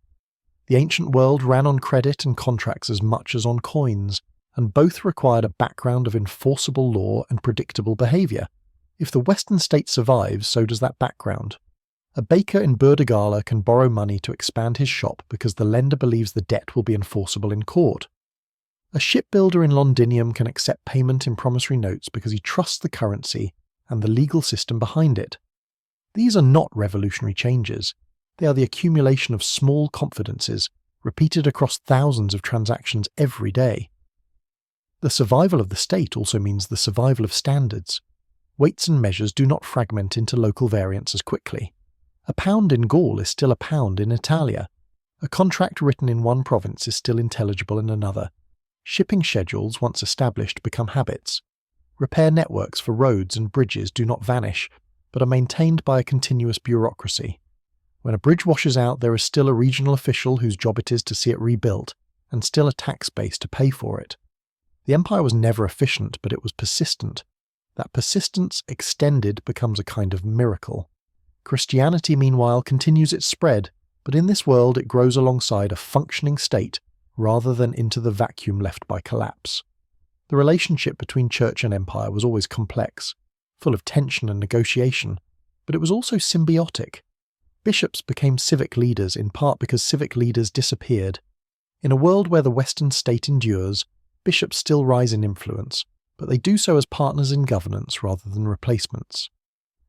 The ancient world ran on credit and contracts as much as on coins, and both required a background of enforceable law and predictable behaviour. If the Western state survives, so does that background. A baker in Burdigala can borrow money to expand his shop because the lender believes the debt will be enforceable in court. A shipbuilder in Londinium can accept payment in promissory notes because he trusts the currency and the legal system behind it. These are not revolutionary changes. They are the accumulation of small confidences, repeated across thousands of transactions every day. The survival of the state also means the survival of standards. Weights and measures do not fragment into local variants as quickly. A pound in Gaul is still a pound in Italia. A contract written in one province is still intelligible in another. Shipping schedules, once established, become habits. Repair networks for roads and bridges do not vanish, but are maintained by a continuous bureaucracy. When a bridge washes out, there is still a regional official whose job it is to see it rebuilt, and still a tax base to pay for it. The empire was never efficient, but it was persistent. That persistence extended becomes a kind of miracle. Christianity, meanwhile, continues its spread, but in this world it grows alongside a functioning state rather than into the vacuum left by collapse. The relationship between church and empire was always complex, full of tension and negotiation, but it was also symbiotic. Bishops became civic leaders in part because civic leaders disappeared. In a world where the Western state endures, bishops still rise in influence, but they do so as partners in governance rather than replacements.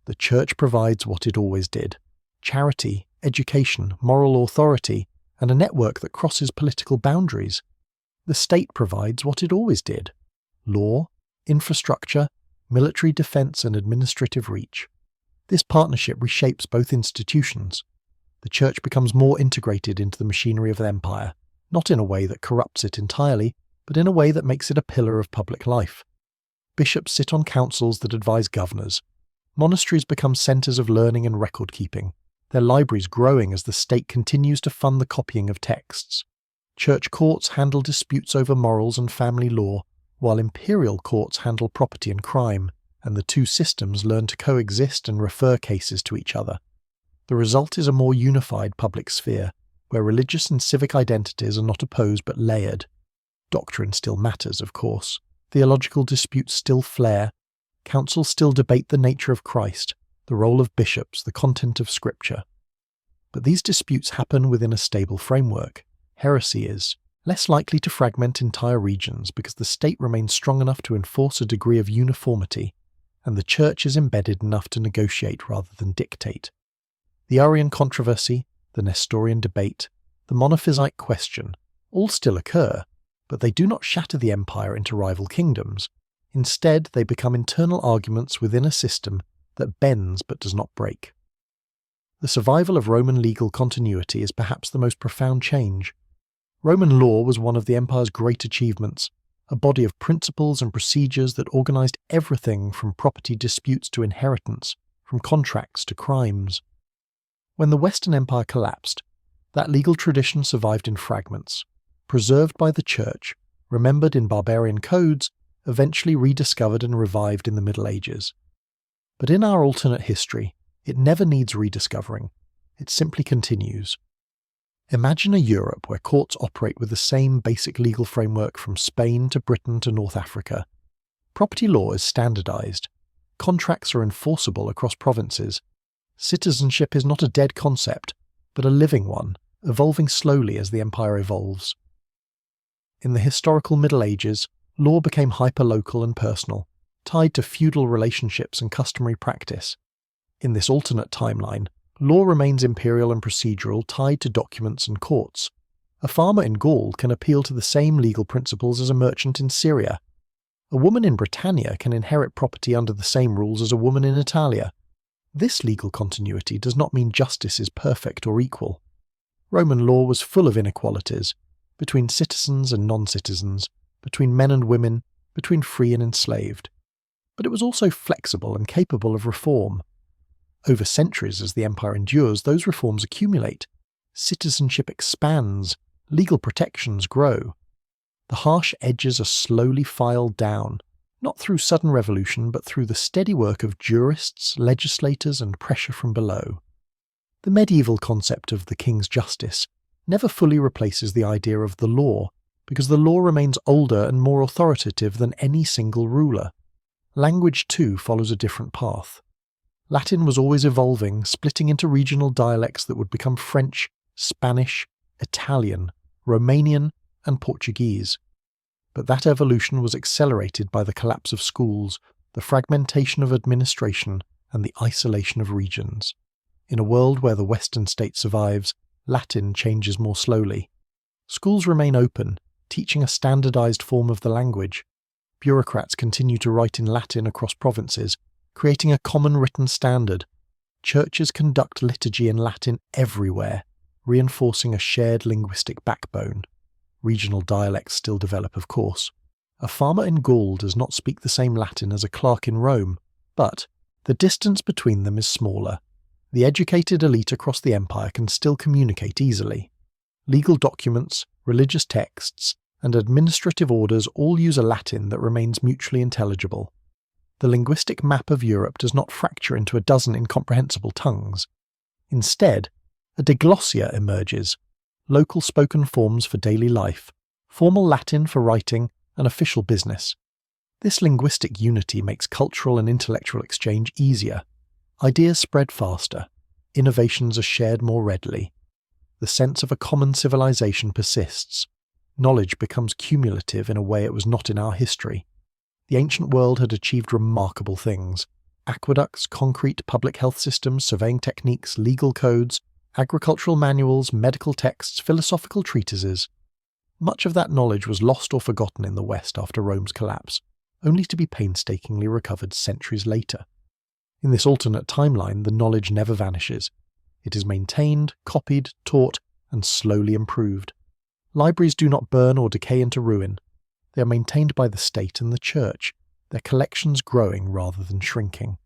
The church provides what it always did: charity, education, moral authority, and a network that crosses political boundaries. The state provides what it always did: law, infrastructure, military defense, and administrative reach. This partnership reshapes both institutions. The church becomes more integrated into the machinery of the empire, not in a way that corrupts it entirely, but in a way that makes it a pillar of public life. Bishops sit on councils that advise governors. Monasteries become centres of learning and record-keeping, their libraries growing as the state continues to fund the copying of texts. Church courts handle disputes over morals and family law, while imperial courts handle property and crime, and the two systems learn to coexist and refer cases to each other. The result is a more unified public sphere, where religious and civic identities are not opposed but layered. Doctrine still matters, of course. Theological disputes still flare. Councils still debate the nature of Christ, the role of bishops, the content of Scripture. But these disputes happen within a stable framework. Heresy is less likely to fragment entire regions because the state remains strong enough to enforce a degree of uniformity, and the church is embedded enough to negotiate rather than dictate. The Arian controversy, the Nestorian debate, the Monophysite question, all still occur, but they do not shatter the empire into rival kingdoms. Instead, they become internal arguments within a system that bends but does not break. The survival of Roman legal continuity is perhaps the most profound change. Roman law was one of the empire's great achievements, a body of principles and procedures that organized everything from property disputes to inheritance, from contracts to crimes. When the Western Empire collapsed, that legal tradition survived in fragments, preserved by the Church, remembered in barbarian codes, eventually rediscovered and revived in the Middle Ages. But in our alternate history, it never needs rediscovering. It simply continues. Imagine a Europe where courts operate with the same basic legal framework from Spain to Britain to North Africa. Property law is standardized. Contracts are enforceable across provinces. Citizenship is not a dead concept, but a living one, evolving slowly as the empire evolves. In the historical Middle Ages, law became hyperlocal and personal, tied to feudal relationships and customary practice. In this alternate timeline, law remains imperial and procedural, tied to documents and courts. A farmer in Gaul can appeal to the same legal principles as a merchant in Syria. A woman in Britannia can inherit property under the same rules as a woman in Italia. This legal continuity does not mean justice is perfect or equal. Roman law was full of inequalities, between citizens and non-citizens, between men and women, between free and enslaved. But it was also flexible and capable of reform. Over centuries, as the empire endures, those reforms accumulate. Citizenship expands, legal protections grow. The harsh edges are slowly filed down, not through sudden revolution, but through the steady work of jurists, legislators, and pressure from below. The medieval concept of the king's justice never fully replaces the idea of the law, because the law remains older and more authoritative than any single ruler. Language, too, follows a different path. Latin was always evolving, splitting into regional dialects that would become French, Spanish, Italian, Romanian, and Portuguese. But that evolution was accelerated by the collapse of schools, the fragmentation of administration, and the isolation of regions. In a world where the Western state survives, Latin changes more slowly. Schools remain open, teaching a standardized form of the language. Bureaucrats continue to write in Latin across provinces, creating a common written standard. Churches conduct liturgy in Latin everywhere, reinforcing a shared linguistic backbone. Regional dialects still develop, of course. A farmer in Gaul does not speak the same Latin as a clerk in Rome, but the distance between them is smaller. The educated elite across the empire can still communicate easily. Legal documents, religious texts, and administrative orders all use a Latin that remains mutually intelligible. The linguistic map of Europe does not fracture into a dozen incomprehensible tongues. Instead, a diglossia emerges, local spoken forms for daily life, formal Latin for writing, and official business. This linguistic unity makes cultural and intellectual exchange easier. Ideas spread faster. Innovations are shared more readily. The sense of a common civilization persists. Knowledge becomes cumulative in a way it was not in our history. The ancient world had achieved remarkable things. Aqueducts, concrete public health systems, surveying techniques, legal codes, agricultural manuals, medical texts, philosophical treatises. Much of that knowledge was lost or forgotten in the West after Rome's collapse, only to be painstakingly recovered centuries later. In this alternate timeline, the knowledge never vanishes. It is maintained, copied, taught, and slowly improved. Libraries do not burn or decay into ruin. They are maintained by the state and the church, their collections growing rather than shrinking.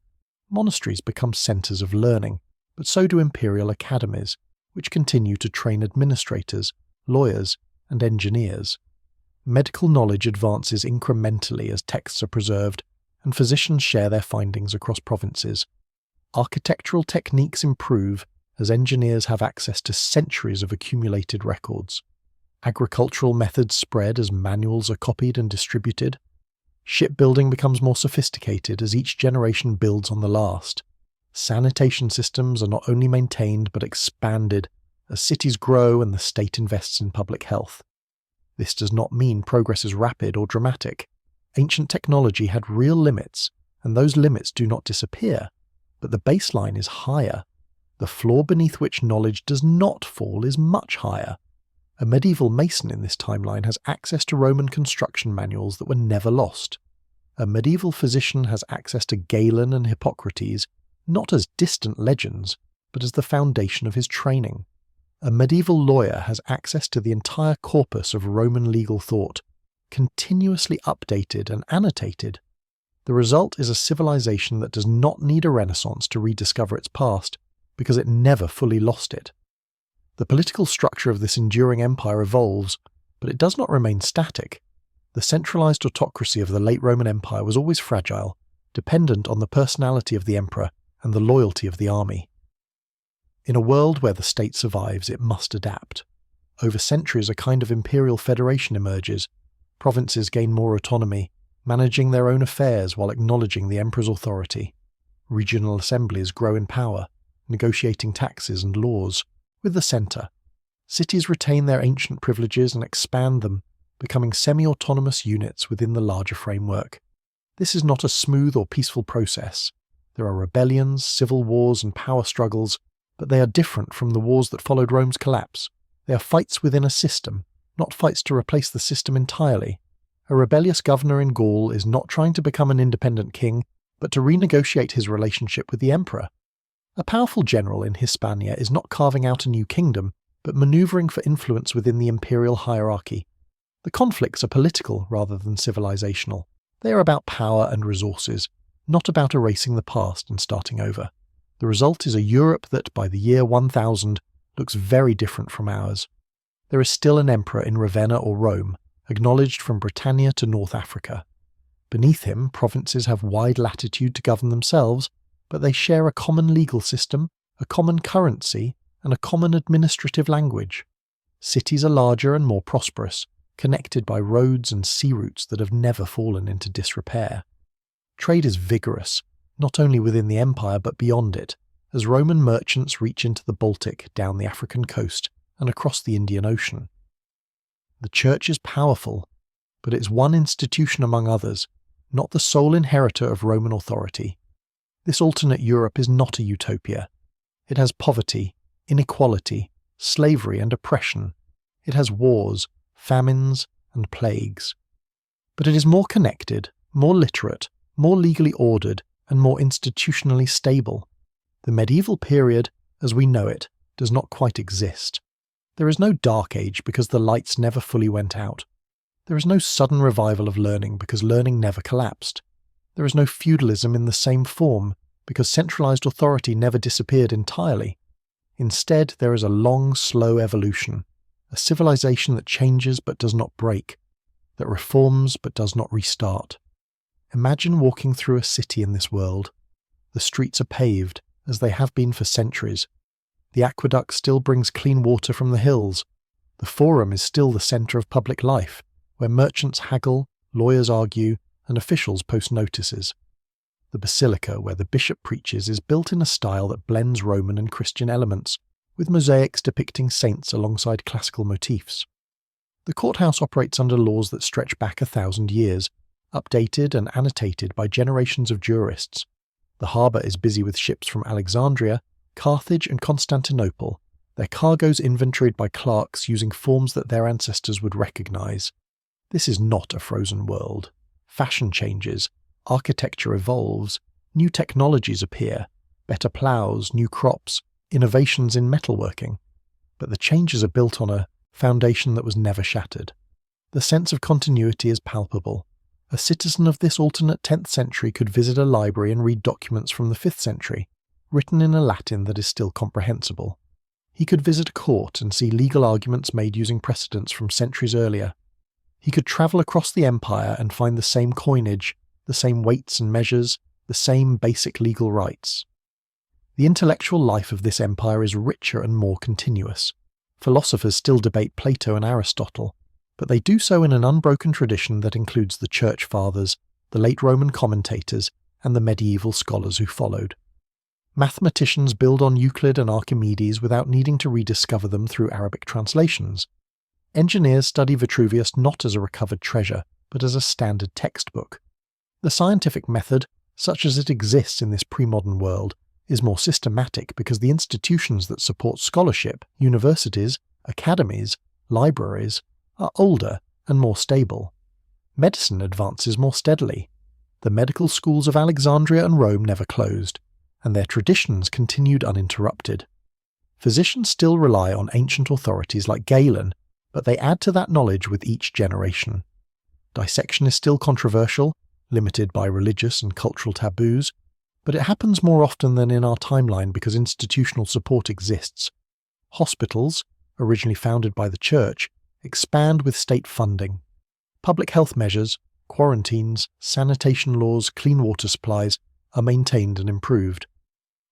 Monasteries become centres of learning, but so do imperial academies, which continue to train administrators, lawyers, and engineers. Medical knowledge advances incrementally as texts are preserved, and physicians share their findings across provinces. Architectural techniques improve as engineers have access to centuries of accumulated records. Agricultural methods spread as manuals are copied and distributed. Shipbuilding becomes more sophisticated as each generation builds on the last. Sanitation systems are not only maintained but expanded as cities grow and the state invests in public health. This does not mean progress is rapid or dramatic. Ancient technology had real limits, and those limits do not disappear, but the baseline is higher. The floor beneath which knowledge does not fall is much higher. A medieval mason in this timeline has access to Roman construction manuals that were never lost. A medieval physician has access to Galen and Hippocrates, not as distant legends, but as the foundation of his training. A medieval lawyer has access to the entire corpus of Roman legal thought, continuously updated and annotated. The result is a civilization that does not need a renaissance to rediscover its past, because it never fully lost it. The political structure of this enduring empire evolves, but it does not remain static. The centralized autocracy of the late Roman Empire was always fragile, dependent on the personality of the emperor and the loyalty of the army. In a world where the state survives, it must adapt. Over centuries, a kind of imperial federation emerges. Provinces gain more autonomy, managing their own affairs while acknowledging the emperor's authority. Regional assemblies grow in power, negotiating taxes and laws. With the centre, cities retain their ancient privileges and expand them, becoming semi-autonomous units within the larger framework. This is not a smooth or peaceful process. There are rebellions, civil wars, and power struggles, but they are different from the wars that followed Rome's collapse. They are fights within a system, not fights to replace the system entirely. A rebellious governor in Gaul is not trying to become an independent king, but to renegotiate his relationship with the emperor. A powerful general in Hispania is not carving out a new kingdom, but maneuvering for influence within the imperial hierarchy. The conflicts are political rather than civilizational. They are about power and resources, not about erasing the past and starting over. The result is a Europe that, by the year 1000, looks very different from ours. There is still an emperor in Ravenna or Rome, acknowledged from Britannia to North Africa. Beneath him, provinces have wide latitude to govern themselves, but they share a common legal system, a common currency, and a common administrative language. Cities are larger and more prosperous, connected by roads and sea routes that have never fallen into disrepair. Trade is vigorous, not only within the empire but beyond it, as Roman merchants reach into the Baltic, down the African coast, and across the Indian Ocean. The church is powerful, but it is one institution among others, not the sole inheritor of Roman authority. This alternate Europe is not a utopia. It has poverty, inequality, slavery and oppression. It has wars, famines, and plagues. But it is more connected, more literate, more legally ordered, and more institutionally stable. The medieval period, as we know it, does not quite exist. There is no Dark Age because the lights never fully went out. There is no sudden revival of learning because learning never collapsed. There is no feudalism in the same form because centralized authority never disappeared entirely. Instead, there is a long, slow evolution, a civilization that changes but does not break, that reforms but does not restart. Imagine walking through a city in this world. The streets are paved, as they have been for centuries. The aqueduct still brings clean water from the hills. The forum is still the centre of public life, where merchants haggle, lawyers argue, and officials post notices. The basilica, where the bishop preaches, is built in a style that blends Roman and Christian elements, with mosaics depicting saints alongside classical motifs. The courthouse operates under laws that stretch back 1,000 years, updated and annotated by generations of jurists. The harbour is busy with ships from Alexandria, Carthage and Constantinople, their cargoes inventoried by clerks using forms that their ancestors would recognise. This is not a frozen world. Fashion changes, architecture evolves, new technologies appear, better ploughs, new crops, innovations in metalworking. But the changes are built on a foundation that was never shattered. The sense of continuity is palpable. A citizen of this alternate 10th century could visit a library and read documents from the 5th century, written in a Latin that is still comprehensible. He could visit a court and see legal arguments made using precedents from centuries earlier. He could travel across the empire and find the same coinage, the same weights and measures, the same basic legal rights. The intellectual life of this empire is richer and more continuous. Philosophers still debate Plato and Aristotle, but they do so in an unbroken tradition that includes the Church Fathers, the late Roman commentators, and the medieval scholars who followed. Mathematicians build on Euclid and Archimedes without needing to rediscover them through Arabic translations. Engineers study Vitruvius not as a recovered treasure, but as a standard textbook. The scientific method, such as it exists in this pre-modern world, is more systematic because the institutions that support scholarship, universities, academies, libraries, are older and more stable. Medicine advances more steadily. The medical schools of Alexandria and Rome never closed, and their traditions continued uninterrupted. Physicians still rely on ancient authorities like Galen, but they add to that knowledge with each generation. Dissection is still controversial, limited by religious and cultural taboos, but it happens more often than in our timeline because institutional support exists. Hospitals, originally founded by the Church, expand with state funding. Public health measures, quarantines, sanitation laws, clean water supplies are maintained and improved.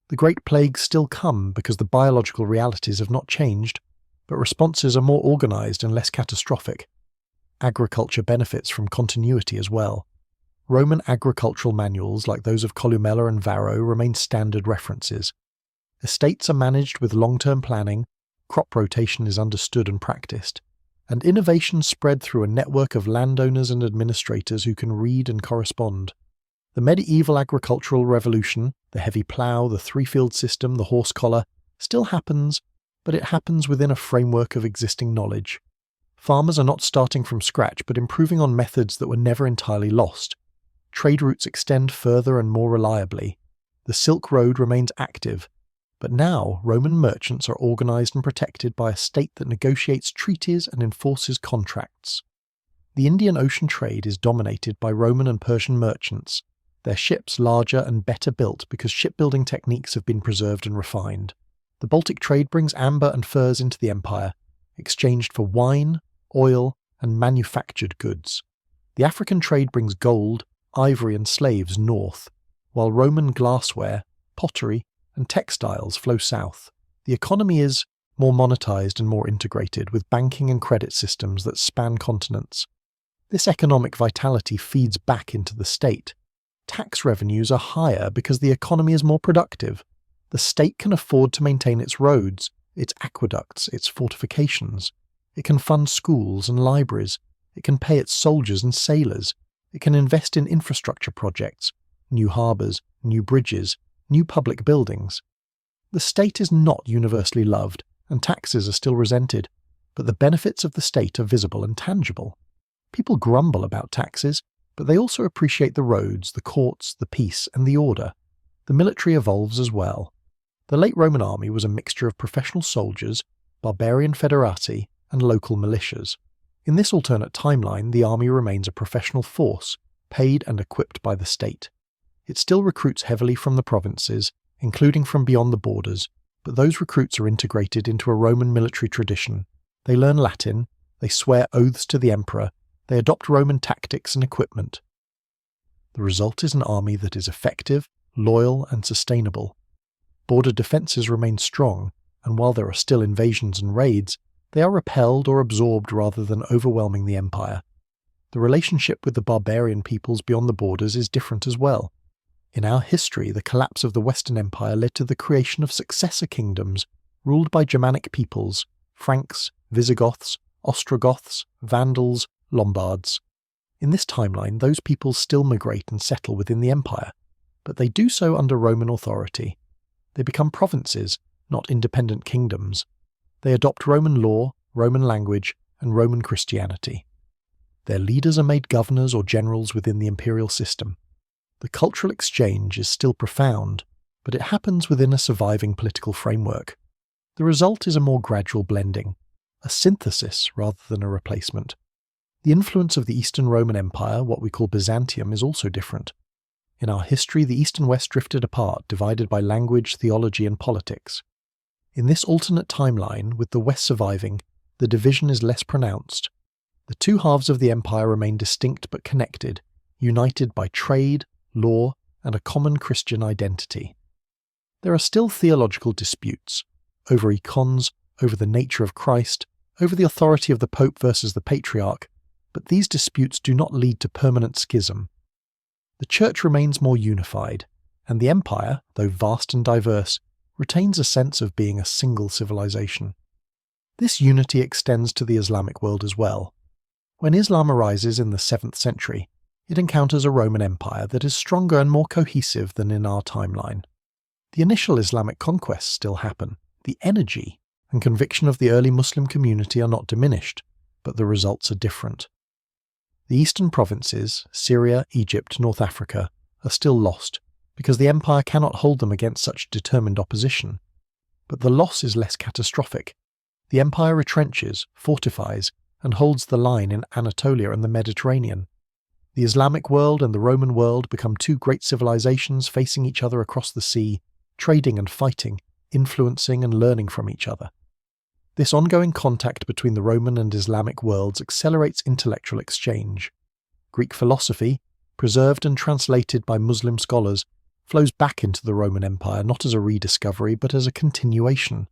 The Great Plagues still come because the biological realities have not changed, but responses are more organised and less catastrophic. Agriculture benefits from continuity as well. Roman agricultural manuals like those of Columella and Varro remain standard references. Estates are managed with long-term planning, crop rotation is understood and practiced, and innovation spread through a network of landowners and administrators who can read and correspond. The medieval agricultural revolution, the heavy plough, the three-field system, the horse collar, still happens, but it happens within a framework of existing knowledge. Farmers are not starting from scratch but improving on methods that were never entirely lost. Trade routes extend further and more reliably. The Silk Road remains active, but now Roman merchants are organised and protected by a state that negotiates treaties and enforces contracts. The Indian Ocean trade is dominated by Roman and Persian merchants, their ships larger and better built because shipbuilding techniques have been preserved and refined. The Baltic trade brings amber and furs into the empire, exchanged for wine, oil, and manufactured goods. The African trade brings gold, ivory and slaves north, while Roman glassware, pottery, and textiles flow south. The economy is more monetized and more integrated, with banking and credit systems that span continents. This economic vitality feeds back into the state. Tax revenues are higher because the economy is more productive. The state can afford to maintain its roads, its aqueducts, its fortifications. It can fund schools and libraries. It can pay its soldiers and sailors. It can invest in infrastructure projects, new harbours, new bridges, new public buildings. The state is not universally loved, and taxes are still resented, but the benefits of the state are visible and tangible. People grumble about taxes, But they also appreciate the roads, the courts, the peace, and the order. The military evolves as well. The late Roman army was a mixture of professional soldiers, barbarian federati, and local militias. In this alternate timeline, the army remains a professional force, paid and equipped by the state. It still recruits heavily from the provinces, including from beyond the borders, but those recruits are integrated into a Roman military tradition. They learn Latin, they swear oaths to the emperor, they adopt Roman tactics and equipment. The result is an army that is effective, loyal, and sustainable. Border defences remain strong, and while there are still invasions and raids, they are repelled or absorbed rather than overwhelming the empire. The relationship with the barbarian peoples beyond the borders is different as well. In our history, the collapse of the Western Empire led to the creation of successor kingdoms ruled by Germanic peoples, Franks, Visigoths, Ostrogoths, Vandals, Lombards. In this timeline, those peoples still migrate and settle within the empire, but they do so under Roman authority. They become provinces, not independent kingdoms. They adopt Roman law, Roman language, and Roman Christianity. Their leaders are made governors or generals within the imperial system. The cultural exchange is still profound, but it happens within a surviving political framework. The result is a more gradual blending, a synthesis rather than a replacement. The influence of the Eastern Roman Empire, what we call Byzantium, is also different. In our history, the East and West drifted apart, divided by language, theology, and politics. In this alternate timeline, with the West surviving, the division is less pronounced. The two halves of the empire remain distinct but connected, united by trade, law, and a common Christian identity. There are still theological disputes, over icons, over the nature of Christ, over the authority of the Pope versus the Patriarch, but these disputes do not lead to permanent schism. The Church remains more unified, and the empire, though vast and diverse, retains a sense of being a single civilization. This unity extends to the Islamic world as well. When Islam arises in the 7th century, it encounters a Roman Empire that is stronger and more cohesive than in our timeline. The initial Islamic conquests still happen. The energy and conviction of the early Muslim community are not diminished, but the results are different. The eastern provinces, Syria, Egypt, North Africa, are still lost, because the empire cannot hold them against such determined opposition. But the loss is less catastrophic. The empire retrenches, fortifies, and holds the line in Anatolia and the Mediterranean. The Islamic world and the Roman world become two great civilizations facing each other across the sea, trading and fighting, influencing and learning from each other. This ongoing contact between the Roman and Islamic worlds accelerates intellectual exchange. Greek philosophy, preserved and translated by Muslim scholars, flows back into the Roman Empire not as a rediscovery but as a continuation.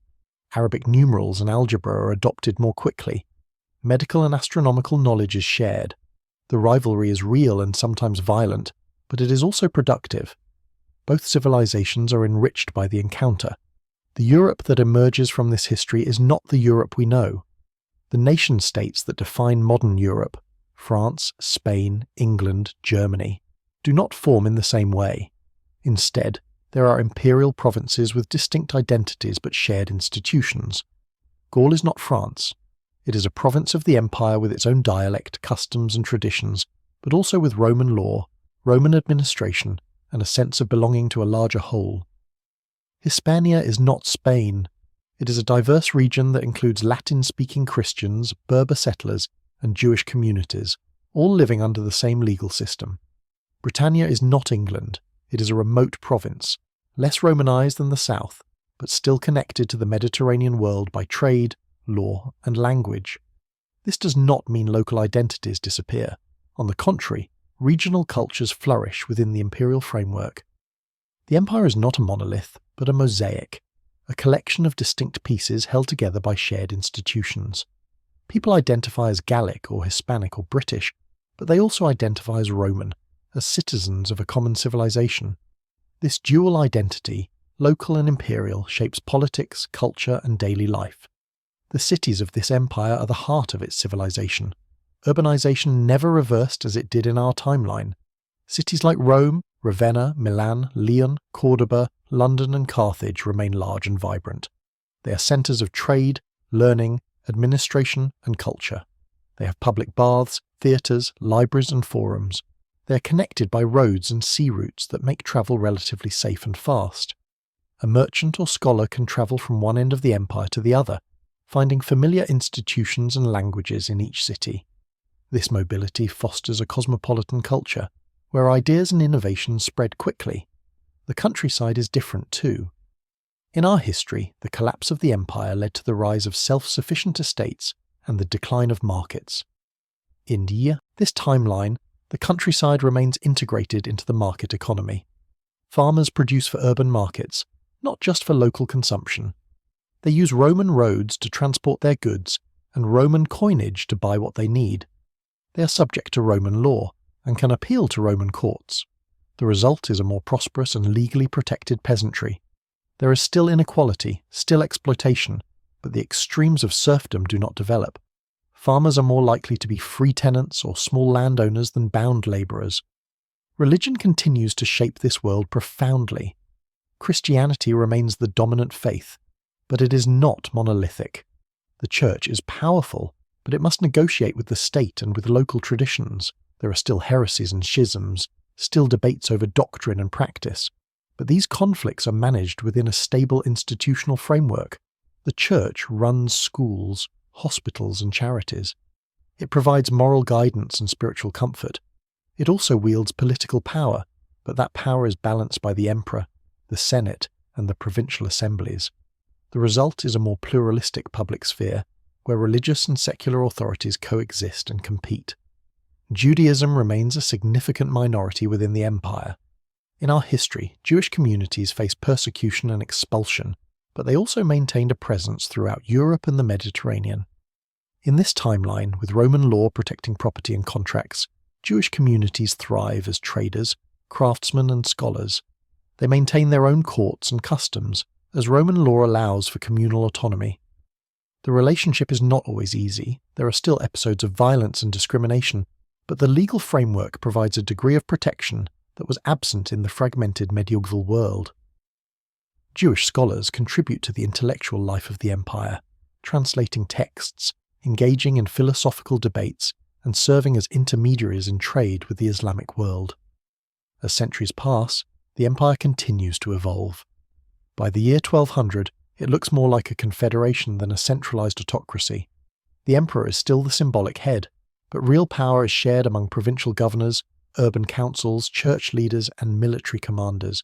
Arabic numerals and algebra are adopted more quickly. Medical and astronomical knowledge is shared. The rivalry is real and sometimes violent, but it is also productive. Both civilizations are enriched by the encounter. The Europe that emerges from this history is not the Europe we know. The nation-states that define modern Europe, France, Spain, England, Germany, do not form in the same way. Instead, there are imperial provinces with distinct identities but shared institutions. Gaul is not France. It is a province of the empire with its own dialect, customs and traditions, but also with Roman law, Roman administration, and a sense of belonging to a larger whole. Hispania is not Spain. It is a diverse region that includes Latin-speaking Christians, Berber settlers, and Jewish communities, all living under the same legal system. Britannia is not England. It is a remote province, less Romanized than the south, but still connected to the Mediterranean world by trade, law, and language. This does not mean local identities disappear. On the contrary, regional cultures flourish within the imperial framework. The empire is not a monolith, but a mosaic, a collection of distinct pieces held together by shared institutions. People identify as Gallic or Hispanic or British, but they also identify as Roman, as citizens of a common civilization. This dual identity, local and imperial, shapes politics, culture, and daily life. The cities of this empire are the heart of its civilization. Urbanization never reversed as it did in our timeline. Cities like Rome, Ravenna, Milan, Lyon, Cordoba, London, and Carthage remain large and vibrant. They are centers of trade, learning, administration, and culture. They have public baths, theaters, libraries, and forums. They are connected by roads and sea routes that make travel relatively safe and fast. A merchant or scholar can travel from one end of the empire to the other, finding familiar institutions and languages in each city. This mobility fosters a cosmopolitan culture, where ideas and innovations spread quickly. The countryside is different too. In our history, the collapse of the empire led to the rise of self-sufficient estates and the decline of markets. In this timeline, the countryside remains integrated into the market economy. Farmers produce for urban markets, not just for local consumption. They use Roman roads to transport their goods and Roman coinage to buy what they need. They are subject to Roman law and can appeal to Roman courts. The result is a more prosperous and legally protected peasantry. There is still inequality, still exploitation, but the extremes of serfdom do not develop. Farmers are more likely to be free tenants or small landowners than bound labourers. Religion continues to shape this world profoundly. Christianity remains the dominant faith, but it is not monolithic. The church is powerful, but it must negotiate with the state and with local traditions. There are still heresies and schisms, still debates over doctrine and practice, but these conflicts are managed within a stable institutional framework. The church runs schools, hospitals and charities. It provides moral guidance and spiritual comfort. It also wields political power, but that power is balanced by the emperor, the senate, and the provincial assemblies. The result is a more pluralistic public sphere, where religious and secular authorities coexist and compete. Judaism remains a significant minority within the empire. In our history, Jewish communities faced persecution and expulsion, but they also maintained a presence throughout Europe and the Mediterranean. In this timeline, with Roman law protecting property and contracts, Jewish communities thrive as traders, craftsmen and scholars. They maintain their own courts and customs, as Roman law allows for communal autonomy. The relationship is not always easy. There are still episodes of violence and discrimination, but the legal framework provides a degree of protection that was absent in the fragmented medieval world. Jewish scholars contribute to the intellectual life of the empire, translating texts, engaging in philosophical debates, and serving as intermediaries in trade with the Islamic world. As centuries pass, the empire continues to evolve. By the year 1200, it looks more like a confederation than a centralized autocracy. The emperor is still the symbolic head, but real power is shared among provincial governors, urban councils, church leaders, and military commanders.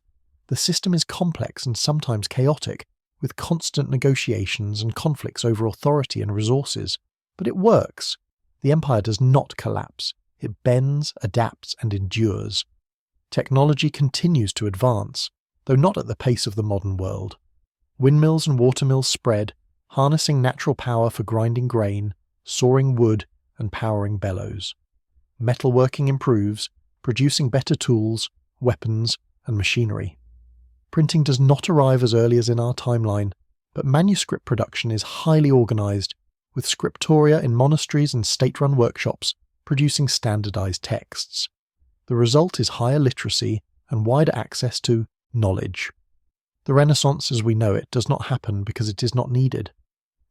The system is complex and sometimes chaotic, with constant negotiations and conflicts over authority and resources. But it works. The empire does not collapse. It bends, adapts, and endures. Technology continues to advance, though not at the pace of the modern world. Windmills and watermills spread, harnessing natural power for grinding grain, sawing wood, and powering bellows. Metalworking improves, producing better tools, weapons, and machinery. Printing does not arrive as early as in our timeline, but manuscript production is highly organized, with scriptoria in monasteries and state-run workshops producing standardized texts. The result is higher literacy and wider access to knowledge. The Renaissance as we know it does not happen because it is not needed.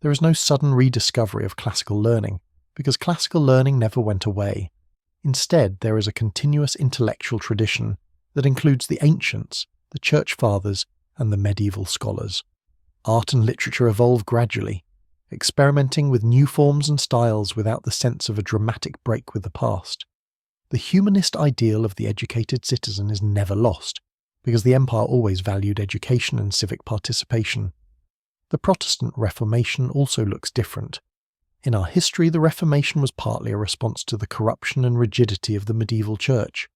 There is no sudden rediscovery of classical learning, because classical learning never went away. Instead, there is a continuous intellectual tradition that includes the ancients, the church fathers, and the medieval scholars. Art and literature evolve gradually, experimenting with new forms and styles without the sense of a dramatic break with the past. The humanist ideal of the educated citizen is never lost, because the empire always valued education and civic participation. The Protestant Reformation also looks different. In our history, the Reformation was partly a response to the corruption and rigidity of the medieval church.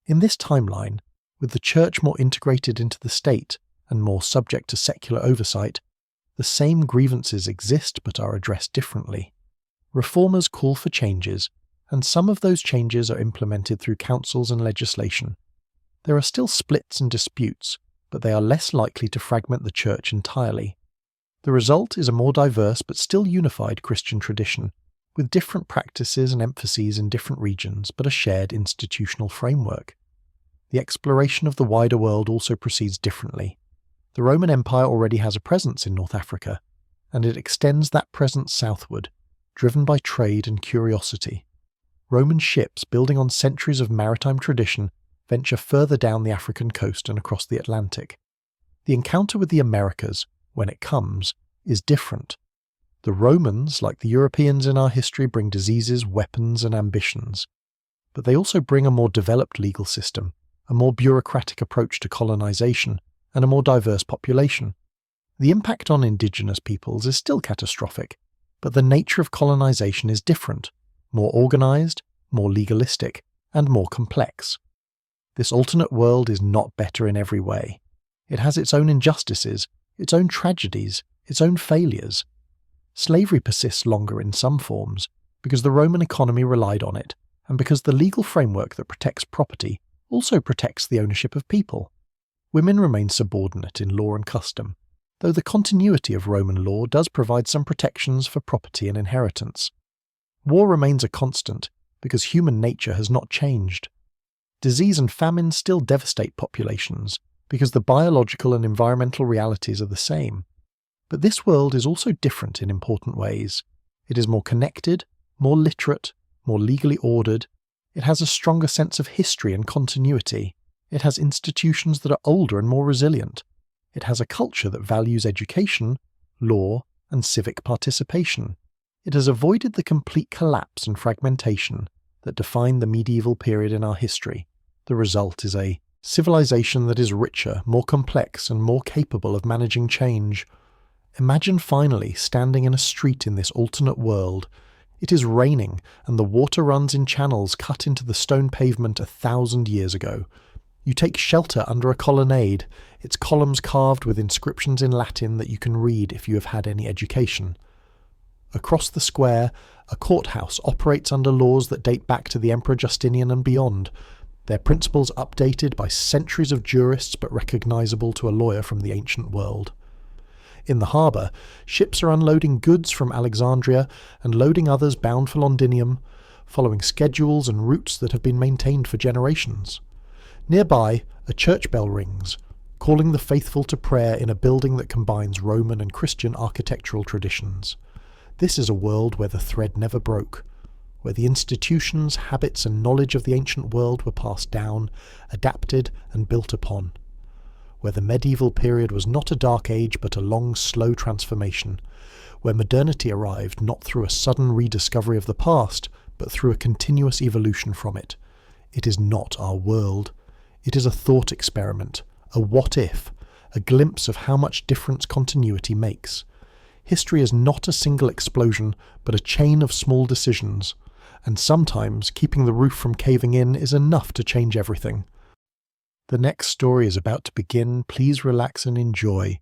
In this timeline, with the church more integrated into the state and more subject to secular oversight, the same grievances exist but are addressed differently. Reformers call for changes, and some of those changes are implemented through councils and legislation. There are still splits and disputes, but they are less likely to fragment the church entirely. The result is a more diverse but still unified Christian tradition, with different practices and emphases in different regions but a shared institutional framework. The exploration of the wider world also proceeds differently. The Roman Empire already has a presence in North Africa, and it extends that presence southward, driven by trade and curiosity. Roman ships building on centuries of maritime tradition venture further down the African coast and across the Atlantic. The encounter with the Americas, when it comes, is different. The Romans, like the Europeans in our history, bring diseases, weapons, and ambitions. But they also bring a more developed legal system, a more bureaucratic approach to colonization, and a more diverse population. The impact on indigenous peoples is still catastrophic, but the nature of colonization is different, more organized, more legalistic, and more complex. This alternate world is not better in every way. It has its own injustices, its own tragedies, its own failures. Slavery persists longer in some forms because the Roman economy relied on it, and because the legal framework that protects property also protects the ownership of people. Women remain subordinate in law and custom, though the continuity of Roman law does provide some protections for property and inheritance. War remains a constant because human nature has not changed. Disease and famine still devastate populations because the biological and environmental realities are the same. But this world is also different in important ways. It is more connected, more literate, more legally ordered. It has a stronger sense of history and continuity. It has institutions that are older and more resilient. It has a culture that values education, law, and civic participation. It has avoided the complete collapse and fragmentation that defined the medieval period in our history. The result is a civilization that is richer, more complex, and more capable of managing change. Imagine finally standing in a street in this alternate world. It is raining, and the water runs in channels cut into the stone pavement 1,000 years ago. You take shelter under a colonnade, its columns carved with inscriptions in Latin that you can read if you have had any education. Across the square, a courthouse operates under laws that date back to the Emperor Justinian and beyond, their principles updated by centuries of jurists but recognizable to a lawyer from the ancient world. In the harbour, ships are unloading goods from Alexandria and loading others bound for Londinium, following schedules and routes that have been maintained for generations. Nearby, a church bell rings, calling the faithful to prayer in a building that combines Roman and Christian architectural traditions. This is a world where the thread never broke, where the institutions, habits, and knowledge of the ancient world were passed down, adapted, and built upon. Where the medieval period was not a dark age but a long, slow transformation, where modernity arrived not through a sudden rediscovery of the past, but through a continuous evolution from it. It is not our world. It is a thought experiment, a what-if, a glimpse of how much difference continuity makes. History is not a single explosion, but a chain of small decisions, and sometimes keeping the roof from caving in is enough to change everything. The next story is about to begin. Please relax and enjoy.